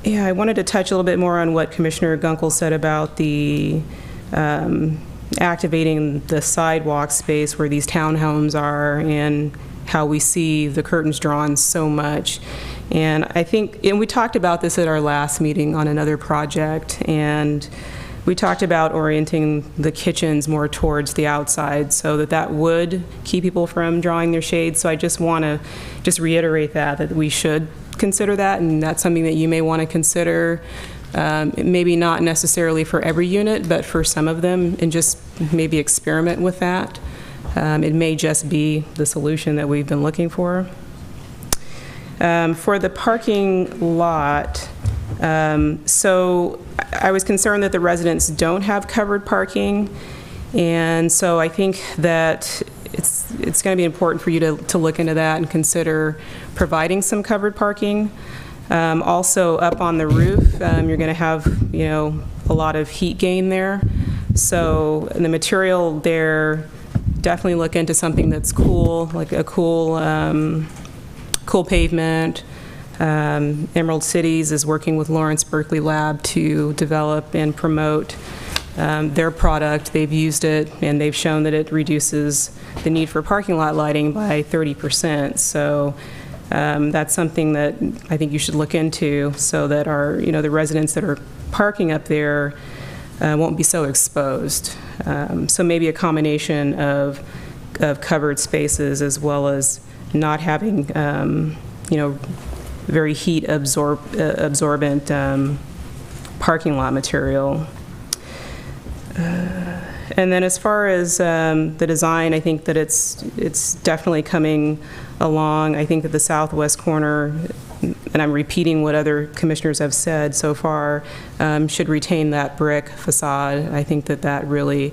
Yeah, I wanted to touch a little bit more on what Commissioner Gunkel said about the activating the sidewalk space where these townhomes are and how we see the curtains drawn so much. And I think, and we talked about this at our last meeting on another project, and we talked about orienting the kitchens more towards the outside so that would keep people from drawing their shade. So I just want to reiterate that we should consider that, and that's something that you may want to consider. Maybe not necessarily for every unit, but for some of them, and just maybe experiment with that. It may just be the solution that we've been looking for. For the parking lot, so I was concerned that the residents don't have covered parking, and so I think that it's going to be important for you to look into that and consider providing some covered parking. Also, up on the roof, you're going to have, a lot of heat gain there. So the material there, definitely look into something that's cool, like a cool pavement. Emerald Cities is working with Lawrence Berkeley Lab to develop and promote their product. They've used it, and they've shown that it reduces the need for parking lot lighting by 30%. So that's something that I think you should look into so that the residents that are parking up there won't be so exposed. So maybe a combination of covered spaces as well as not having, very heat absorbent parking lot material. And then as far as the design, I think that it's definitely coming along. I think that the southwest corner, and I'm repeating what other commissioners have said so far, should retain that brick facade. I think that really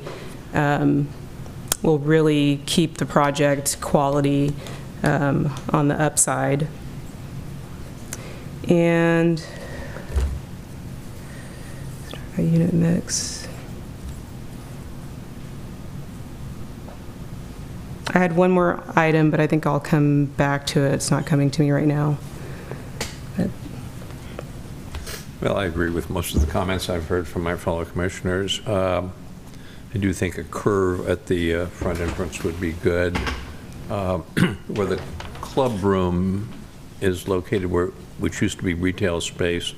will really keep the project quality on the upside. And a unit mix. I had one more item, but I think I'll come back to it. It's not coming to me right now. Well, I agree with most of the comments I've heard from my fellow commissioners. I do think a curve at the front entrance would be good. Where the club room is located, which used to be retail space,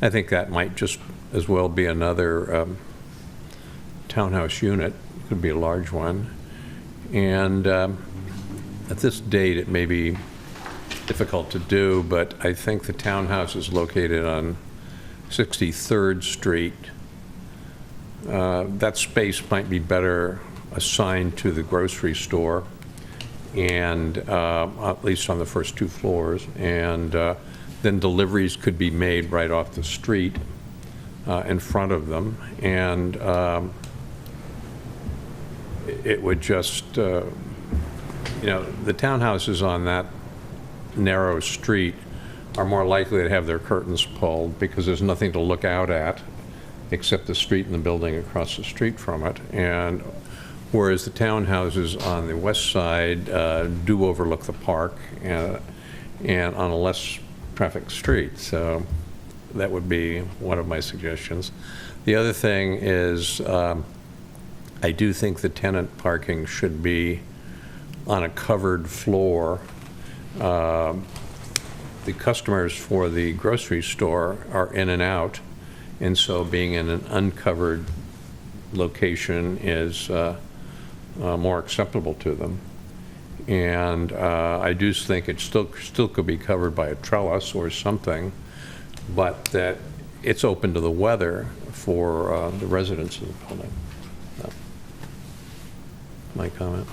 I think that might just as well be another townhouse unit. It could be a large one. And at this date, it may be difficult to do, but I think the townhouse is located on 63rd Street. That space might be better assigned to the grocery store, and at least on the first 2 floors, and then deliveries could be made right off the street in front of them, and it would just, the townhouses on that narrow street are more likely to have their curtains pulled because there's nothing to look out at except the street and the building across the street from it. And whereas the townhouses on the west side do overlook the park and on a less traffic street. So that would be one of my suggestions. The other thing is I do think the tenant parking should be on a covered floor. The customers for the grocery store are in and out, and so being in an uncovered location is more acceptable to them. And I do think it still could be covered by a trellis or something, but that it's open to the weather for the residents of the building. My comment.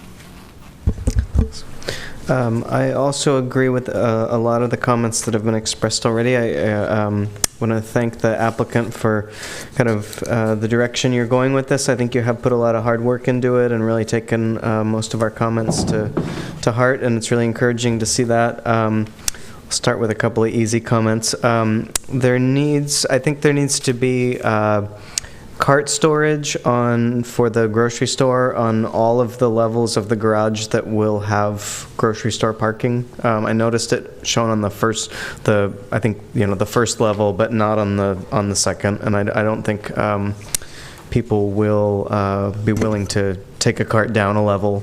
I also agree with a lot of the comments that have been expressed already. want to thank the applicant for kind of the direction you're going with this. I think you have put a lot of hard work into it and really taken most of our comments to heart, and it's really encouraging to see that. I'll start with a couple of easy comments. I think there needs to be cart storage for the grocery store on all of the levels of the garage that will have grocery store parking. I noticed it shown on the first level, but not on the second, and I don't think people will be willing to take a cart down a level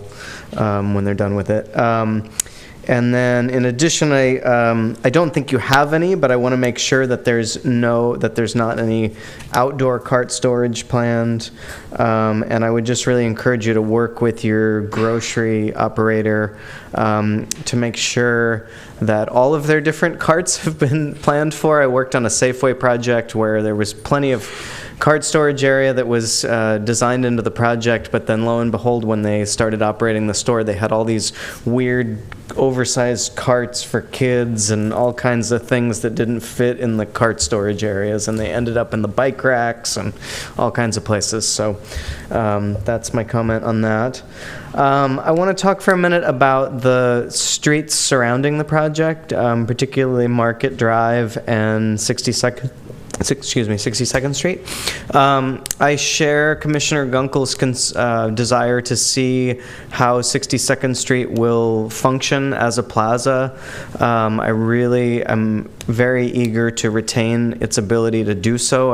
when they're done with it. And then, in addition, I don't think you have any, but I want to make sure that there's not any outdoor cart storage planned. And I would just really encourage you to work with your grocery operator to make sure that all of their different carts have been planned for. I worked on a Safeway project where there was plenty of cart storage area that was designed into the project, but then lo and behold, when they started operating the store, they had all these weird oversized carts for kids and all kinds of things that didn't fit in the cart storage areas, and they ended up in the bike racks and all kinds of places. So that's my comment on that. I want to talk for a minute about the streets surrounding the project, particularly Market Drive and 62nd Street. I share Commissioner Gunkel's desire to see how 62nd Street will function as a plaza. I really am very eager to retain its ability to do so.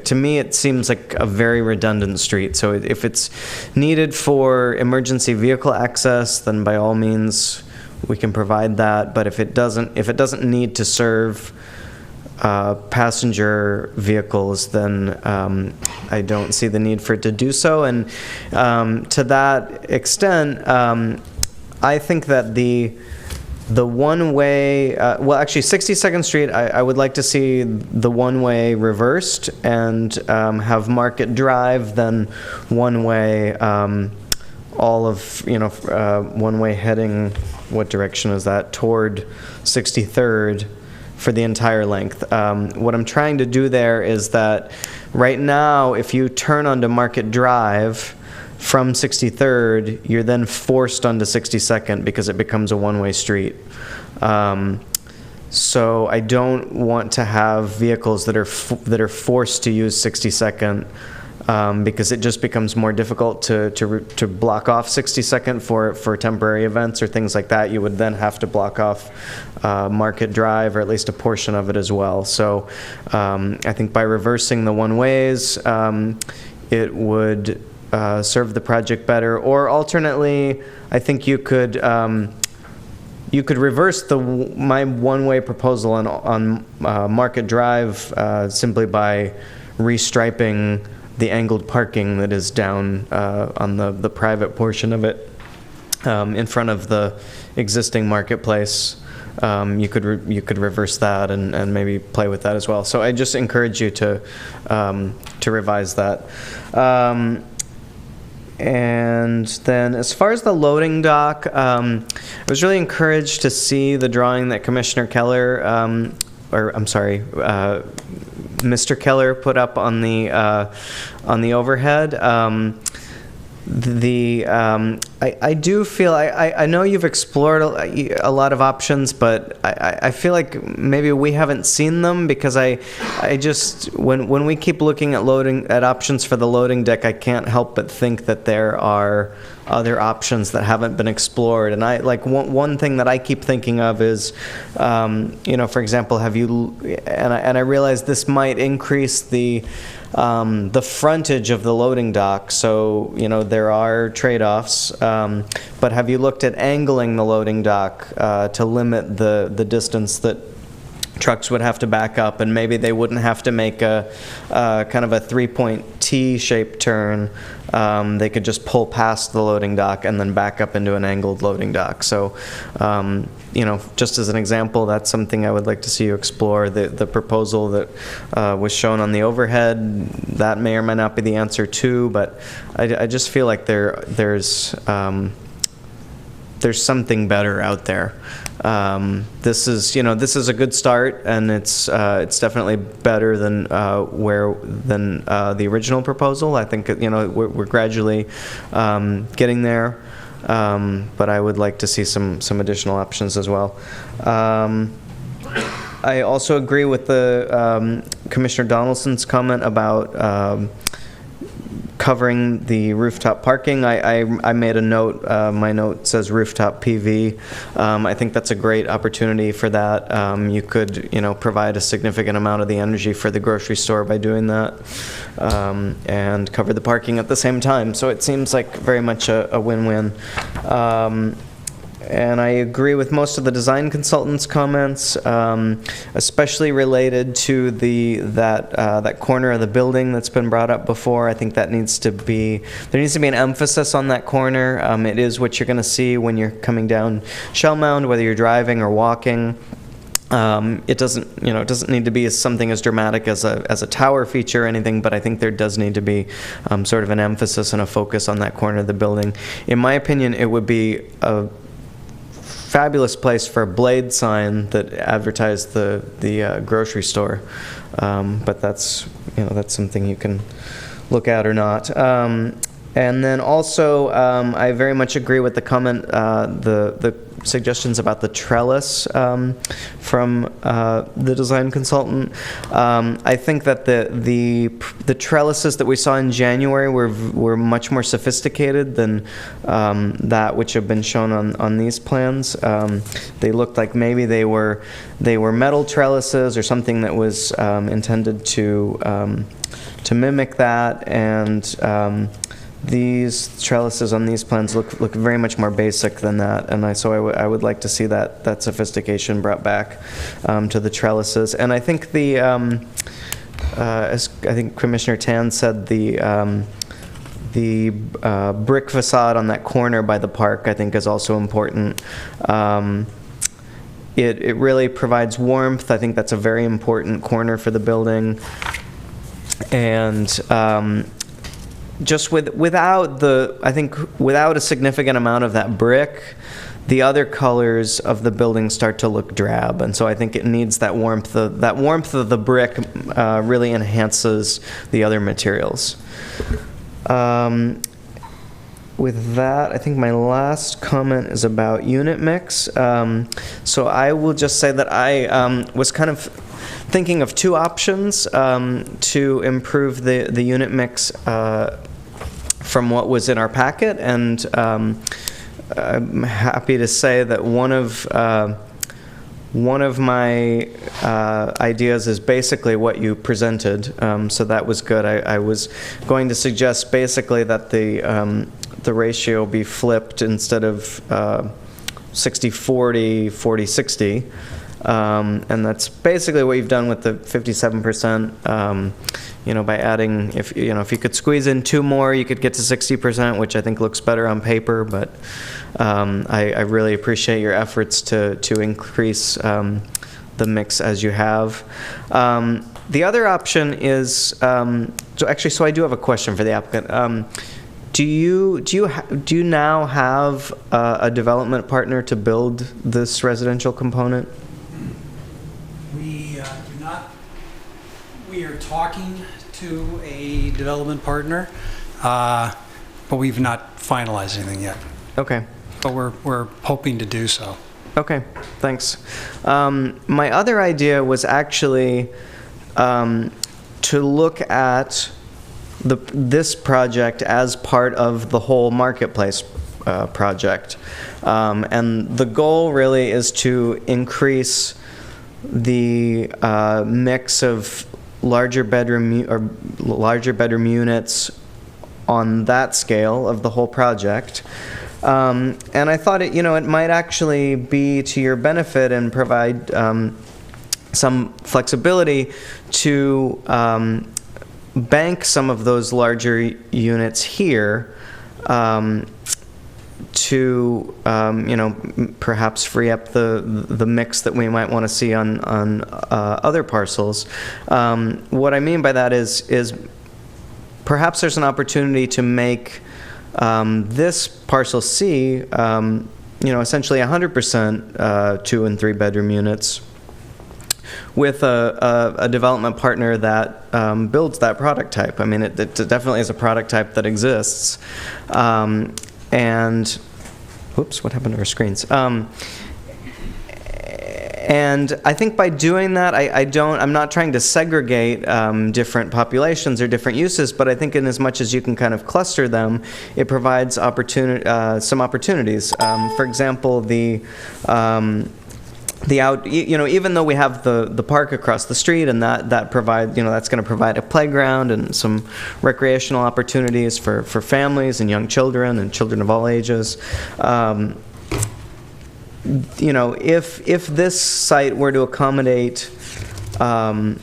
To me, it seems like a very redundant street. So if it's needed for emergency vehicle access, then by all means we can provide that. But if it doesn't need to serve passenger vehicles, then I don't see the need for it to do so. And to that extent, I think that the one-way, actually 62nd Street, I would like to see the one-way reversed and have Market Drive, then one-way, all of, one-way heading, what direction is that? Toward 63rd. For the entire length. What I'm trying to do there is that right now, if you turn onto Market Drive from 63rd, you're then forced onto 62nd because it becomes a one-way street. So I don't want to have vehicles that are forced to use 62nd. Because it just becomes more difficult to block off 62nd for temporary events or things like that. You would then have to block off Market Drive, or at least a portion of it as well. So I think by reversing the one-ways, it would serve the project better. Or alternately, I think you could reverse my one-way proposal on Market Drive simply by restriping the angled parking that is down on the private portion of it in front of the existing marketplace. You could reverse that and maybe play with that as well. So I just encourage you to revise that. And then as far as the loading dock, I was really encouraged to see the drawing that Commissioner Keller, Mr. Keller put up on the overhead. I do feel, I know you've explored a lot of options, but I feel like maybe we haven't seen them, because I just, when we keep looking at options for the loading deck, I can't help but think that there are other options that haven't been explored. And one thing that I keep thinking of is, for example, and I realize this might increase the frontage of the loading dock, so there are trade-offs, but have you looked at angling the loading dock to limit the distance that trucks would have to back up, and maybe they wouldn't have to make a kind of a three-point T-shaped turn. They could just pull past the loading dock and then back up into an angled loading dock. So, just as an example, that's something I would like to see you explore. The proposal that was shown on the overhead, that may or may not be the answer too, but I just feel like there's something better out there. this is, this is a good start, and it's definitely better than the original proposal. I think, we're gradually getting there, but I would like to see some additional options as well. I also agree with the Commissioner Donaldson's comment about covering the rooftop parking. I made a note, my note says rooftop PV. I think that's a great opportunity for that. You could, provide a significant amount of the energy for the grocery store by doing that, and cover the parking at the same time. So it seems like very much a win-win. And I agree with most of the design consultants' comments, especially related to that corner of the building that's been brought up before. I think that there needs to be an emphasis on that corner. It is what you're going to see when you're coming down Shell Mound, whether you're driving or walking. It doesn't need to be something as dramatic as a tower feature or anything, but I think there does need to be sort of an emphasis and a focus on that corner of the building. In my opinion, it would be a fabulous place for a blade sign that advertised the grocery store, but that's something you can look at or not. And then also, I very much agree with the comment, the suggestions about the trellis from the design consultant. I think that the trellises that we saw in January were much more sophisticated than that which have been shown on these plans. They looked like maybe they were metal trellises or something that was intended to mimic that, and these trellises on these plans look very much more basic than that, and so I would like to see that sophistication brought back to the trellises. And I think as I think Commissioner Tan said, the brick facade on that corner by the park, I think, is also important. It really provides warmth. I think that's a very important corner for the building, and just without a significant amount of that brick, the other colors of the building start to look drab, and so I think it needs that warmth. That warmth of the brick really enhances the other materials. With that, I think my last comment is about unit mix. So I will just say that I was kind of thinking of two options to improve the unit mix from what was in our packet, and I'm happy to say that one of my ideas is basically what you presented, so that was good. I was going to suggest basically that the ratio be flipped instead of 60-40, 40-60. And that's basically what you've done with the 57%. By adding, if you could squeeze in two more, you could get to 60%, which I think looks better on paper. But I really appreciate your efforts to increase the mix as you have. The other option is so I do have a question for the applicant. Do you now have a development partner to build this residential component? We do not. We are talking to a development partner, but we've not finalized anything yet. Okay. But we're hoping to do so. Okay, thanks. My other idea was actually to look at this project as part of the whole marketplace project, and the goal really is to increase the mix of larger bedroom units on that scale of the whole project. And I thought it might actually be to your benefit and provide some flexibility to bank some of those larger units here to perhaps free up the mix that we might want to see on other parcels. What I mean by that is perhaps there's an opportunity to make this parcel C essentially 100% 2 and 3 bedroom units with a development partner that builds that product type. I mean, it definitely is a product type that exists. And, whoops, what happened to our screens? And I think by doing that, I'm not trying to segregate different populations or different uses, but I think in as much as you can kind of cluster them, it provides some opportunities. For example, even though we have the park across the street, and that provide, that's going to provide a playground and some recreational opportunities for families and young children and children of all ages. If this site were to accommodate all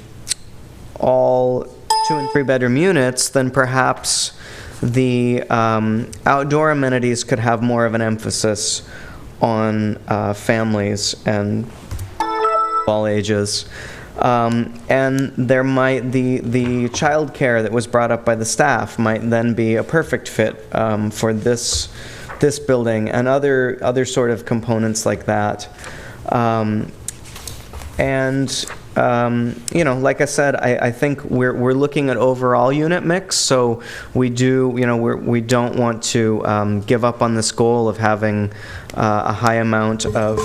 2 and 3 bedroom units, then perhaps the outdoor amenities could have more of an emphasis on families and all ages. And there might, the child care that was brought up by the staff might then be a perfect fit for this building and other sort of components like that. Like I said, I think we're looking at overall unit mix, so we don't want to give up on this goal of having a high amount of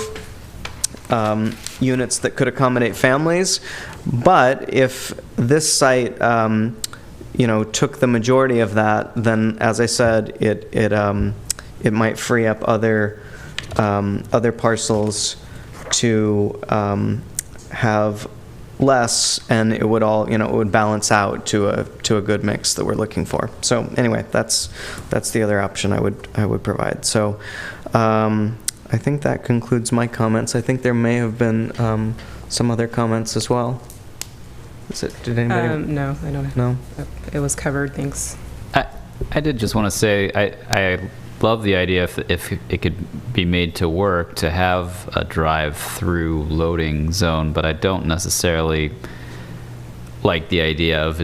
units that could accommodate families. But if this site took the majority of that, then, as I said, it might free up other parcels to have less, and it would all, it would balance out to a good mix that we're looking for. So anyway, that's the other option I would provide. So I think that concludes my comments. I think there may have been some other comments as well. Did anybody? No, I don't. No? It was covered, thanks. I did just want to say, I love the idea if it could be made to work to have a drive-through loading zone, but I don't necessarily like the idea of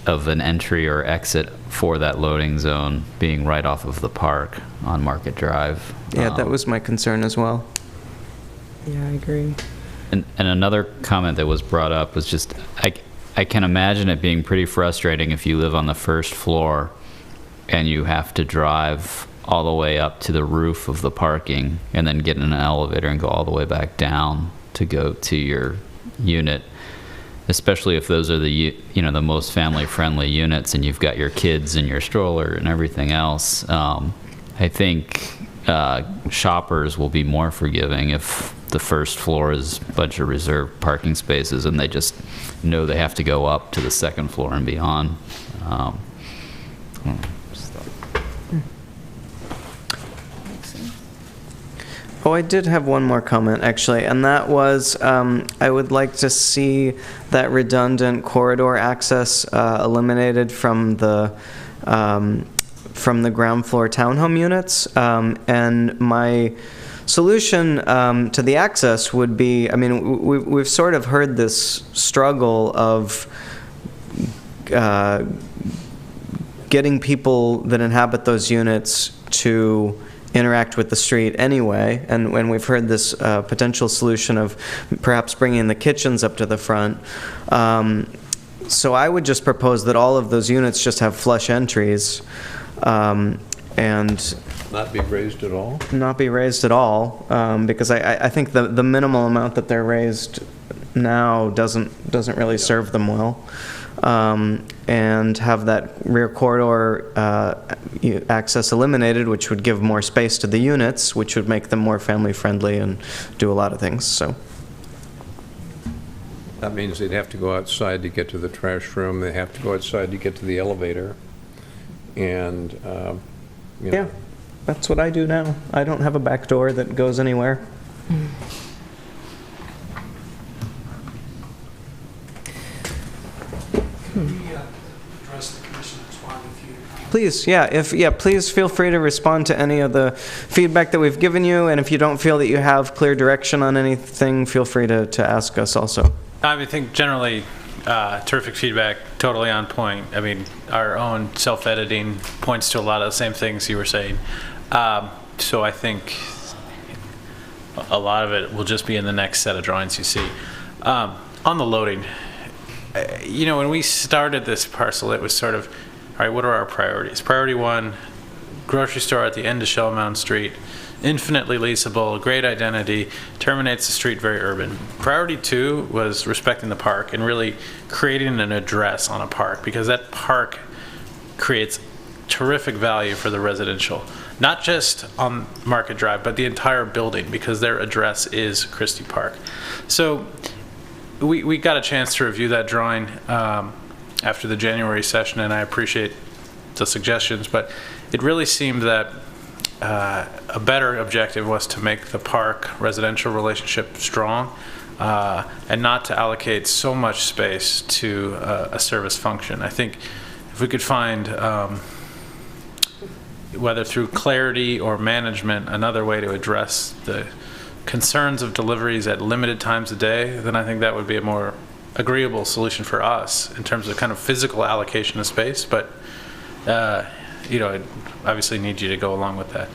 of an entry or exit for that loading zone being right off of the park on Market Drive. Yeah, that was my concern as well. Yeah, I agree. And another comment that was brought up was just, I can imagine it being pretty frustrating if you live on the first floor and you have to drive all the way up to the roof of the parking and then get in an elevator and go all the way back down to go to your unit, especially if those are the most family-friendly units and you've got your kids and your stroller and everything else. I think shoppers will be more forgiving if the first floor is a bunch of reserved parking spaces and they just know they have to go up to the second floor and beyond. Oh, I did have one more comment, actually, and that was I would like to see that redundant corridor access eliminated from the ground floor townhome units. And my solution to the access would be, I mean, we've sort of heard this struggle of getting people that inhabit those units to interact with the street anyway, and when we've heard this potential solution of perhaps bringing the kitchens up to the front. So I would just propose that all of those units just have flush entries, and not be raised at all? Not be raised at all, because I think the minimal amount that they're raised now doesn't really serve them well. And have that rear corridor access eliminated, which would give more space to the units, which would make them more family-friendly and do a lot of things. So that means they'd have to go outside to get to the trash room. They have to go outside to get to the elevator. And yeah, that's what I do now. I don't have a back door that goes anywhere. Please, please feel free to respond to any of the feedback that we've given you, and if you don't feel that you have clear direction on anything, feel free to ask us also. I think generally terrific feedback, totally on point. I mean, our own self-editing points to a lot of the same things you were saying. So I think a lot of it will just be in the next set of drawings you see. On the loading, when we started this parcel, it was sort of, all right, what are our priorities? Priority one, grocery store at the end of Shell Mound Street, infinitely leasable, great identity, terminates the street, very urban. Priority two was respecting the park and really creating an address on a park, because that park creates terrific value for the residential, not just on Market Drive, but the entire building, because their address is Christie Park. So we got a chance to review that drawing after the January session, and I appreciate the suggestions, but it really seemed that a better objective was to make the park residential relationship strong, and not to allocate so much space to a service function. I think if we could find, whether through clarity or management, another way to address the concerns of deliveries at limited times a day, then I think that would be a more agreeable solution for us in terms of kind of physical allocation of space. But I obviously need you to go along with that.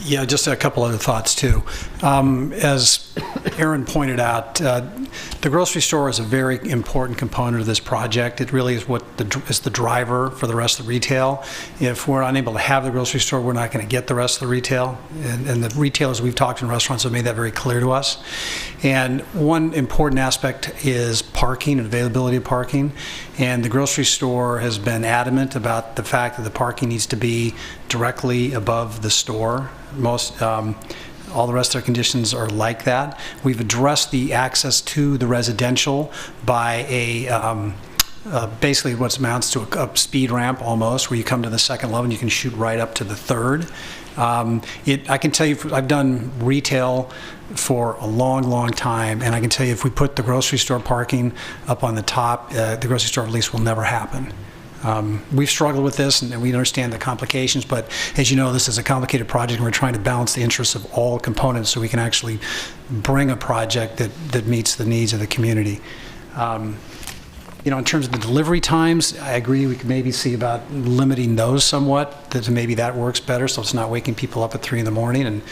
Yeah, just a couple other thoughts too. As Aaron pointed out, the grocery store is a very important component of this project. It really is what is the driver for the rest of the retail. If we're unable to have the grocery store, we're not going to get the rest of the retail. And the retailers we've talked to in restaurants have made that very clear to us. And one important aspect is parking and availability of parking. And the grocery store has been adamant about the fact that the parking needs to be directly above the store. All the rest of their conditions are like that. We've addressed the access to the residential by basically what amounts to a speed ramp almost, where you come to the second level and you can shoot right up to the third. I can tell you, I've done retail for a long time, and I can tell you if we put the grocery store parking up on the top, the grocery store lease will never happen. We've struggled with this, and we understand the complications, but as you know, this is a complicated project, and we're trying to balance the interests of all components so we can actually bring a project that meets the needs of the community. In terms of the delivery times, I agree we could maybe see about limiting those somewhat, that maybe that works better, so it's not waking people up at 3 in the morning, and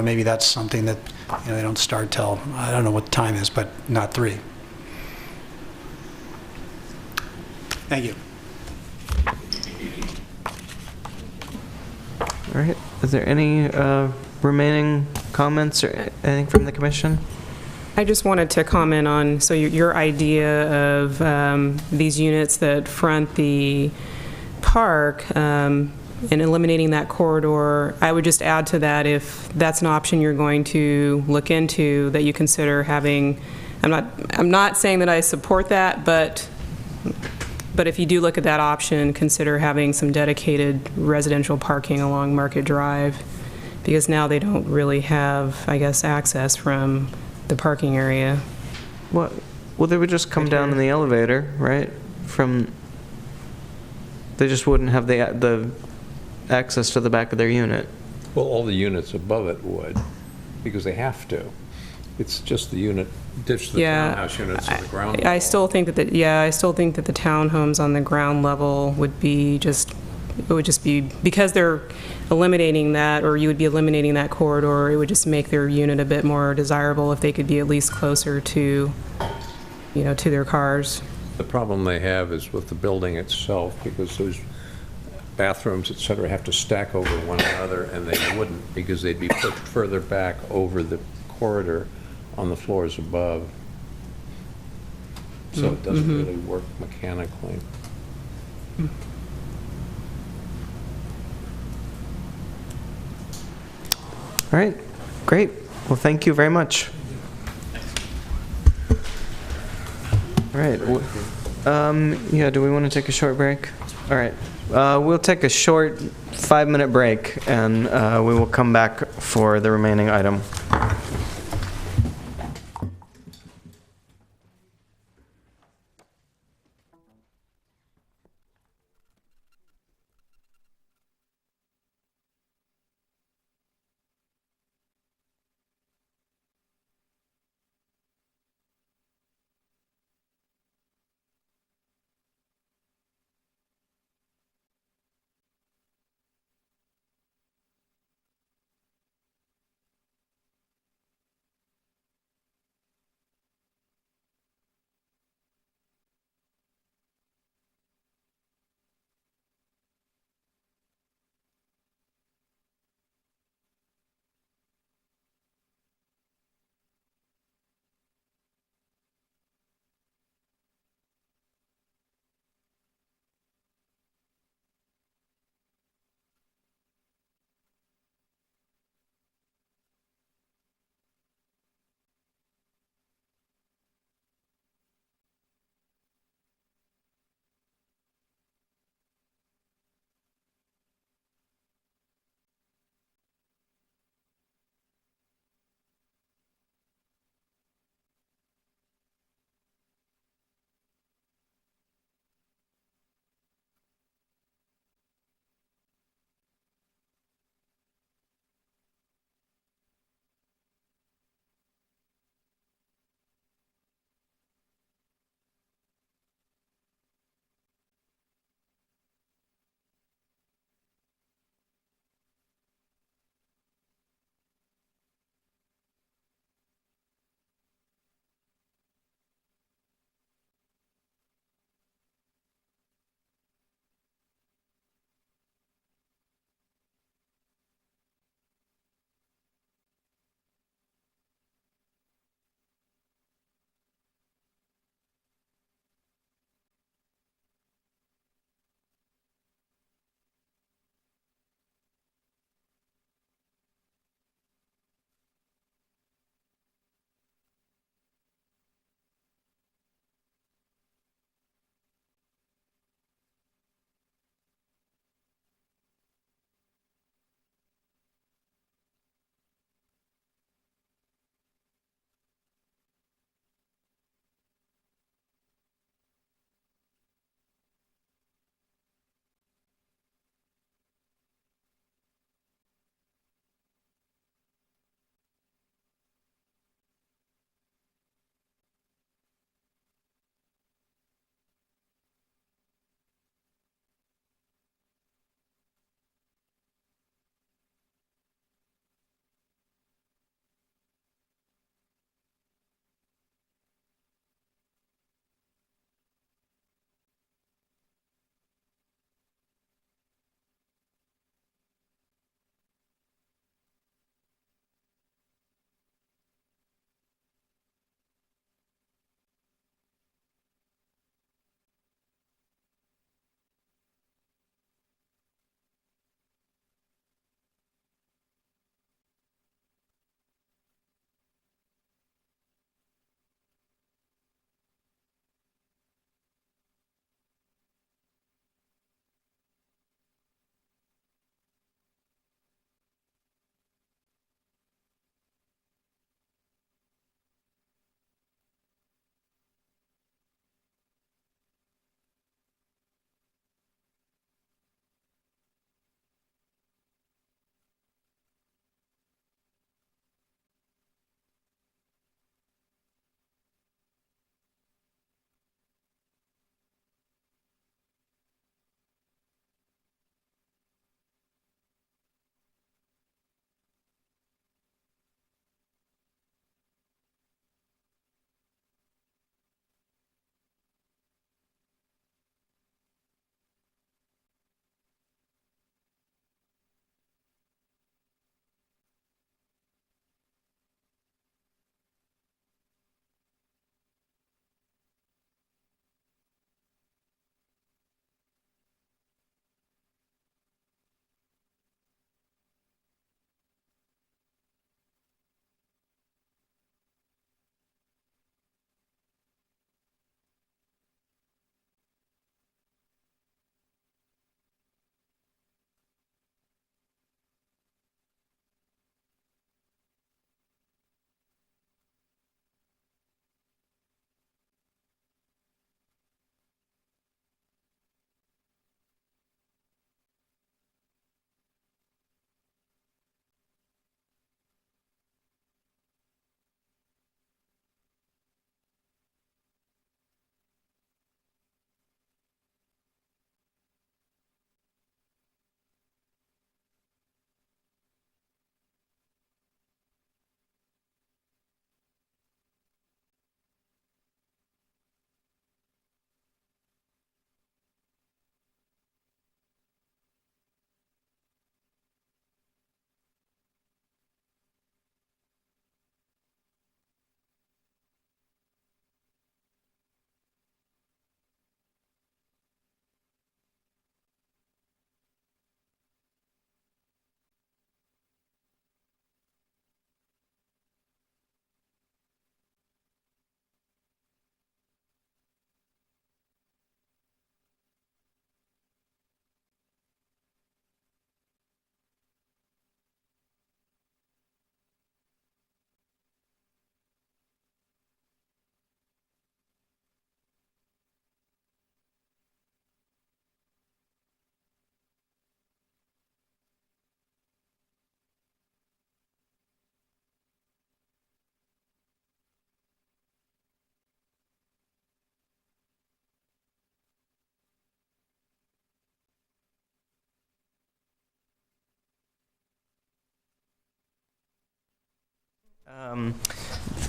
maybe that's something that they don't start till, I don't know what the time is, but not 3. Thank you. All right. Is there any remaining comments or anything from the commission? I just wanted to comment on, so your idea of these units that front the park and eliminating that corridor, I would just add to that, if that's an option you're going to look into, that you consider having, I'm not saying that I support that, but if you do look at that option, consider having some dedicated residential parking along Market Drive, because now they don't really have, I guess, access from the parking area. Well, they would just come down in the elevator, right? They just wouldn't have the access to the back of their unit. Well, all the units above it would, because they have to. It's just the unit, ditch the townhouse units on the ground level. I still think that the townhomes on the ground level would be because they're eliminating that, or you would be eliminating that corridor, it would just make their unit a bit more desirable if they could be at least closer to, to their cars. The problem they have is with the building itself, because those bathrooms, et cetera, have to stack over one another, and they wouldn't, because they'd be pushed further back over the corridor on the floors above. So it doesn't really work mechanically. All right, great. Well, thank you very much. All right. Do we want to take a short break? All right. We'll take a short 5-minute break, and we will come back for the remaining item.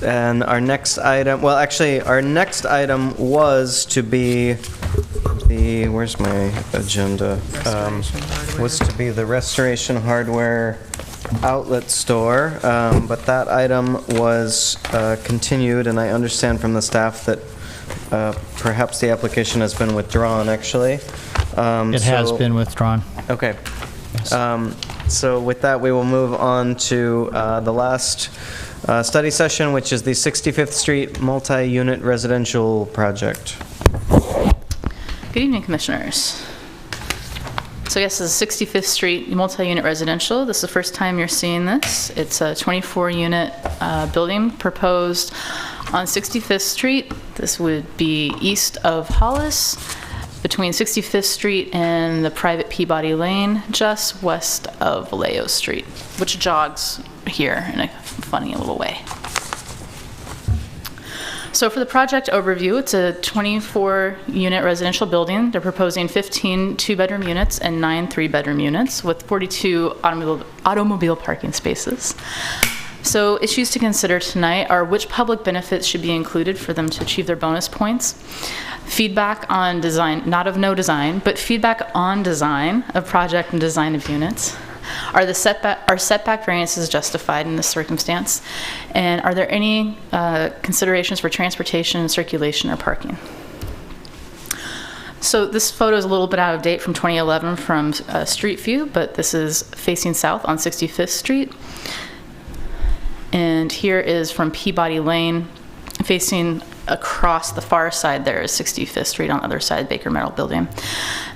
And our next item, well, actually, our next item was to be the, where's my agenda? Was to be the Restoration Hardware outlet store, but that item was continued, and I understand from the staff that perhaps the application has been withdrawn, actually. It has been withdrawn. Okay. So with that, we will move on to the last study session, which is the 65th Street multi-unit residential project. Good evening, Commissioners. So yes, this is 65th Street multi-unit residential. This is the first time you're seeing this. It's a 24-unit building proposed on 65th Street. This would be east of Hollis, between 65th Street and the private Peabody Lane, just west of Vallejo Street, which jogs here in a funny little way. So for the project overview, it's a 24-unit residential building. They're proposing 15 two-bedroom units and 9 three-bedroom units with 42 automobile parking spaces. So issues to consider tonight are which public benefits should be included for them to achieve their bonus points, feedback on design, not of no design, but feedback on design of project and design of units. Are setback variances justified in this circumstance? And are there any considerations for transportation, circulation, or parking? So this photo is a little bit out of date from 2011 from Street View, but this is facing south on 65th Street. And here is from Peabody Lane, facing across the far side there is 65th Street on the other side, Baker Metal Building.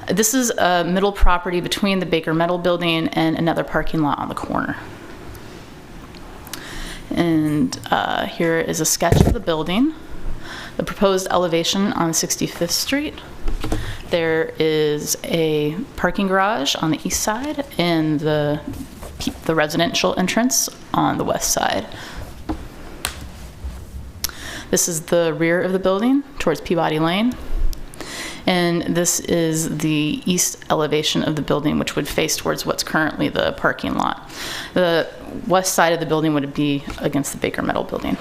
This is a middle property between the Baker Metal Building and another parking lot on the corner. And here is a sketch of the building, the proposed elevation on 65th Street. There is a parking garage on the east side and the residential entrance on the west side. This is the rear of the building towards Peabody Lane. And this is the east elevation of the building, which would face towards what's currently the parking lot. The west side of the building would be against the Baker Metal Building.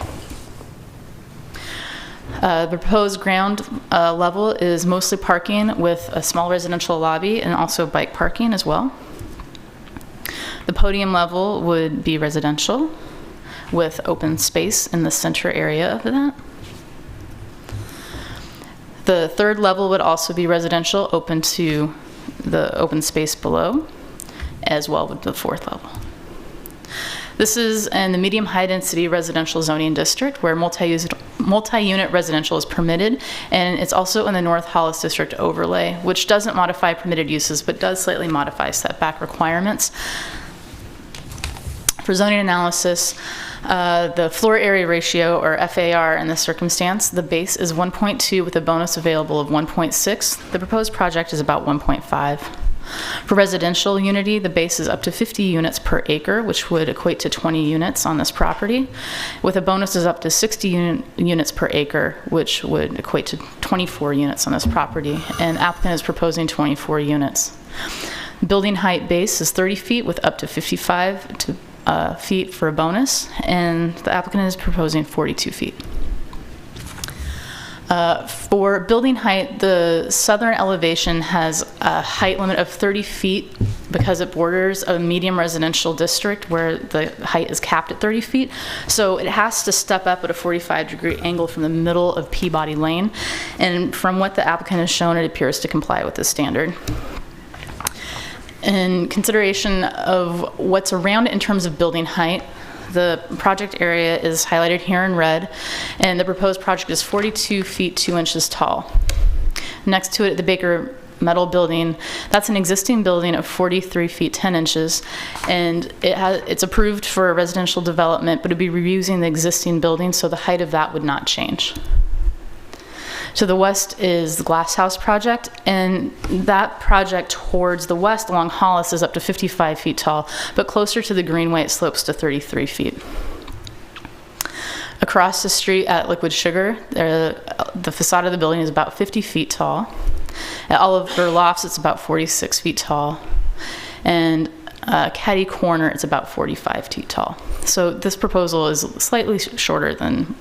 The proposed ground level is mostly parking with a small residential lobby and also bike parking as well. The podium level would be residential with open space in the center area of that. The third level would also be residential, open to the open space below, as well with the fourth level. This is in the medium high density residential zoning district where multi-unit residential is permitted, and it's also in the North Hollis District overlay, which doesn't modify permitted uses, but does slightly modify setback requirements. For zoning analysis, the floor area ratio, or FAR, in this circumstance, the base is 1.2 with a bonus available of 1.6. The proposed project is about 1.5. For residential unity, the base is up to 50 units per acre, which would equate to 20 units on this property, with a bonus is up to 60 units per acre, which would equate to 24 units on this property, and applicant is proposing 24 units. Building height base is 30 feet with up to 55 feet for a bonus, and the applicant is proposing 42 feet. For building height, the southern elevation has a height limit of 30 feet because it borders a medium residential district where the height is capped at 30 feet. So it has to step up at a 45-degree angle from the middle of Peabody Lane. And from what the applicant has shown, it appears to comply with this standard. In consideration of what's around it in terms of building height, the project area is highlighted here in red, and the proposed project is 42 feet 2 inches tall. Next to it, the Baker Metal Building, that's an existing building of 43 feet 10 inches, and it's approved for a residential development, but it'd be reusing the existing building, so the height of that would not change. To the west is the Glass House project, and that project towards the west along Hollis is up to 55 feet tall, but closer to the Greenway it slopes to 33 feet. Across the street at Liquid Sugar, the facade of the building is about 50 feet tall. At Oliver Lofts, it's about 46 feet tall. And catty corner, it's about 45 feet tall. So this proposal is slightly shorter than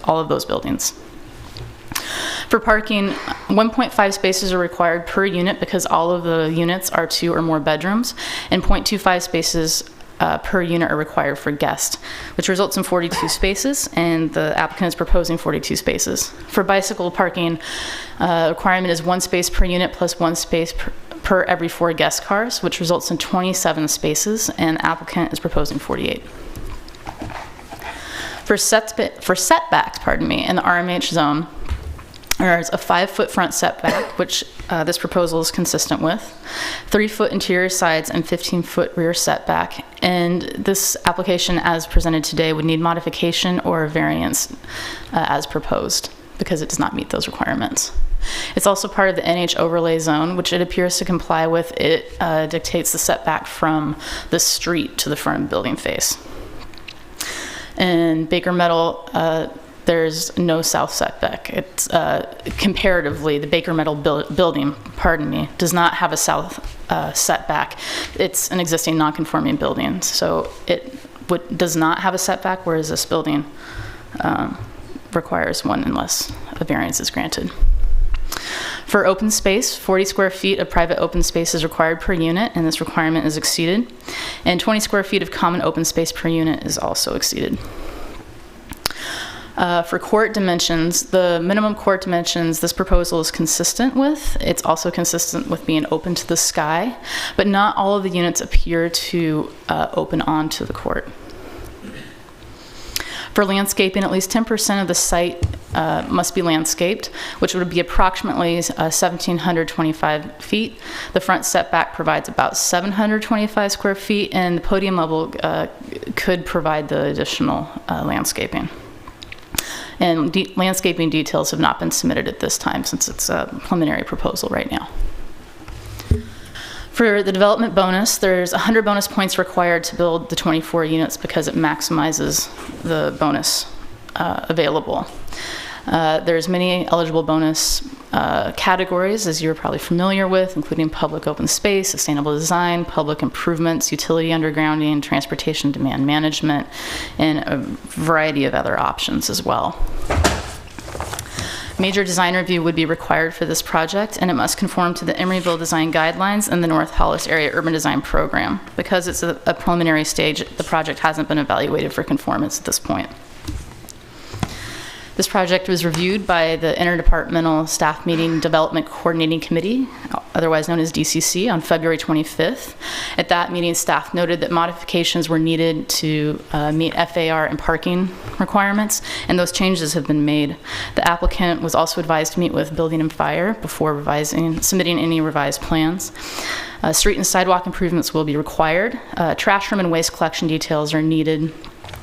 all of those buildings. For parking, 1.5 spaces are required per unit because all of the units are 2 or more bedrooms, and 0.25 spaces per unit are required for guests, which results in 42 spaces, and the applicant is proposing 42 spaces. For bicycle parking, requirement is 1 space per unit plus 1 space per every 4 guest cars, which results in 27 spaces, and the applicant is proposing 48. For setbacks, in the RMH zone, there's a 5-foot front setback, which this proposal is consistent with, 3-foot interior sides, and 15-foot rear setback. And this application, as presented today, would need modification or variance as proposed because it does not meet those requirements. It's also part of the NH overlay zone, which it appears to comply with. It dictates the setback from the street to the front of the building face. And Baker Metal, there's no south setback. It's comparatively, the Baker Metal building, does not have a south setback. It's an existing non-conforming building, so it does not have a setback, whereas this building requires one unless a variance is granted. For open space, 40 square feet of private open space is required per unit, and this requirement is exceeded. And 20 square feet of common open space per unit is also exceeded. For court dimensions, the minimum court dimensions this proposal is consistent with. It's also consistent with being open to the sky, but not all of the units appear to open onto the court. For landscaping, at least 10% of the site must be landscaped, which would be approximately 1,725 feet. The front setback provides about 725 square feet, and the podium level could provide the additional landscaping. And landscaping details have not been submitted at this time since it's a preliminary proposal right now. For the development bonus, there's 100 bonus points required to build the 24 units because it maximizes the bonus available. There's many eligible bonus categories, as you're probably familiar with, including public open space, sustainable design, public improvements, utility undergrounding, transportation demand management, and a variety of other options as well. Major design review would be required for this project, and it must conform to the Emeryville design guidelines and the North Hollis Area Urban Design Program. Because it's a preliminary stage, the project hasn't been evaluated for conformance at this point. This project was reviewed by the Interdepartmental Staff Meeting Development Coordinating Committee, otherwise known as DCC, on February 25th. At that meeting, staff noted that modifications were needed to meet FAR and parking requirements, and those changes have been made. The applicant was also advised to meet with Building and Fire before submitting any revised plans. Street and sidewalk improvements will be required. Trash room and waste collection details are needed.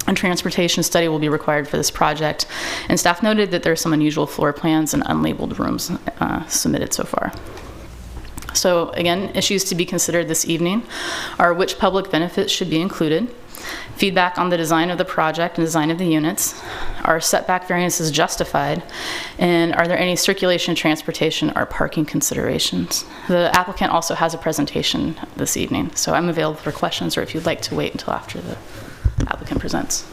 A transportation study will be required for this project, and staff noted that there are some unusual floor plans and unlabeled rooms submitted so far. So again, issues to be considered this evening are which public benefits should be included, feedback on the design of the project and design of the units, are setback variances justified, and are there any circulation, transportation, or parking considerations. The applicant also has a presentation this evening, so I'm available for questions, or if you'd like to wait until after the applicant presents.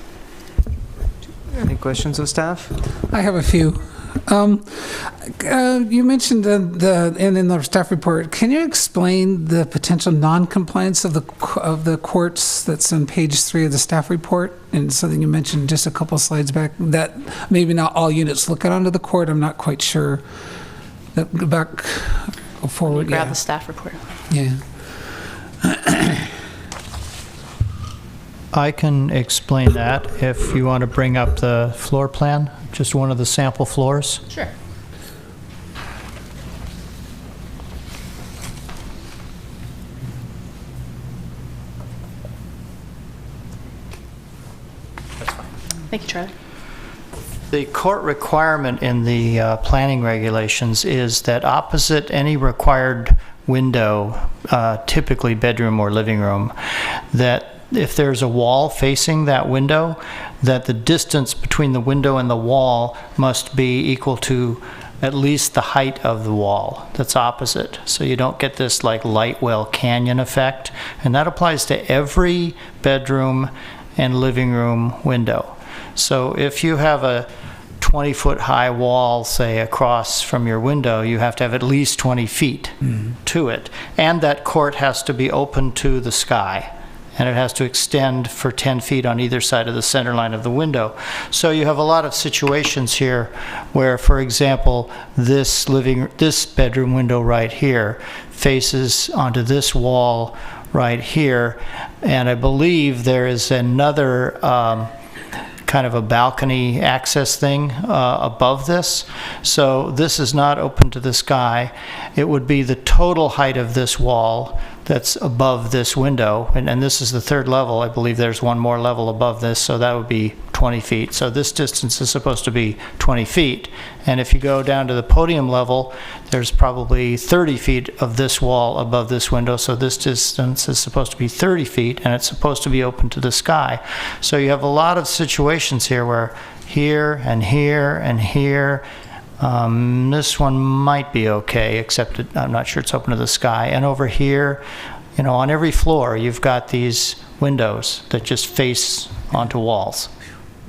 Any questions of staff? I have a few. You mentioned and in the staff report, can you explain the potential non-compliance of the courts that's on page 3 of the staff report? And something you mentioned just a couple slides back, that maybe not all units look out onto the court. I'm not quite sure. Go forward. Grab the staff report. Yeah. I can explain that if you want to bring up the floor plan, just one of the sample floors. Sure. That's fine. Thank you, Charlie. The court requirement in the planning regulations is that opposite any required window, typically bedroom or living room, that if there's a wall facing that window, that the distance between the window and the wall must be equal to at least the height of the wall that's opposite. So you don't get this like light well canyon effect. And that applies to every bedroom and living room window. So if you have a 20-foot high wall, say, across from your window, you have to have at least 20 feet to it. And that court has to be open to the sky. And it has to extend for 10 feet on either side of the center line of the window. So you have a lot of situations here where, for example, this bedroom window right here faces onto this wall right here. And I believe there is another kind of a balcony access thing above this. So this is not open to the sky. It would be the total height of this wall that's above this window, and this is the third level. I believe there's one more level above this, so that would be 20 feet. So this distance is supposed to be 20 feet. And if you go down to the podium level, there's probably 30 feet of this wall above this window, so this distance is supposed to be 30 feet, and it's supposed to be open to the sky. So you have a lot of situations here where here and here and here, this one might be okay, except I'm not sure it's open to the sky. And over here, you know, on every floor, you've got these windows that just face onto walls.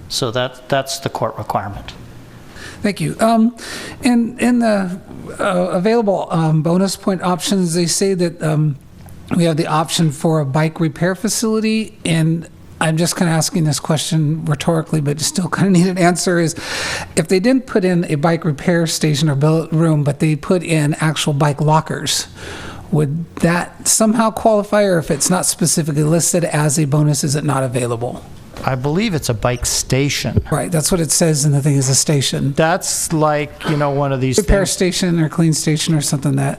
So that's the court requirement. Thank you. In the available bonus point options, they say that we have the option for a bike repair facility, and I'm just kind of asking this question rhetorically, but still kind of need an answer, is if they didn't put in a bike repair station or room, but they put in actual bike lockers, would that somehow qualify, or if it's not specifically listed as a bonus, is it not available? I believe it's a bike station. Right, that's what it says in the thing, is a station. That's like, you know, one of these Repair things. station or clean station or something that,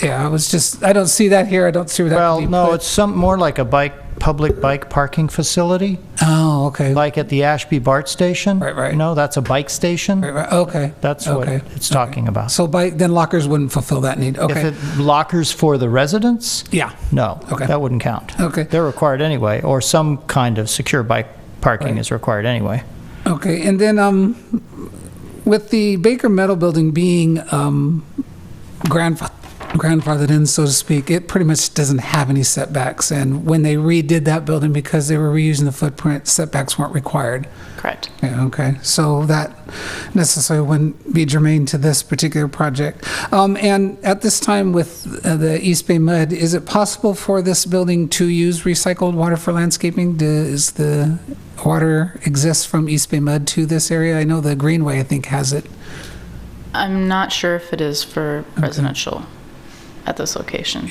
yeah, I don't see that here. I don't see where that Well, could be no, put. it's some more like a public bike parking facility. Oh, okay. Like at the Ashby BART station. Right. You know, that's a bike station. Right. Okay. That's what it's talking about. So then lockers wouldn't fulfill that need. Okay. If it lockers for the residents, Yeah. no, Okay. that wouldn't count. Okay. They're required anyway, or some kind of secure bike parking is required anyway. Okay. And then with the Baker Metal Building being grandfathered in, so to speak, it pretty much doesn't have any setbacks. And when they redid that building, because they were reusing the footprint, setbacks weren't required. Correct. Yeah, okay. So that necessarily wouldn't be germane to this particular project. And at this time with the East Bay Mud, is it possible for this building to use recycled water for landscaping? Does the water exist from East Bay Mud to this area? I know the Greenway, I think, has it. I'm not sure if it is for residential at this location.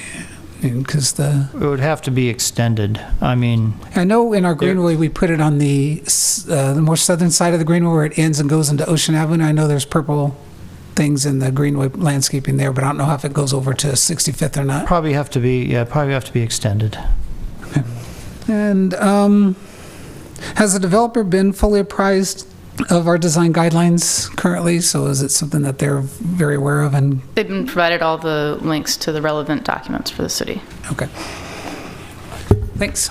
Because it would have to be extended. I mean, I know in our Greenway we put it on the more southern side of the Greenway where it ends and goes into Ocean Avenue. I know there's purple things in the Greenway landscaping there, but I don't know if it goes over to 65th or not. Probably have to be extended. Okay. And has the developer been fully apprised of our design guidelines currently? So is it something that they're very aware of? And They've been provided all the links to the relevant documents for the city. Okay. Thanks.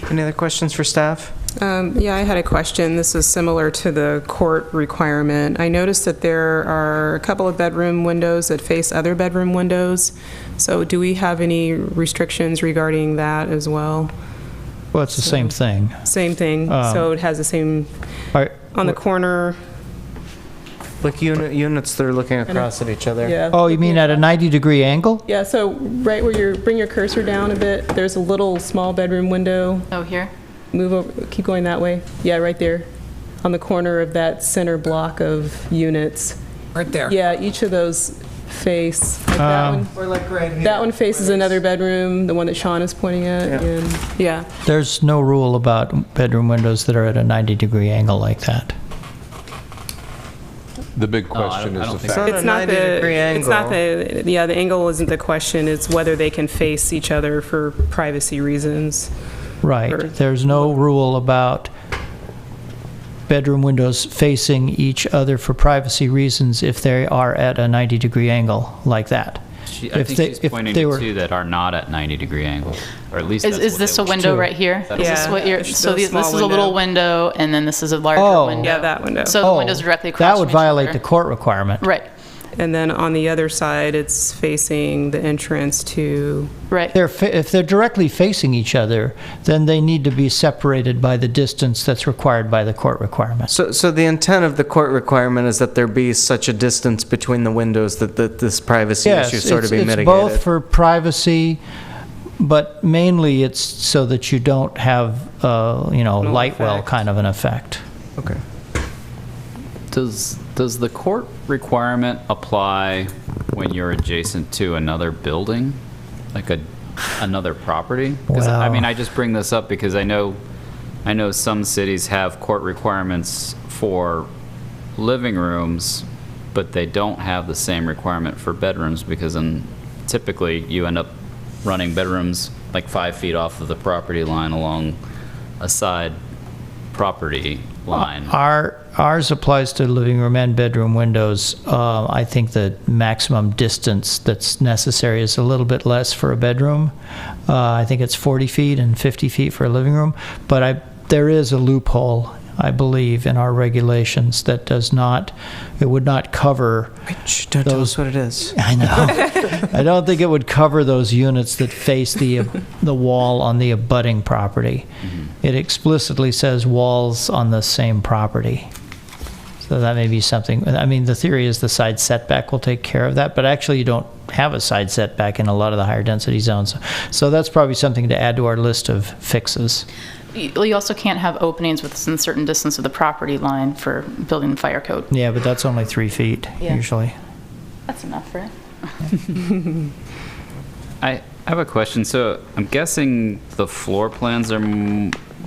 Any other questions for staff? Yeah, I had a question. This is similar to the court requirement. I noticed that there are a couple of bedroom windows that face other bedroom windows. So do we have any restrictions regarding that as well? Well, it's the same thing. Same thing. So it has the same on the corner. Like units that are looking across at each other. Yeah. Oh, you mean at a 90-degree angle? Yeah, so right where bring your cursor down a bit, there's a little small bedroom window. Oh, here? Move over, keep going that way. Yeah, right there. On the corner of that center block of units. Right there. Yeah, each of those face. Like that one. Or like right here. That one faces another bedroom, the one that Sean is pointing at. Yeah. And yeah. There's no rule about bedroom windows that are at a 90-degree angle like that. The big question is the fact. It's not the angle isn't the question, it's whether they can face each other for privacy reasons. Right. There's no rule about bedroom windows facing each other for privacy reasons if they are at a 90-degree angle like that. I think she's pointing to two that are not at 90-degree angles, or at least Is this a window right here? Is this what you're? So this is a little window, and then this is a larger window. Yeah, that window. So the windows directly across. That would from each violate other. the court requirement. Right. And then on the other side, it's facing the entrance to... Right. If they're directly facing each other, then they need to be separated by the distance that's required by the court requirement. So the intent of the court requirement is that there be such a distance between the windows that this privacy issue sort of be mitigated? Yes, it's both for privacy, but mainly it's so that you don't have, light well kind of an effect. Okay. Does the court requirement apply when you're adjacent to another building, like another property? Because I mean, I just bring this up because I know some cities have court requirements for living rooms, but they don't have the same requirement for bedrooms because then typically you end up running bedrooms like 5 feet off of the property line along a side property line. Ours applies to living room and bedroom windows. I think the maximum distance that's necessary is a little bit less for a bedroom. I think it's 40 feet and 50 feet for a living room. But there is a loophole, I believe, in our regulations that would not cover Don't tell us what it is. I know. I don't think it would cover those units that face the wall on the abutting property. Mm-hmm. It explicitly says walls on the same property. So that may be something. I mean, the theory is the side setback will take care of that, but actually you don't have a side setback in a lot of the higher density zones. So that's probably something to add to our list of fixes. You also can't have openings within a certain distance of the property line for building and fire code. Yeah, but that's only 3 feet, usually. That's enough, right? I have a question. So I'm guessing the floor plans are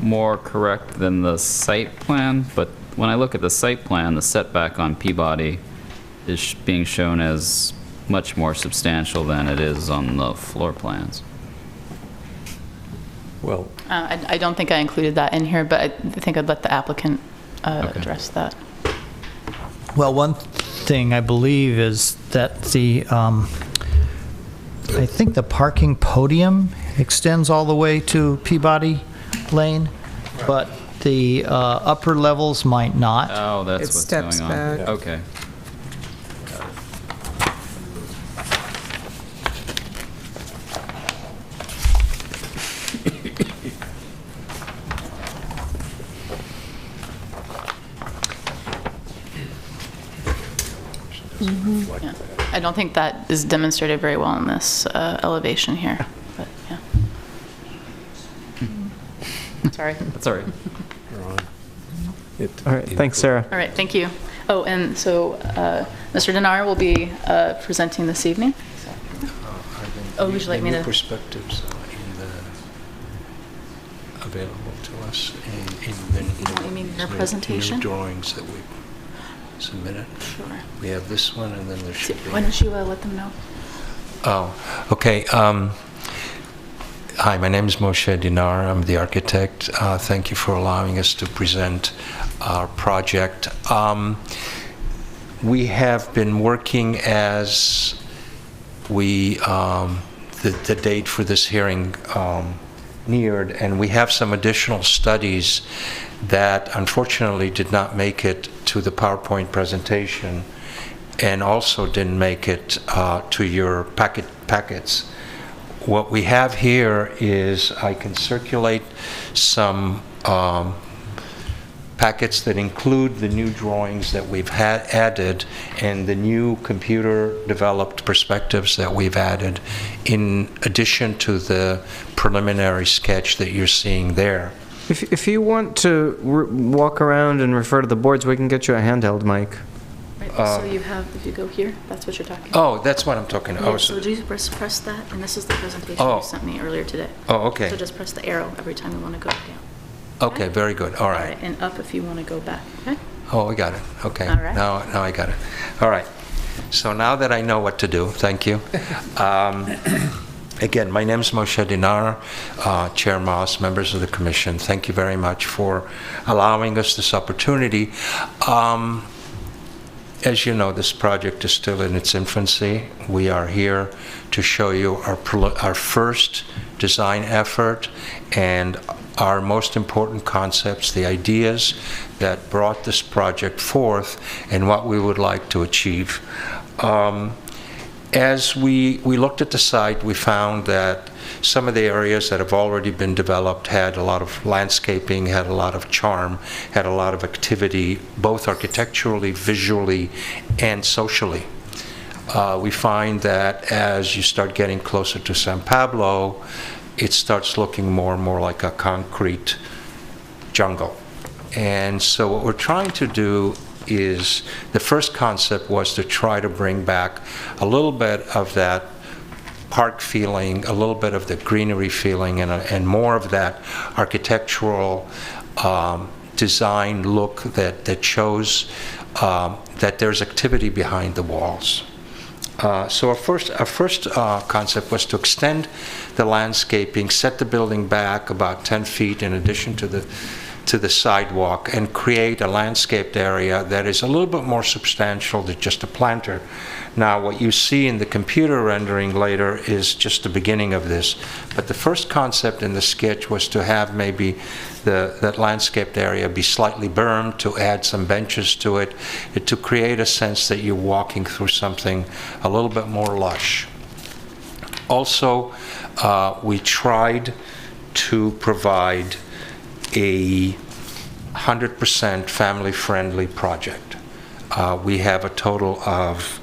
more correct than the site plan, but when I look at the site plan, the setback on Peabody is being shown as much more substantial than it is on the floor plans. Well, I don't think I included that in here, but I think I'd let the applicant address that. Well, one thing I believe is that I think the parking podium extends all the way to Peabody Lane, but the upper levels might not. Oh, that's what's steps going on. back. Okay. Yeah. I don't think that is demonstrated very well in this elevation here, but yeah. Sorry. That's all right. All right, thanks, Sarah. All right, thank you. Oh, and so Mr. Dinar will be presenting this evening. Oh, would you like me to? Perspectives available to us in the You mean your presentation? new drawings that we submitted. Sure. We have this one, and then there should be. Why don't you let them know? Oh, okay. Hi, my name is Moshe Dinar. I'm the architect. Thank you for allowing us to present our project. We have been working as the date for this hearing neared, and we have some additional studies that unfortunately did not make it to the PowerPoint presentation and also didn't make it to your packets. What we have here is I can circulate some packets that include the new drawings that we've added and the new computer-developed perspectives that we've added in addition to the preliminary sketch that you're seeing there. If you want to walk around and refer to the boards, we can get you a handheld mic. Right, so you have, if you go here, that's what you're talking about. Oh, that's what I'm talking about. Yeah, so do you press that, and this is the presentation you sent me earlier today. Oh, okay. So just press the arrow every time you want to go down. Okay, very good. All right. And up if you want to go back, okay? Oh, I got it. Okay. All right. Now I got it. All right. So now that I know what to do, thank you. Again, my name is Moshe Dinar, Chair Moss, members of the Commission. Thank you very much for allowing us this opportunity. As you know, this project is still in its infancy. We are here to show you our first design effort and our most important concepts, the ideas that brought this project forth and what we would like to achieve. As we looked at the site, we found that some of the areas that have already been developed had a lot of landscaping, had a lot of charm, had a lot of activity, both architecturally, visually, and socially. We find that as you start getting closer to San Pablo, it starts looking more and more like a concrete jungle. And so what we're trying to do is, the first concept was to try to bring back a little bit of that park feeling, a little bit of the greenery feeling, and more of that architectural design look that shows that there's activity behind the walls. So our first concept was to extend the landscaping, set the building back about 10 feet in addition to the sidewalk, and create a landscaped area that is a little bit more substantial than just a planter. Now, what you see in the computer rendering later is just the beginning of this. But the first concept in the sketch was to have maybe that landscaped area be slightly bermed, to add some benches to it, to create a sense that you're walking through something a little bit more lush. Also, we tried to provide a 100% family-friendly project. We have a total of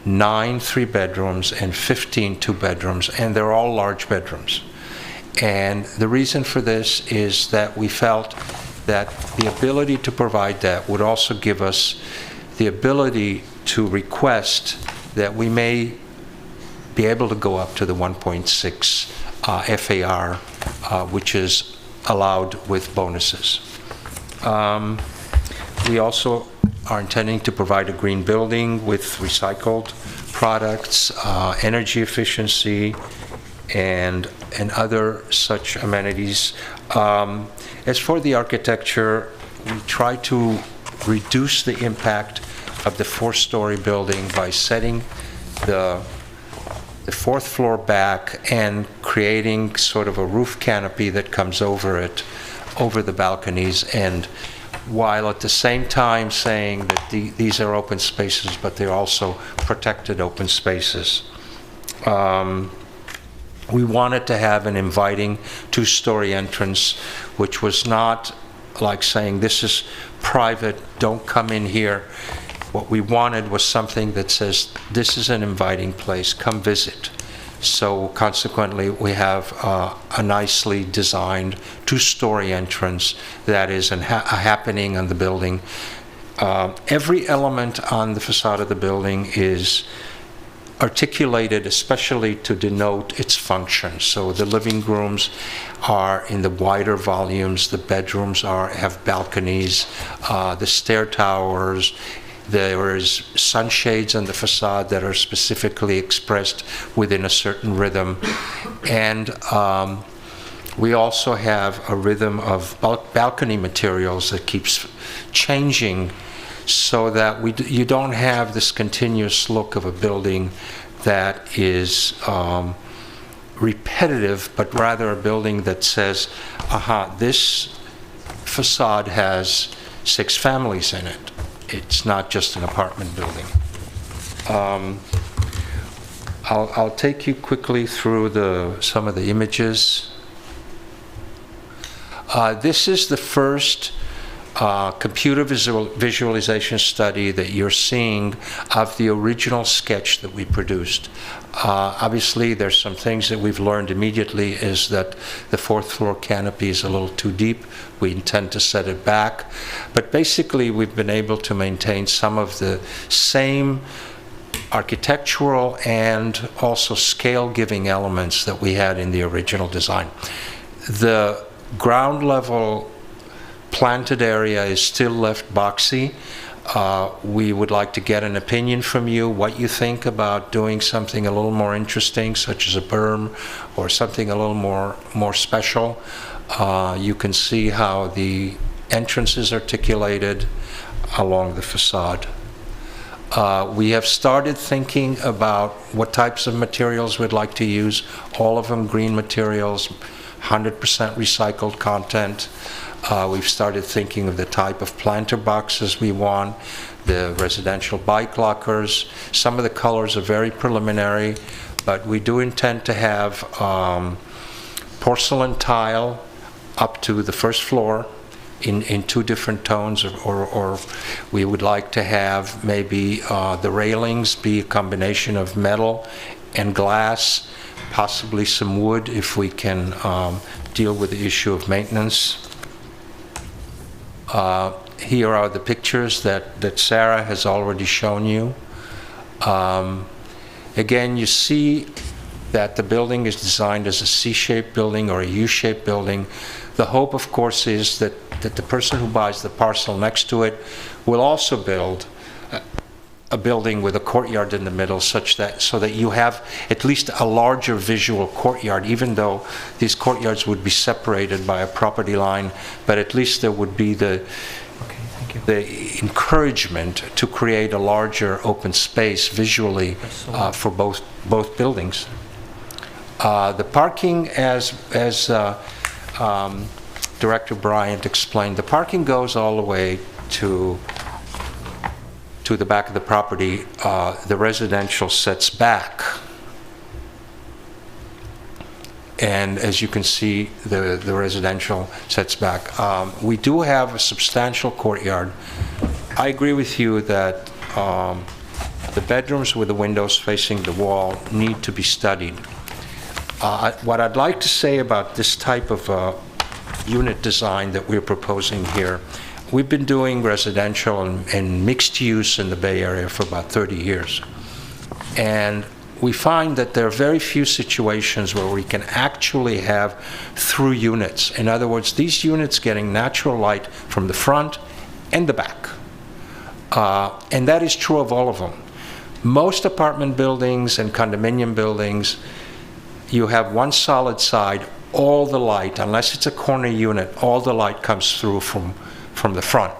9 3-bedrooms and 15 2-bedrooms, and they're all large bedrooms. And the reason for this is that we felt that the ability to provide that would also give us the ability to request that we may be able to go up to the 1.6 FAR, which is allowed with bonuses. We also are intending to provide a green building with recycled products, energy efficiency, and other such amenities. As for the architecture, we try to reduce the impact of the 4-story building by setting the 4th floor back and creating sort of a roof canopy that comes over it, over the balconies, and while at the same time saying that these are open spaces, but they're also protected open spaces. We wanted to have an inviting 2-story entrance, which was not like saying, this is private, don't come in here. What we wanted was something that says, this is an inviting place, come visit. So consequently, we have a nicely designed 2-story entrance that is a happening on the building. Every element on the facade of the building is articulated especially to denote its function. So the living rooms are in the wider volumes, the bedrooms have balconies, the stair towers. There is sunshades on the facade that are specifically expressed within a certain rhythm. And we also have a rhythm of balcony materials that keeps changing, so that you don't have this continuous look of a building that is repetitive, but rather a building that says, aha, this facade has 6 families in it. It's not just an apartment building. I'll take you quickly through some of the images. This is the first computer visualization study that you're seeing of the original sketch that we produced. Obviously, there's some things that we've learned immediately, is that the 4th floor canopy is a little too deep. We intend to set it back. But basically, we've been able to maintain some of the same architectural and also scale-giving elements that we had in the original design. The ground level planted area is still left boxy. We would like to get an opinion from you, what you think about doing something a little more interesting, such as a berm or something a little more special. You can see how the entrance is articulated along the facade. We have started thinking about what types of materials we'd like to use, all of them green materials, 100% recycled content. We've started thinking of the type of planter boxes we want, the residential bike lockers. Some of the colors are very preliminary, but we do intend to have porcelain tile up to the first floor in 2 different tones, or we would like to have maybe the railings be a combination of metal and glass, possibly some wood if we can deal with the issue of maintenance. Here are the pictures that Sarah has already shown you. Again, you see that the building is designed as a C-shaped building or a U-shaped building. The hope, of course, is that the person who buys the parcel next to it will also build a building with a courtyard in the middle, so that you have at least a larger visual courtyard, even though these courtyards would be separated by a property line, but at least there would be the encouragement to create a larger open space visually for both buildings. The parking, as Director Bryant explained, the parking goes all the way to the back of the property. The residential sets back. And as you can see, the residential sets back. We do have a substantial courtyard. I agree with you that the bedrooms with the windows facing the wall need to be studied. What I'd like to say about this type of unit design that we're proposing here, we've been doing residential and mixed use in the Bay Area for about 30 years. And we find that there are very few situations where we can actually have through units. In other words, these units getting natural light from the front and the back. And that is true of all of them. Most apartment buildings and condominium buildings, you have one solid side, all the light, unless it's a corner unit, all the light comes through from the front.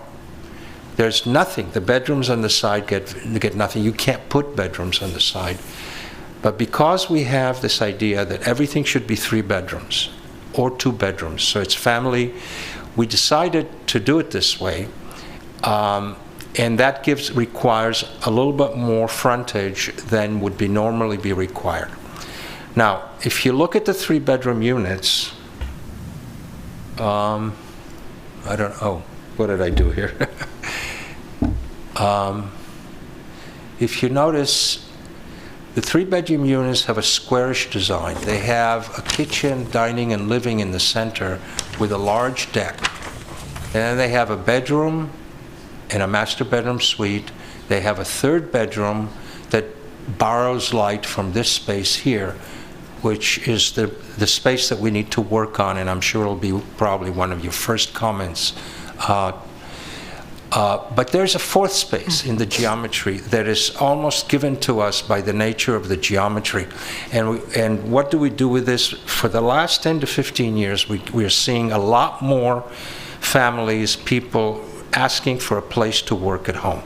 There's nothing. The bedrooms on the side get nothing. You can't put bedrooms on the side. But because we have this idea that everything should be 3 bedrooms or 2 bedrooms, so it's family, we decided to do it this way. And that requires a little bit more frontage than would normally be required. Now, if you look at the 3-bedroom units, what did I do here? If you notice, the 3-bedroom units have a squarish design. They have a kitchen, dining, and living in the center with a large deck. And then they have a bedroom and a master bedroom suite. They have a 3rd bedroom that borrows light from this space here, which is the space that we need to work on, and I'm sure it'll be probably one of your first comments. But there's a 4th space in the geometry that is almost given to us by the nature of the geometry. And what do we do with this? For the last 10 to 15 years, we are seeing a lot more families, people asking for a place to work at home.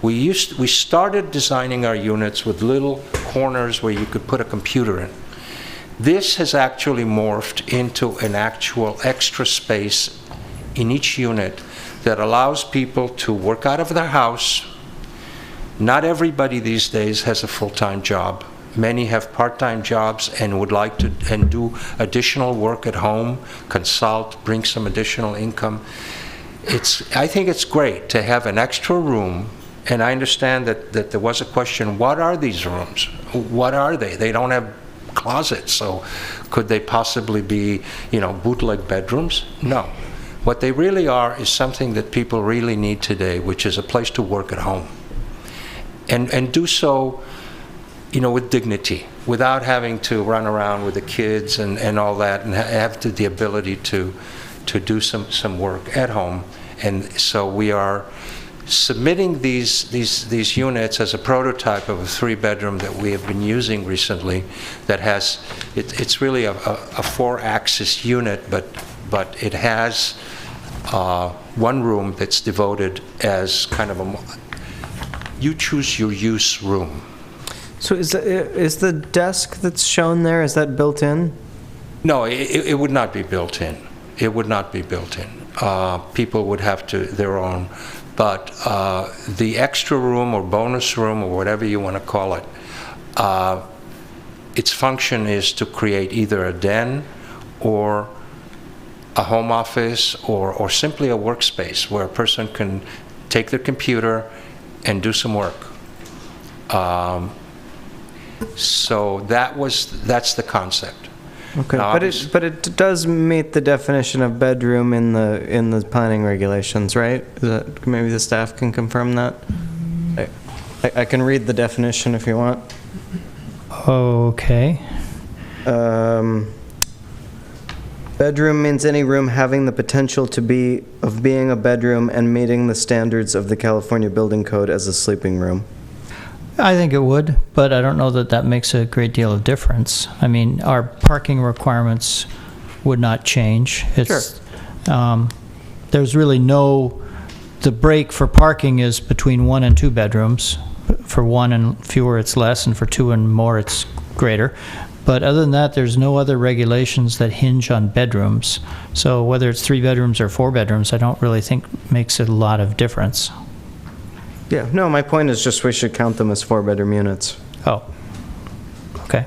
We started designing our units with little corners where you could put a computer in. This has actually morphed into an actual extra space in each unit that allows people to work out of their house. Not everybody these days has a full-time job. Many have part-time jobs and would like to do additional work at home, consult, bring some additional income. I think it's great to have an extra room, and I understand that there was a question, what are these rooms? What are they? They don't have closets, so could they possibly be, bootleg bedrooms? No. What they really are is something that people really need today, which is a place to work at home. And do so, with dignity, without having to run around with the kids and all that, and have the ability to do some work at home. And so we are submitting these units as a prototype of a 3-bedroom that we have been using recently that has, it's really a 4-axis unit, but it has one room that's devoted as kind of you choose your use room. So is the desk that's shown there, is that built in? No, it would not be built in. It would not be built in. People would have to their own. But the extra room or bonus room or whatever you want to call it, its function is to create either a den or a home office or simply a workspace where a person can take their computer and do some work. So that's the concept. Okay, Now, but it does meet the definition of bedroom in the planning regulations, right? Is that, maybe the staff can confirm that? I can read the definition if you want. Okay. Bedroom means any room having the potential of being a bedroom and meeting the standards of the California Building Code as a sleeping room. I think it would, but I don't know that that makes a great deal of difference. I mean, our parking requirements would not change. It's, there's really the break for parking is between 1 and 2 bedrooms. For 1 and fewer, it's less, and for 2 and more, it's greater. But other than that, there's no other regulations that hinge on bedrooms. So whether it's 3 bedrooms or 4 bedrooms, I don't really think makes a lot of difference. Yeah, no, my point is just we should count them as 4-bedroom units. Oh, okay.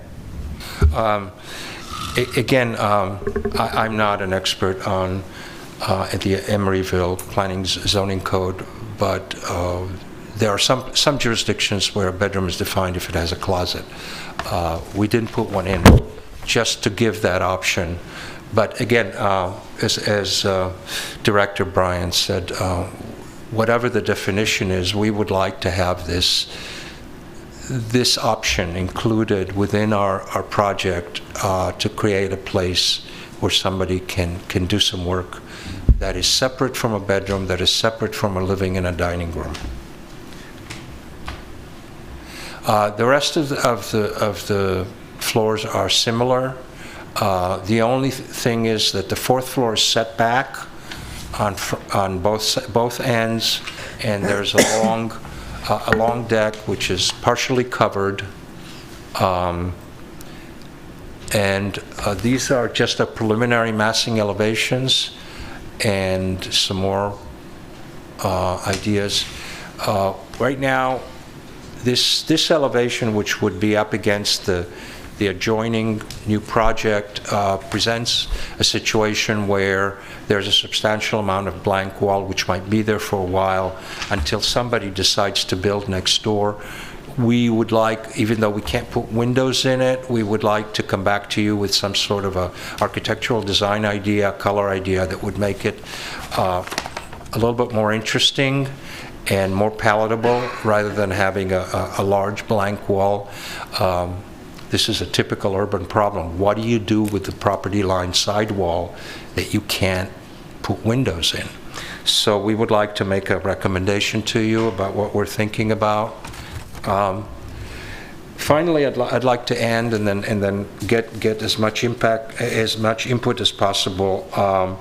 Again, I'm not an expert on the Emeryville Planning Zoning Code, but there are some jurisdictions where a bedroom is defined if it has a closet. We didn't put one in just to give that option. But again, as Director Bryan said, whatever the definition is, we would like to have this option included within our project to create a place where somebody can do some work that is separate from a bedroom, that is separate from a living and a dining room. The rest of the floors are similar. The only thing is that the 4th floor is set back on both ends, and there's a long deck which is partially covered, and these are just a preliminary massing elevations and some more ideas. Right now, this elevation, which would be up against the adjoining new project, presents a situation where there's a substantial amount of blank wall which might be there for a while until somebody decides to build next door. We would like, even though we can't put windows in it, we would like to come back to you with some sort of a architectural design idea, color idea that would make it a little bit more interesting and more palatable rather than having a large blank wall. This is a typical urban problem. What do you do with the property line sidewall that you can't put windows in? So we would like to make a recommendation to you about what we're thinking about. Finally, I'd like to end and then get as much input as possible.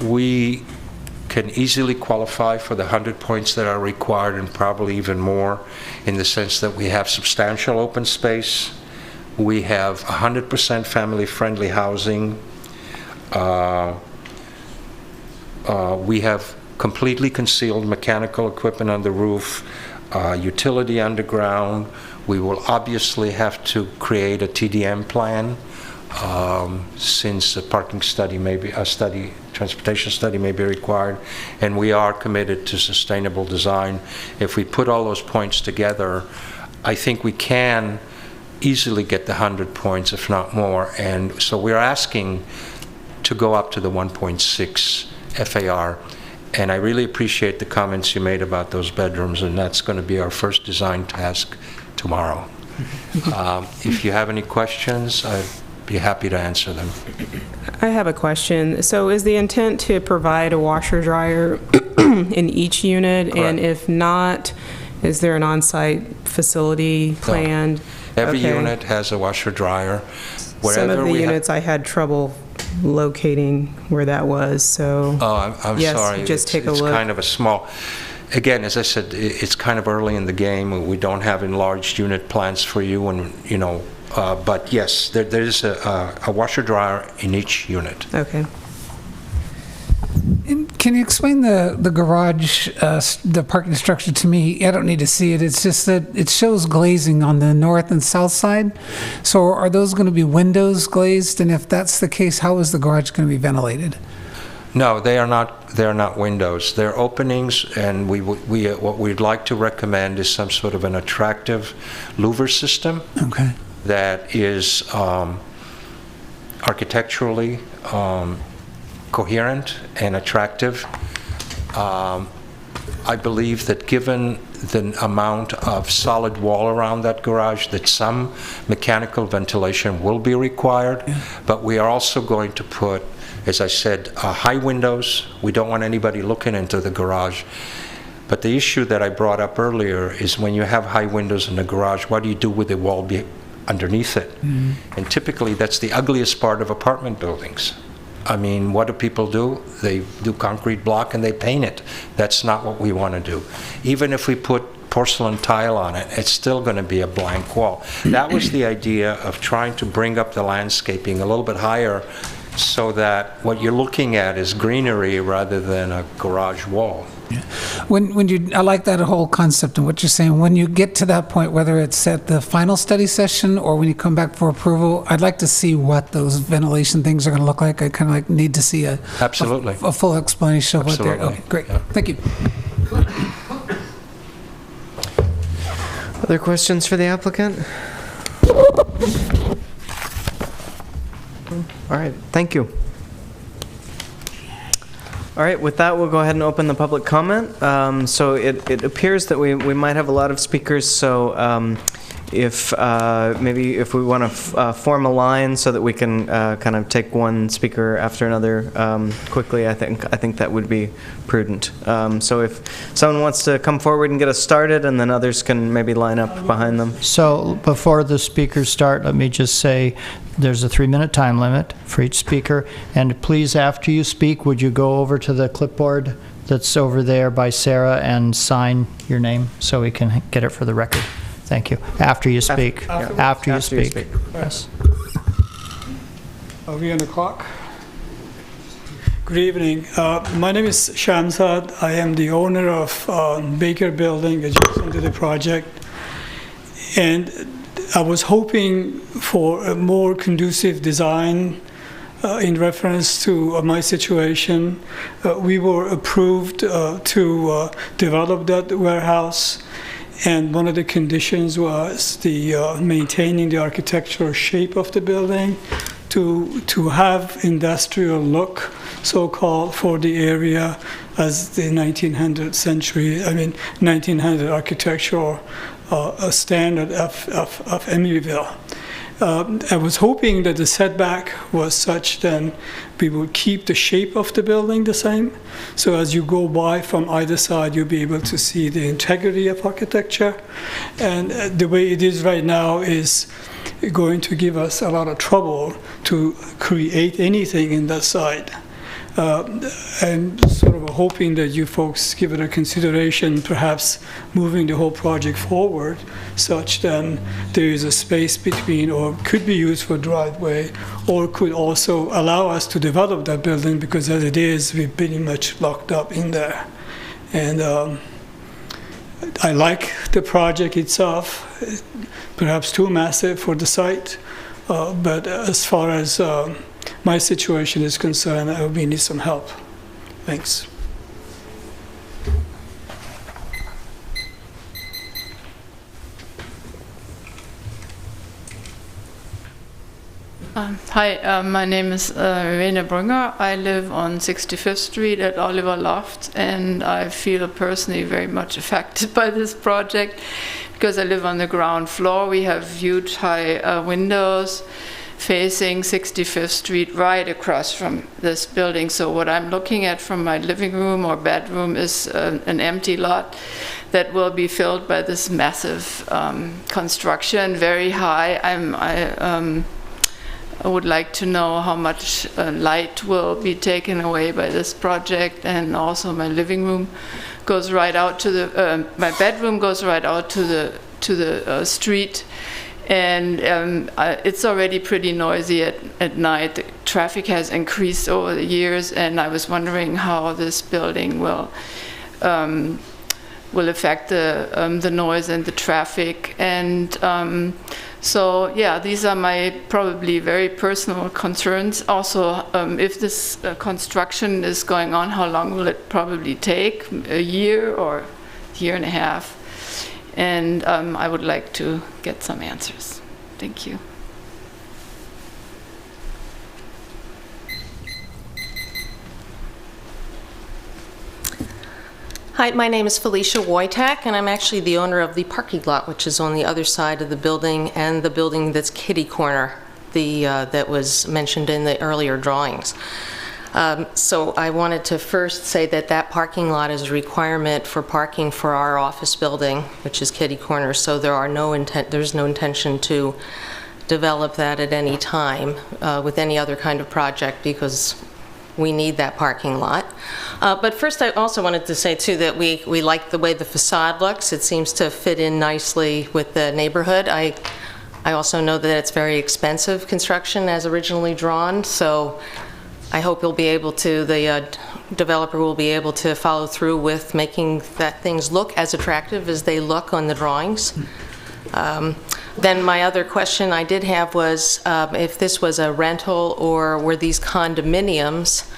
We can easily qualify for the 100 points that are required, and probably even more, in the sense that we have substantial open space, we have 100% family-friendly housing, we have completely concealed mechanical equipment on the roof, utility underground. We will obviously have to create a TDM plan, since a parking study may be transportation study may be required, and we are committed to sustainable design. If we put all those points together, I think we can easily get the 100 points, if not more. And so we're asking to go up to the 1.6 FAR. And I really appreciate the comments you made about those bedrooms, and that's going to be our first design task tomorrow. If you have any questions, I'd be happy to answer them. I have a question. So is the intent to provide a washer dryer in each unit? Correct. And if not, is there an on-site facility planned? No. Every unit has a washer dryer. Some of the units I had trouble locating where that was, so. Oh, I'm yes, sorry. Just take a look. It's kind of a small. Again, as I said, it's kind of early in the game. We don't have enlarged unit plans for you, and But yes, there is a washer dryer in each unit. Okay. And can you explain the garage, the parking structure to me? I don't need to see it. It's just that it shows glazing on the north and south side. So are those going to be windows glazed? And if that's the case, how is the garage going to be ventilated? No, they are not. They are not windows. They're openings, and what we'd like to recommend is some sort of an attractive louver system. Okay. That is architecturally coherent and attractive. I believe that given the amount of solid wall around that garage, that some mechanical ventilation will be required, but we are also going to put, as I said, high windows. We don't want anybody looking into the garage. But the issue that I brought up earlier is when you have high windows in the garage, what do you do with the wall underneath it? Mm-hmm. And typically that's the ugliest part of apartment buildings. I mean, what do people do? They do concrete block and they paint it. That's not what we want to do. Even if we put porcelain tile on it, it's still going to be a blank wall. That was the idea of trying to bring up the landscaping a little bit higher so that what you're looking at is greenery rather than a garage wall. I like that whole concept and what you're saying. When you get to that point, whether it's at the final study session or when you come back for approval, I'd like to see what those ventilation things are going to look like. I kind of need to see a full explanation of what they're. Okay, great. Yeah. Thank you. Other questions for the applicant? All right, thank you. All right, with that, we'll go ahead and open the public comment. So it appears that we might have a lot of speakers, so maybe if we want to form a line so that we can kind of take one speaker after another quickly, I think that would be prudent. So if someone wants to come forward and get us started, and then others can maybe line up behind them. So before the speakers start, let me just say there's a 3-minute time limit for each speaker. And please, after you speak, would you go over to the clipboard that's over there by Sarah and sign your name so we can get it for the record? Thank you. After you speak. After you speak. Yes. Are we on the clock? Good evening. My name is Shamsad. I am the owner of Baker Building adjacent to the project. And I was hoping for a more conducive design in reference to my situation. We were approved to develop that warehouse, and one of the conditions was the maintaining the architectural shape of the building to have industrial look, so-called, for the area as the 1900 architectural standard of Emeryville. I was hoping that the setback was such then we would keep the shape of the building the same. So as you go by from either side, you'll be able to see the integrity of architecture. And the way it is right now is going to give us a lot of trouble to create anything in that side. And sort of hoping that you folks give it a consideration, perhaps moving the whole project forward, such then there is a space between, or could be used for driveway, or could also allow us to develop that building, because as it is, we're pretty much locked up in there. And I like the project itself, perhaps too massive for the site, but as far as my situation is concerned, I will need some help. Thanks. Hi, my name is Rene Brünger. I live on 65th Street at Oliver Loft, and I feel personally very much affected by this project because I live on the ground floor. We have huge high windows facing 65th Street right across from this building. So what I'm looking at from my living room or bedroom is an empty lot that will be filled by this massive construction, very high. I would like to know how much light will be taken away by this project, and also my living room goes right out to the, my bedroom goes right out to the street. And it's already pretty noisy at night. The traffic has increased over the years, and I was wondering how this building will affect the noise and the traffic. And so, yeah, these are my probably very personal concerns. Also, if this construction is going on, how long will it probably take? A year or a year and a half? And I would like to get some answers. Thank you. Hi, my name is Felicia Wojtak, and I'm actually the owner of the parking lot, which is on the other side of the building, and the building that's kitty corner, that was mentioned in the earlier drawings. So I wanted to first say that that parking lot is a requirement for parking for our office building, which is kitty corner, so there's no intention to develop that at any time with any other kind of project, because we need that parking lot. But first, I also wanted to say, too, that we like the way the facade looks. It seems to fit in nicely with the neighborhood. I also know that it's very expensive construction as originally drawn, so I hope you'll be able to, the developer will be able to follow through with making that things look as attractive as they look on the drawings. Then my other question I did have was if this was a rental or were these condominiums.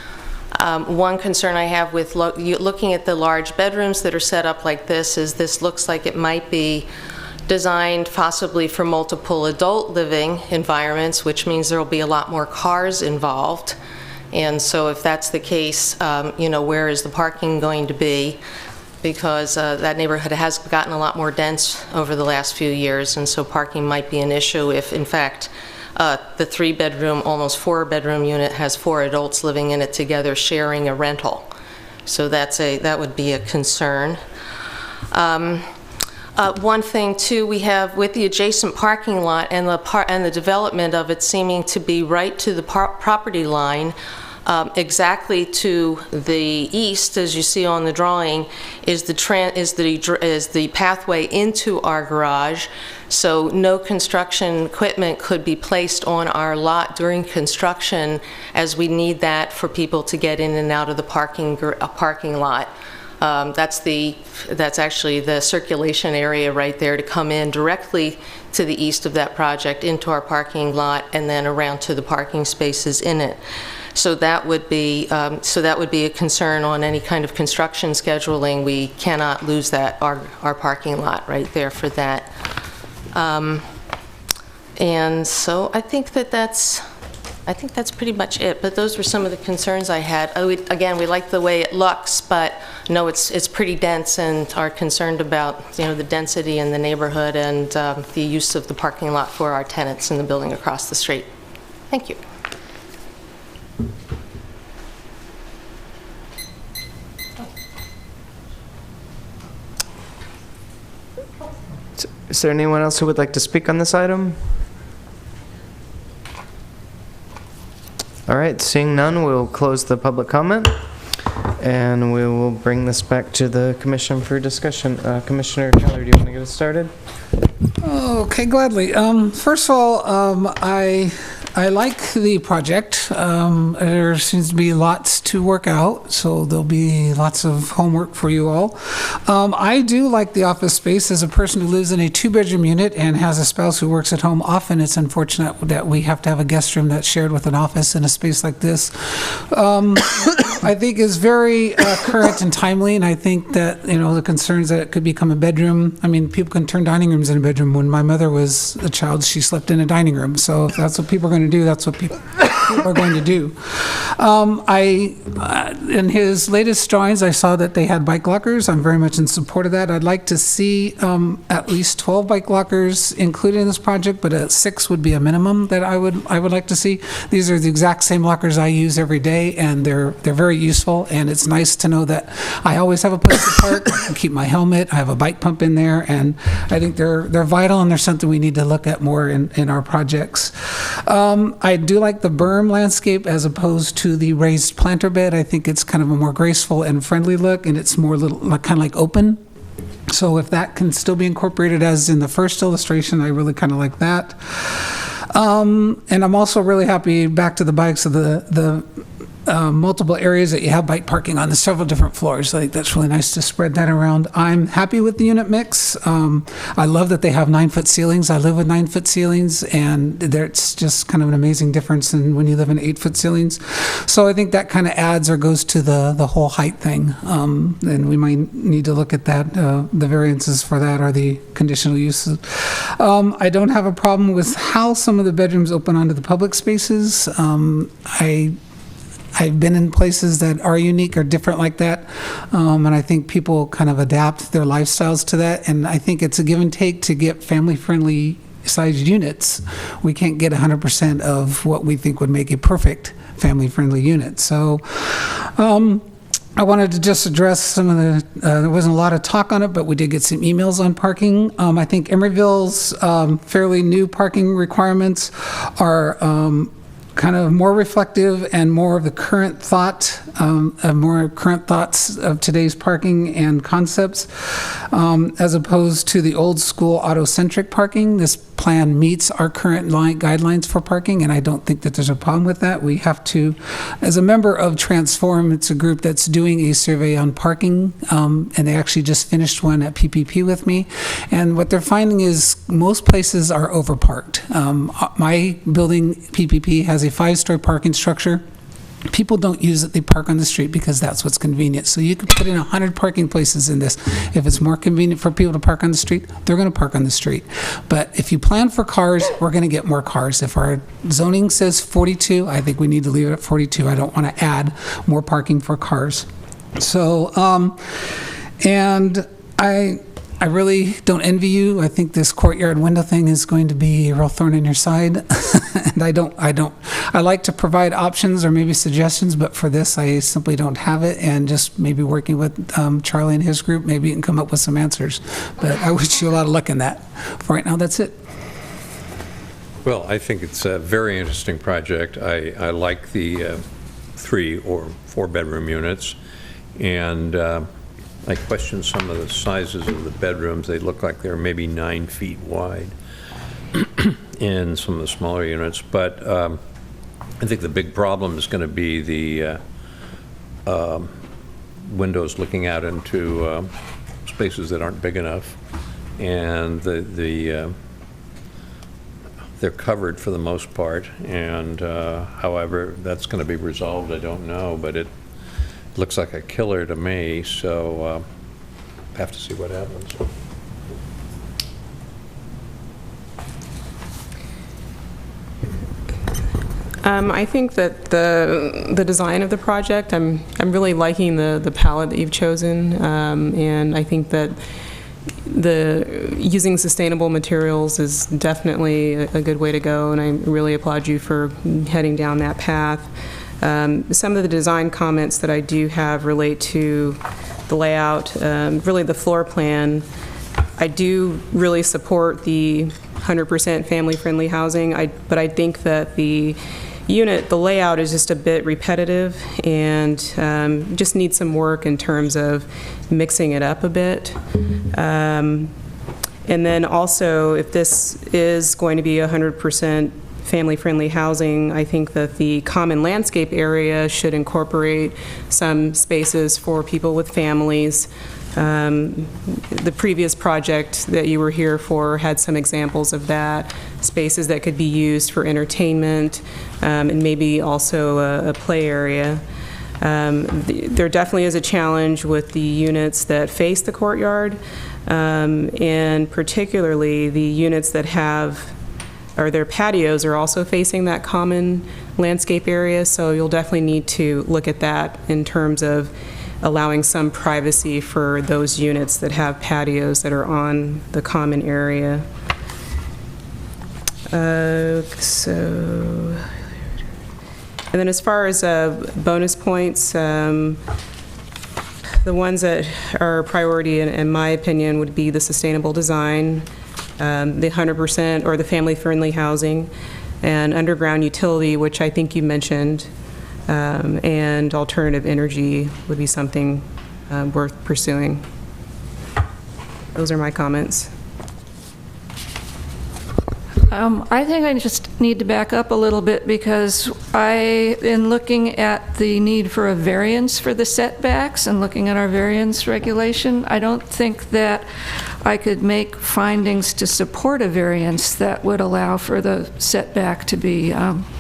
One concern I have with looking at the large bedrooms that are set up like this is this looks like it might be designed possibly for multiple adult living environments, which means there will be a lot more cars involved. And so if that's the case, where is the parking going to be? Because that neighborhood has gotten a lot more dense over the last few years, and so parking might be an issue if, in fact, the 3-bedroom, almost 4-bedroom unit has 4 adults living in it together sharing a rental. So that would be a concern. One thing, too, we have with the adjacent parking lot and the development of it seeming to be right to the property line, exactly to the east, as you see on the drawing, is the pathway into our garage. So no construction equipment could be placed on our lot during construction, as we need that for people to get in and out of the parking lot. That's actually the circulation area right there to come in directly to the east of that project into our parking lot and then around to the parking spaces in it. So that would be a concern on any kind of construction scheduling. We cannot lose that our parking lot right there for that. And so I think that's pretty much it. But those were some of the concerns I had. Again, we like the way it looks, but no, it's pretty dense, and are concerned about the density in the neighborhood and the use of the parking lot for our tenants in the building across the street. Thank you. Is there anyone else who would like to speak on this item? All right, seeing none, we'll close the public comment, and we will bring this back to the commission for discussion. Commissioner Keller, do you want to get us started? Okay, gladly. First of all, I like the project. There seems to be lots to work out, so there'll be lots of homework for you all. I do like the office space. As a person who lives in a 2-bedroom unit and has a spouse who works at home, often it's unfortunate that we have to have a guest room that's shared with an office in a space like this. I think is very current and timely, and I think that the concerns that it could become a bedroom. I mean, people can turn dining rooms into a bedroom. When my mother was a child, she slept in a dining room. So if that's what people are going to do, that's what people are going to do. In his latest drawings, I saw that they had bike lockers. I'm very much in support of that. I'd like to see at least 12 bike lockers included in this project, but 6 would be a minimum that I would like to see. These are the exact same lockers I use every day, and they're very useful. And it's nice to know that I always have a place to park. I can keep my helmet. I have a bike pump in there, and I think they're vital, and they're something we need to look at more in our projects. I do like the berm landscape as opposed to the raised planter bed. I think it's kind of a more graceful and friendly look, and it's more kind of like open. So if that can still be incorporated as in the first illustration, I really kind of like that. And I'm also really happy, back to the bikes, of the multiple areas that you have bike parking on the several different floors. I think that's really nice to spread that around. I'm happy with the unit mix. I love that they have 9-foot ceilings. I live with 9-foot ceilings, and it's just kind of an amazing difference than when you live in 8-foot ceilings. So I think that kind of adds or goes to the whole height thing. And we might need to look at that, the variances for that or the conditional uses. I don't have a problem with how some of the bedrooms open onto the public spaces. I've been in places that are unique or different like that, and I think people kind of adapt their lifestyles to that, and I think it's a give and take to get family-friendly sized units. We can't get 100% of what we think would make a perfect family-friendly unit. So I wanted to just address some of the, there wasn't a lot of talk on it, but we did get some emails on parking. I think Emeryville's fairly new parking requirements are kind of more reflective and more of the current thought, more current thoughts of today's parking and concepts, as opposed to the old school auto-centric parking. This plan meets our current guidelines for parking, and I don't think that there's a problem with that. We have to, as a member of Transform, it's a group that's doing a survey on parking, and they actually just finished one at PPP with me, and what they're finding is most places are overparked. My building, PPP, has a 5-story parking structure. People don't use it, they park on the street because that's what's convenient. So you could put in 100 parking places in this. If it's more convenient for people to park on the street, they're going to park on the street. But if you plan for cars, we're going to get more cars. If our zoning says 42, I think we need to leave it at 42. I don't want to add more parking for cars. So, and I really don't envy you. I think this courtyard window thing is going to be a real thorn in your side. And I like to provide options or maybe suggestions, but for this, I simply don't have it. And just maybe working with Charlie and his group, maybe you can come up with some answers. But I wish you a lot of luck in that. For right now, that's it. Well, I think it's a very interesting project. I like the 3 or 4 bedroom units, and I question some of the sizes of the bedrooms. They look like they're maybe 9 feet wide in some of the smaller units. But I think the big problem is going to be the windows looking out into spaces that aren't big enough, and they're covered for the most part. And however that's going to be resolved, I don't know. But it looks like a killer to me, so have to see what happens. I think that the design of the project, I'm really liking the palette that you've chosen, and I think that using sustainable materials is definitely a good way to go, and I really applaud you for heading down that path. Some of the design comments that I do have relate to the layout, really the floor plan. I do really support the 100% family-friendly housing, but I think that the layout is just a bit repetitive and just needs some work in terms of mixing it up a bit. And then also, if this is going to be 100% family-friendly housing, I think that the common landscape area should incorporate some spaces for people with families. The previous project that you were here for had some examples of that, spaces that could be used for entertainment, and maybe also a play area. There definitely is a challenge with the units that face the courtyard, and particularly the units that have, or their patios are also facing that common landscape area, so you'll definitely need to look at that in terms of allowing some privacy for those units that have patios that are on the common area. And then as far as bonus points, the ones that are a priority in my opinion would be the sustainable design, the 100% or the family-friendly housing, and underground utility, which I think you mentioned, and alternative energy would be something worth pursuing. Those are my comments. I think I just need to back up a little bit because in looking at the need for a variance for the setbacks and looking at our variance regulation, I don't think that I could make findings to support a variance that would allow for the setback to be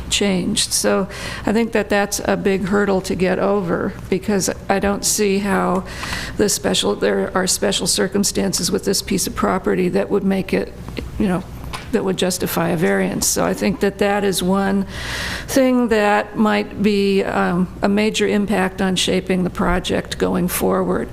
changed. So I think that that's a big hurdle to get over because I don't see how there are special circumstances with this piece of property that would make it, that would justify a variance. So I think that that is one thing that might be a major impact on shaping the project going forward.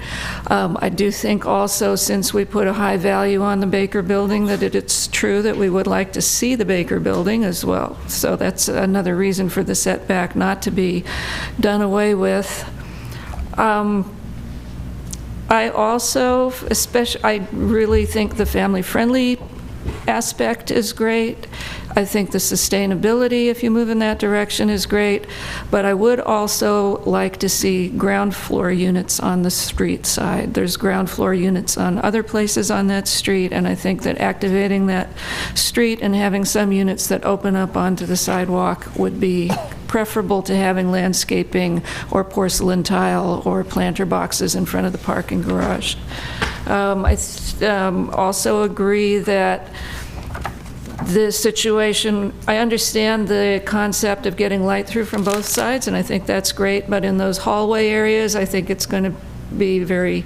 I do think also, since we put a high value on the Baker building, that it's true that we would like to see the Baker building as well. So that's another reason for the setback not to be done away with. I also, I really think the family-friendly aspect is great. I think the sustainability, if you move in that direction, is great. But I would also like to see ground floor units on the street side. There's ground floor units on other places on that street, and I think that activating that street and having some units that open up onto the sidewalk would be preferable to having landscaping or porcelain tile or planter boxes in front of the parking garage. I also agree that the situation, I understand the concept of getting light through from both sides, and I think that's great, but in those hallway areas, I think it's going to be very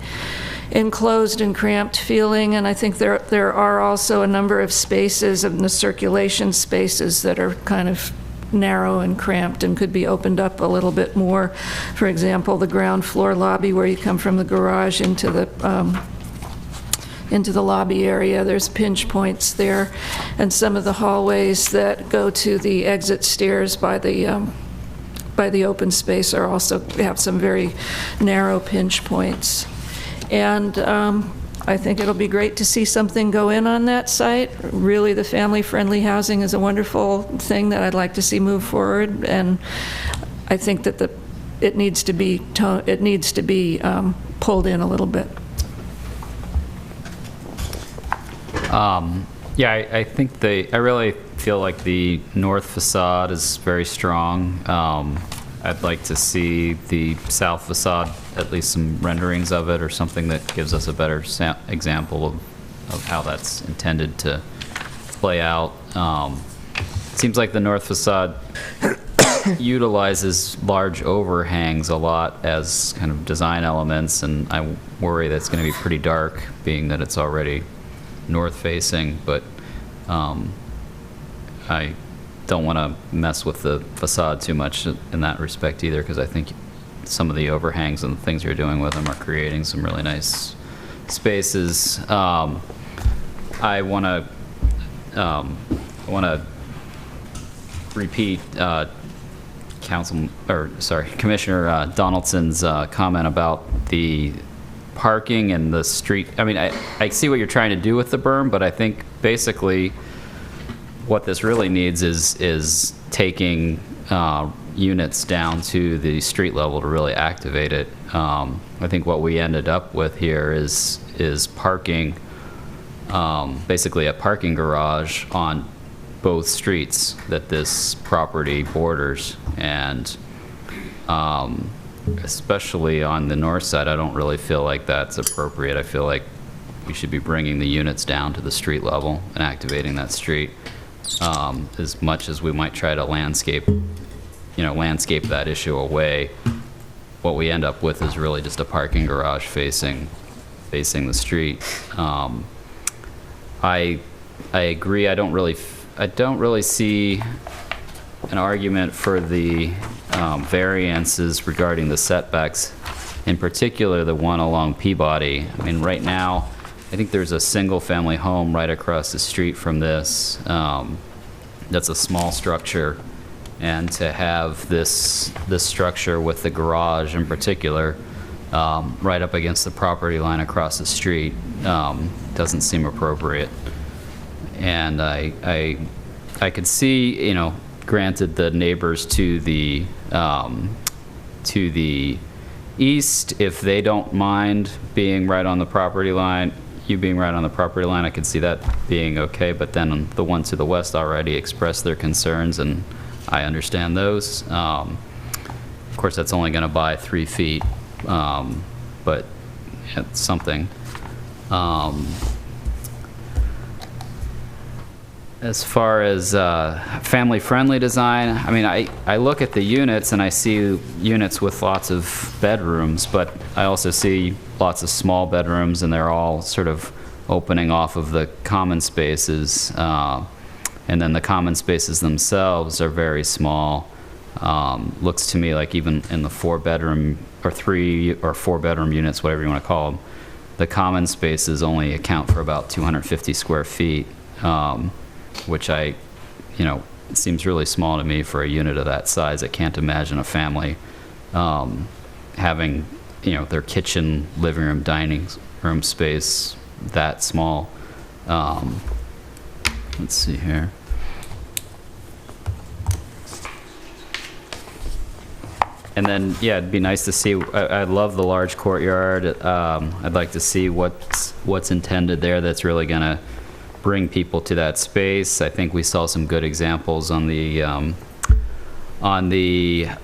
enclosed and cramped feeling, and I think there are also a number of spaces in the circulation spaces that are kind of narrow and cramped and could be opened up a little bit more. For example, the ground floor lobby where you come from the garage into the lobby area, there's pinch points there, and some of the hallways that go to the exit stairs by the open space are also have some very narrow pinch points. And I think it'll be great to see something go in on that site. Really, the family-friendly housing is a wonderful thing that I'd like to see move forward, and I think that it needs to be pulled in a little bit. Yeah, I think I really feel like the north facade is very strong. I'd like to see the south facade, at least some renderings of it or something that gives us a better example of how that's intended to play out. It seems like the north facade utilizes large overhangs a lot as kind of design elements, and I worry that's going to be pretty dark, being that it's already north-facing, but I don't want to mess with the facade too much in that respect either, because I think some of the overhangs and the things you're doing with them are creating some really nice spaces. I want to repeat Commissioner Donaldson's comment about the parking and the street. I mean, I see what you're trying to do with the berm, but I think basically what this really needs is taking units down to the street level to really activate it. I think what we ended up with here is parking, basically a parking garage on both streets that this property borders, and especially on the north side, I don't really feel like that's appropriate. I feel like we should be bringing the units down to the street level and activating that street. As much as we might try to landscape that issue away, what we end up with is really just a parking garage facing the street. I agree. I don't really see an argument for the variances regarding the setbacks, in particular the one along Peabody. I mean, right now, I think there's a single-family home right across the street from this. That's a small structure, and to have this structure with the garage in particular right up against the property line across the street doesn't seem appropriate. And I could see, granted, the neighbors to the east, if they don't mind being right on the property line, you being right on the property line, I could see that being okay, but then the ones to the west already expressed their concerns, and I understand those. Of course, that's only going to buy 3 feet, but it's something. As far as family-friendly design, I mean, I look at the units and I see units with lots of bedrooms, but I also see lots of small bedrooms, and they're all sort of opening off of the common spaces. And then the common spaces themselves are very small. Looks to me like even in the 4-bedroom or 3 or 4-bedroom units, whatever you want to call them, the common spaces only account for about 250 square feet. Which it seems really small to me for a unit of that size. I can't imagine a family having, their kitchen, living room, dining room space that small. Let's see here. And then, yeah, it'd be nice to see, I love the large courtyard. I'd like to see what's intended there that's really going to bring people to that space. I think we saw some good examples on the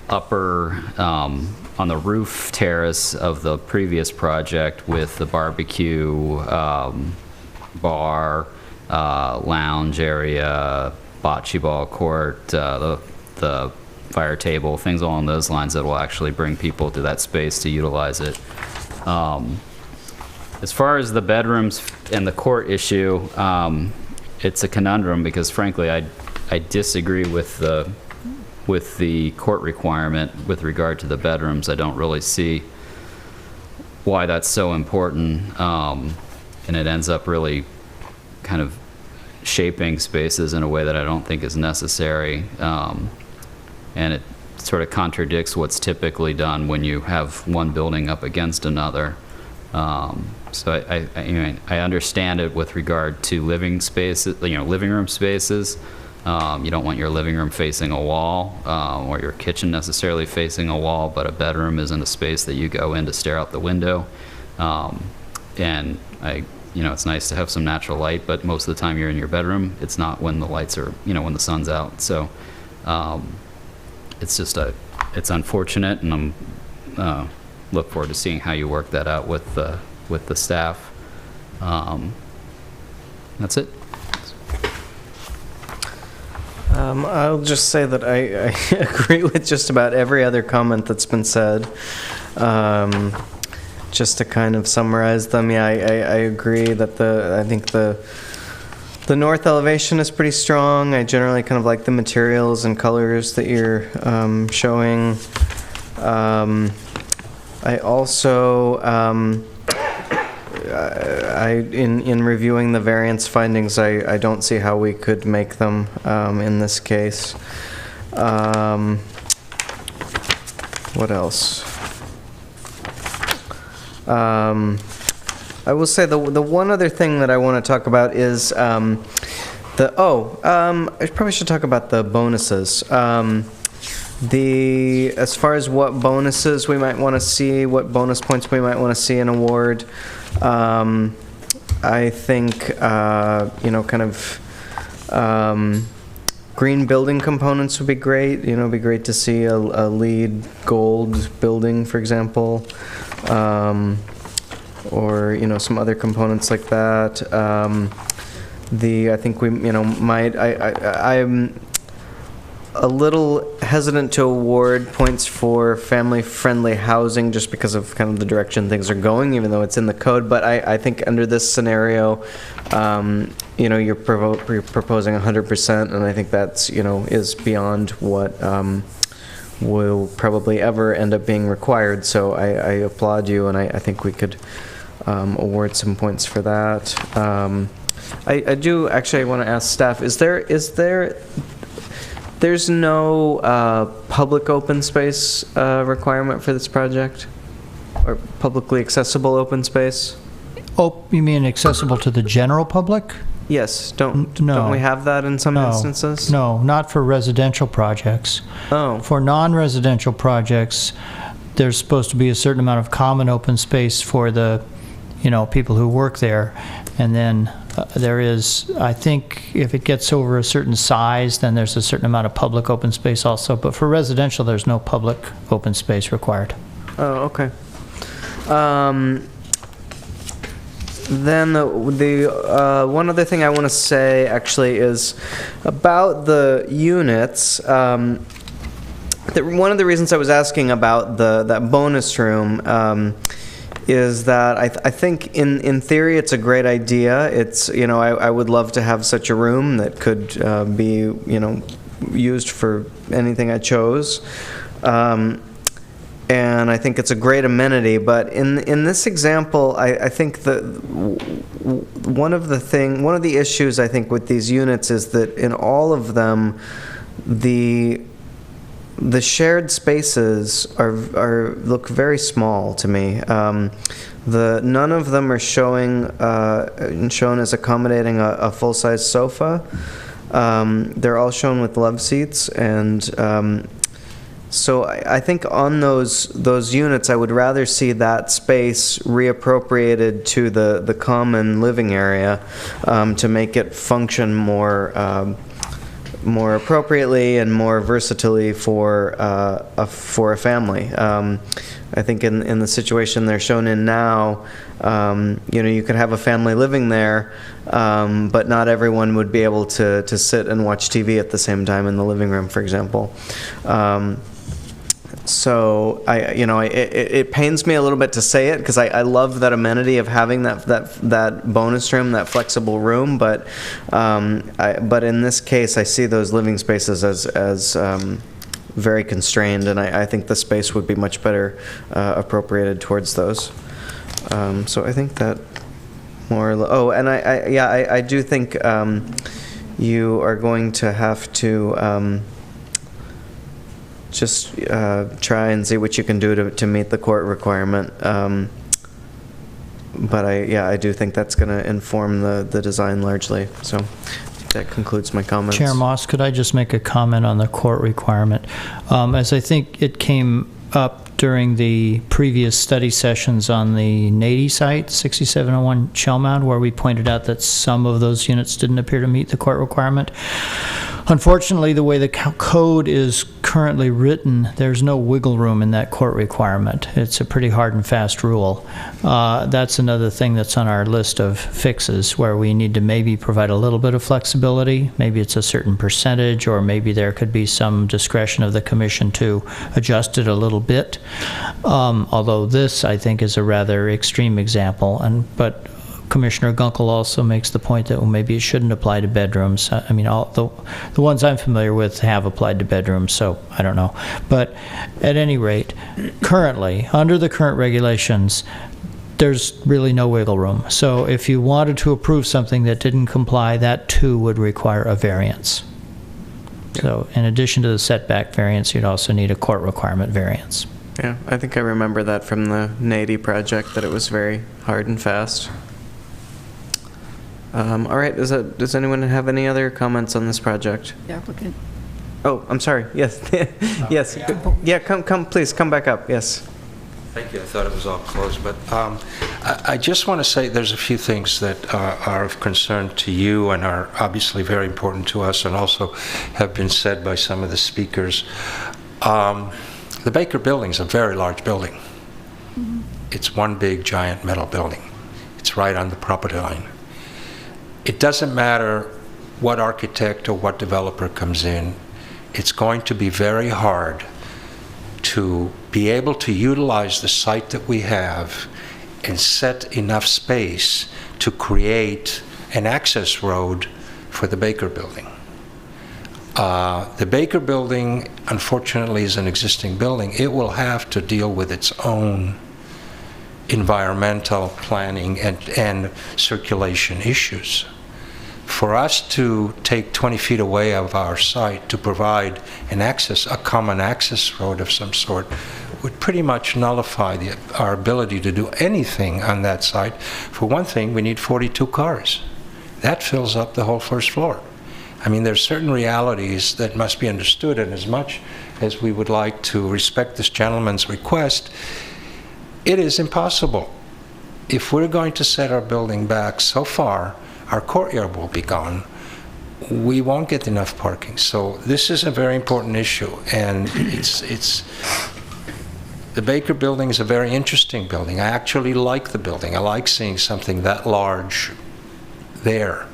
upper, on the roof terrace of the previous project with the barbecue, bar, lounge area, bocce ball court, the fire table, things along those lines that will actually bring people to that space to utilize it. As far as the bedrooms and the court issue, it's a conundrum because, frankly, I disagree with the court requirement with regard to the bedrooms. I don't really see why that's so important, and it ends up really kind of shaping spaces in a way that I don't think is necessary, and it sort of contradicts what's typically done when you have one building up against another. So I understand it with regard to living spaces, living room spaces. You don't want your living room facing a wall, or your kitchen necessarily facing a wall, but a bedroom isn't a space that you go in to stare out the window. And it's nice to have some natural light, but most of the time you're in your bedroom. It's not when the lights are, when the sun's out. So it's just it's unfortunate, and I'm look forward to seeing how you work that out with the staff. That's it. I'll just say that I agree with just about every other comment that's been said. Just to kind of summarize them, yeah, I agree that I think the north elevation is pretty strong. I generally kind of like the materials and colors that you're showing. I also, in reviewing the variance findings, I don't see how we could make them in this case. What else? I will say the one other thing that I want to talk about is I probably should talk about the bonuses. As far as what bonuses we might want to see, what bonus points we might want to see in award, I think, green building components would be great. It'd be great to see a LEED gold building, for example, or, some other components like that. I think we, I'm a little hesitant to award points for family-friendly housing just because of kind of the direction things are going, even though it's in the code. But I think under this scenario, you're proposing 100%, and I think that's, is beyond what will probably ever end up being required. So I applaud you, and I think we could award some points for that. I do actually want to ask staff, there's no public open space requirement for this project? Or publicly accessible open space? Oh, you mean accessible to the general public? Yes. Don't we have that in some instances? No, not for residential projects. Oh. For non-residential projects, there's supposed to be a certain amount of common open space for the people who work there. And then there is, I think, if it gets over a certain size, then there's a certain amount of public open space also. But for residential, there's no public open space required. Oh, okay. Then the one other thing I want to say actually is about the units. One of the reasons I was asking about that bonus room is that I think in theory it's a great idea. It's, I would love to have such a room that could be, used for anything I chose. And I think it's a great amenity, but in this example, I think that one of the issues I think with these units is that in all of them, the shared spaces look very small to me. None of them are shown as accommodating a full-size sofa. They're all shown with love seats, and so I think on those units, I would rather see that space reappropriated to the common living area to make it function more appropriately and more versatilely for a family. I think in the situation they're shown in now, you could have a family living there, but not everyone would be able to sit and watch TV at the same time in the living room, for example. So it pains me a little bit to say it because I love that amenity of having that bonus room, that flexible room. But in this case, I see those living spaces as very constrained, and I think the space would be much better appropriated towards those. So I think that more. And I do think you are going to have to. Just try and see what you can do to meet the court requirement. But I do think that's going to inform the design largely. So that concludes my comments. Chair Moss, could I just make a comment on the court requirement? As I think it came up during the previous study sessions on the NADI site, 6701 Shell Mound, where we pointed out that some of those units didn't appear to meet the court requirement. Unfortunately, the way the code is currently written, there's no wiggle room in that court requirement. It's a pretty hard and fast rule. That's another thing that's on our list of fixes, where we need to maybe provide a little bit of flexibility. Maybe it's a certain percentage, or maybe there could be some discretion of the commission to adjust it a little bit. Although this, I think, is a rather extreme example, but Commissioner Gunkel also makes the point that, well, maybe it shouldn't apply to bedrooms. I mean, all the ones I'm familiar with have applied to bedrooms, so I don't know. But at any rate, currently, under the current regulations, there's really no wiggle room. So if you wanted to approve something that didn't comply, that too would require a variance. So in addition to the setback variance, you'd also need a court requirement variance. Yeah, I think I remember that from the NADI project, that it was very hard and fast. All right, does anyone have any other comments on this project? The applicant. Oh, I'm sorry, yes. Yes, yeah, come, please, come back up, yes. Thank you, I thought it was all closed, but I just want to say there's a few things that are of concern to you and are obviously very important to us, and also have been said by some of the speakers. The Baker Building is a very large building. Mm-hmm. It's one big, giant metal building. It's right on the property line. It doesn't matter what architect or what developer comes in, it's going to be very hard to be able to utilize the site that we have and set enough space to create an access road for the Baker Building. The Baker Building, unfortunately, is an existing building. It will have to deal with its own environmental planning and circulation issues. For us to take 20 feet away of our site to provide a common access road of some sort would pretty much nullify our ability to do anything on that site. For one thing, we need 42 cars. That fills up the whole first floor. I mean, there's certain realities that must be understood, and as much as we would like to respect this gentleman's request, it is impossible if we're going to set our building back so far, our courtyard will be gone. We won't get enough parking. So this is a very important issue, and the Baker building is a very interesting building. I actually like the building. I like seeing something that large there.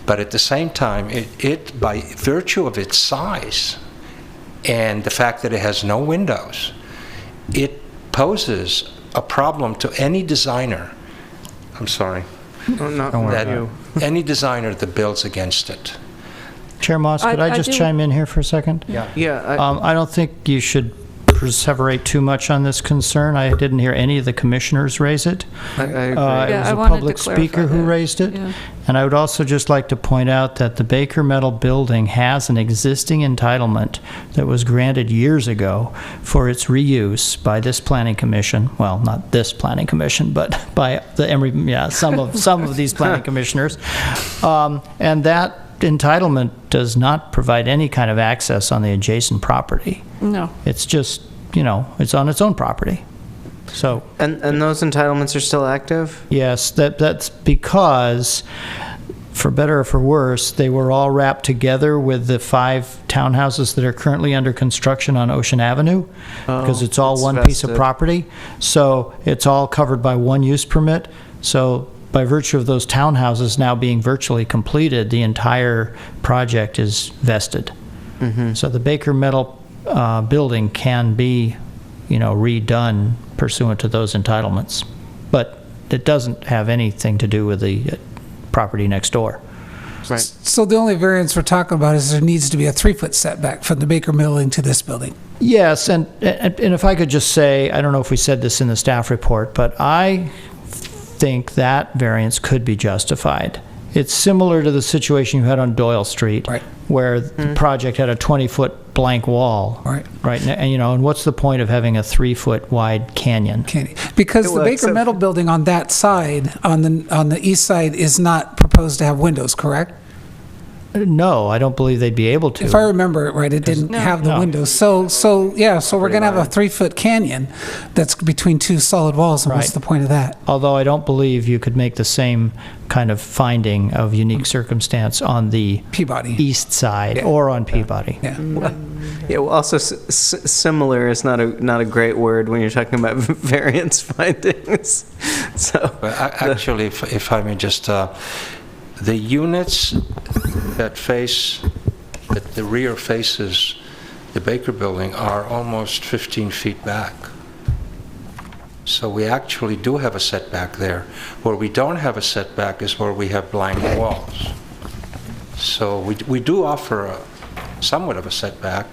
But at the same time, it by virtue of its size and the fact that it has no windows, it poses a problem to any designer. I'm sorry. Any designer that builds against it. Chair Moss, could I just chime in here for a second? Yeah. I don't think you should perseverate too much on this concern. I didn't hear any of the commissioners raise it. I agree. It was a public speaker who raised it. Yeah. And I would also just like to point out that the Baker Metal Building has an existing entitlement that was granted years ago for its reuse by this planning commission. Well, not this planning commission, but by the Emeryville, some of these planning commissioners. And that entitlement does not provide any kind of access on the adjacent property. No. It's just, it's on its own property. So. And those entitlements are still active? Yes, that's because, for better or for worse, they were all wrapped together with the 5 townhouses that are currently under construction on Ocean Avenue, because it's all one piece of property. So it's all covered by one use permit. So by virtue of those townhouses now being virtually completed, the entire project is vested. Mm-hmm. So the Baker Metal building can be, redone pursuant to those entitlements. But it doesn't have anything to do with the property next door. Right. So the only variance we're talking about is there needs to be a 3-foot setback from the Baker building to this building. Yes, and if I could just say, I don't know if we said this in the staff report, but I think that variance could be justified. It's similar to the situation you had on Doyle Street, right, where the project had a 20-foot blank wall. Right. And what's the point of having a 3-foot wide canyon? Because the Baker Metal building on that side, on the east side, is not proposed to have windows, correct? No, I don't believe they'd be able to. If I remember it right, it didn't have the windows. So we're going to have a 3-foot canyon that's between 2 solid walls, and what's the point of that? Although I don't believe you could make the same kind of finding of unique circumstance on the Peabody east side or on Peabody. Well, also similar is not a great word when you're talking about variance findings. So, actually, if I may just, the units that the rear faces the Baker building are almost 15 feet back. So we actually do have a setback there. Where we don't have a setback is where we have blank walls. So we do offer somewhat of a setback,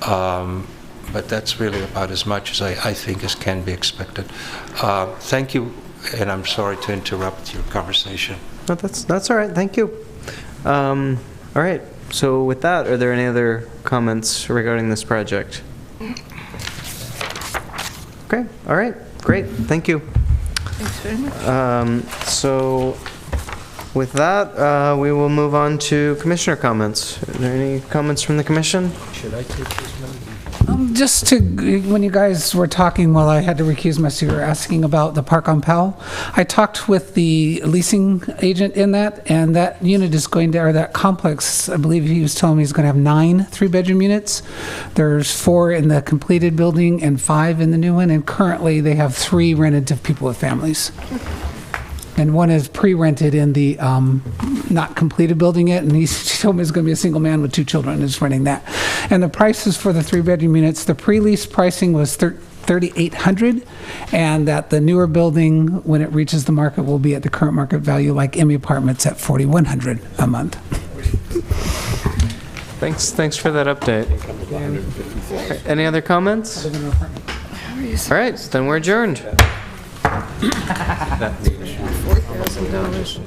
but that's really about as much as I think as can be expected. Thank you, and I'm sorry to interrupt your conversation. No, that's all right. Thank you. All right. So with that, are there any other comments regarding this project? Okay. All right. Great. Thank you. Thanks very much. So with that, we will move on to commissioner comments. Are there any comments from the commission? Should I take this one? Just to, when you guys were talking while I had to recuse myself, you were asking about the park on Powell. I talked with the leasing agent in that, and that unit is going to, or that complex, I believe he was telling me is going to have 9 3-bedroom units. There's 4 in the completed building and 5 in the new one, and currently they have 3 rented to people with families. And one is pre-rented in the not completed building yet, and he told me it's going to be a single man with 2 children is renting that. And the prices for the 3-bedroom units, the pre-lease pricing was $3,800, and that the newer building, when it reaches the market, will be at the current market value, like Emmy Apartments, at $4,100 a month. Thanks for that update. Any other comments? All right, then we're adjourned. $4,000.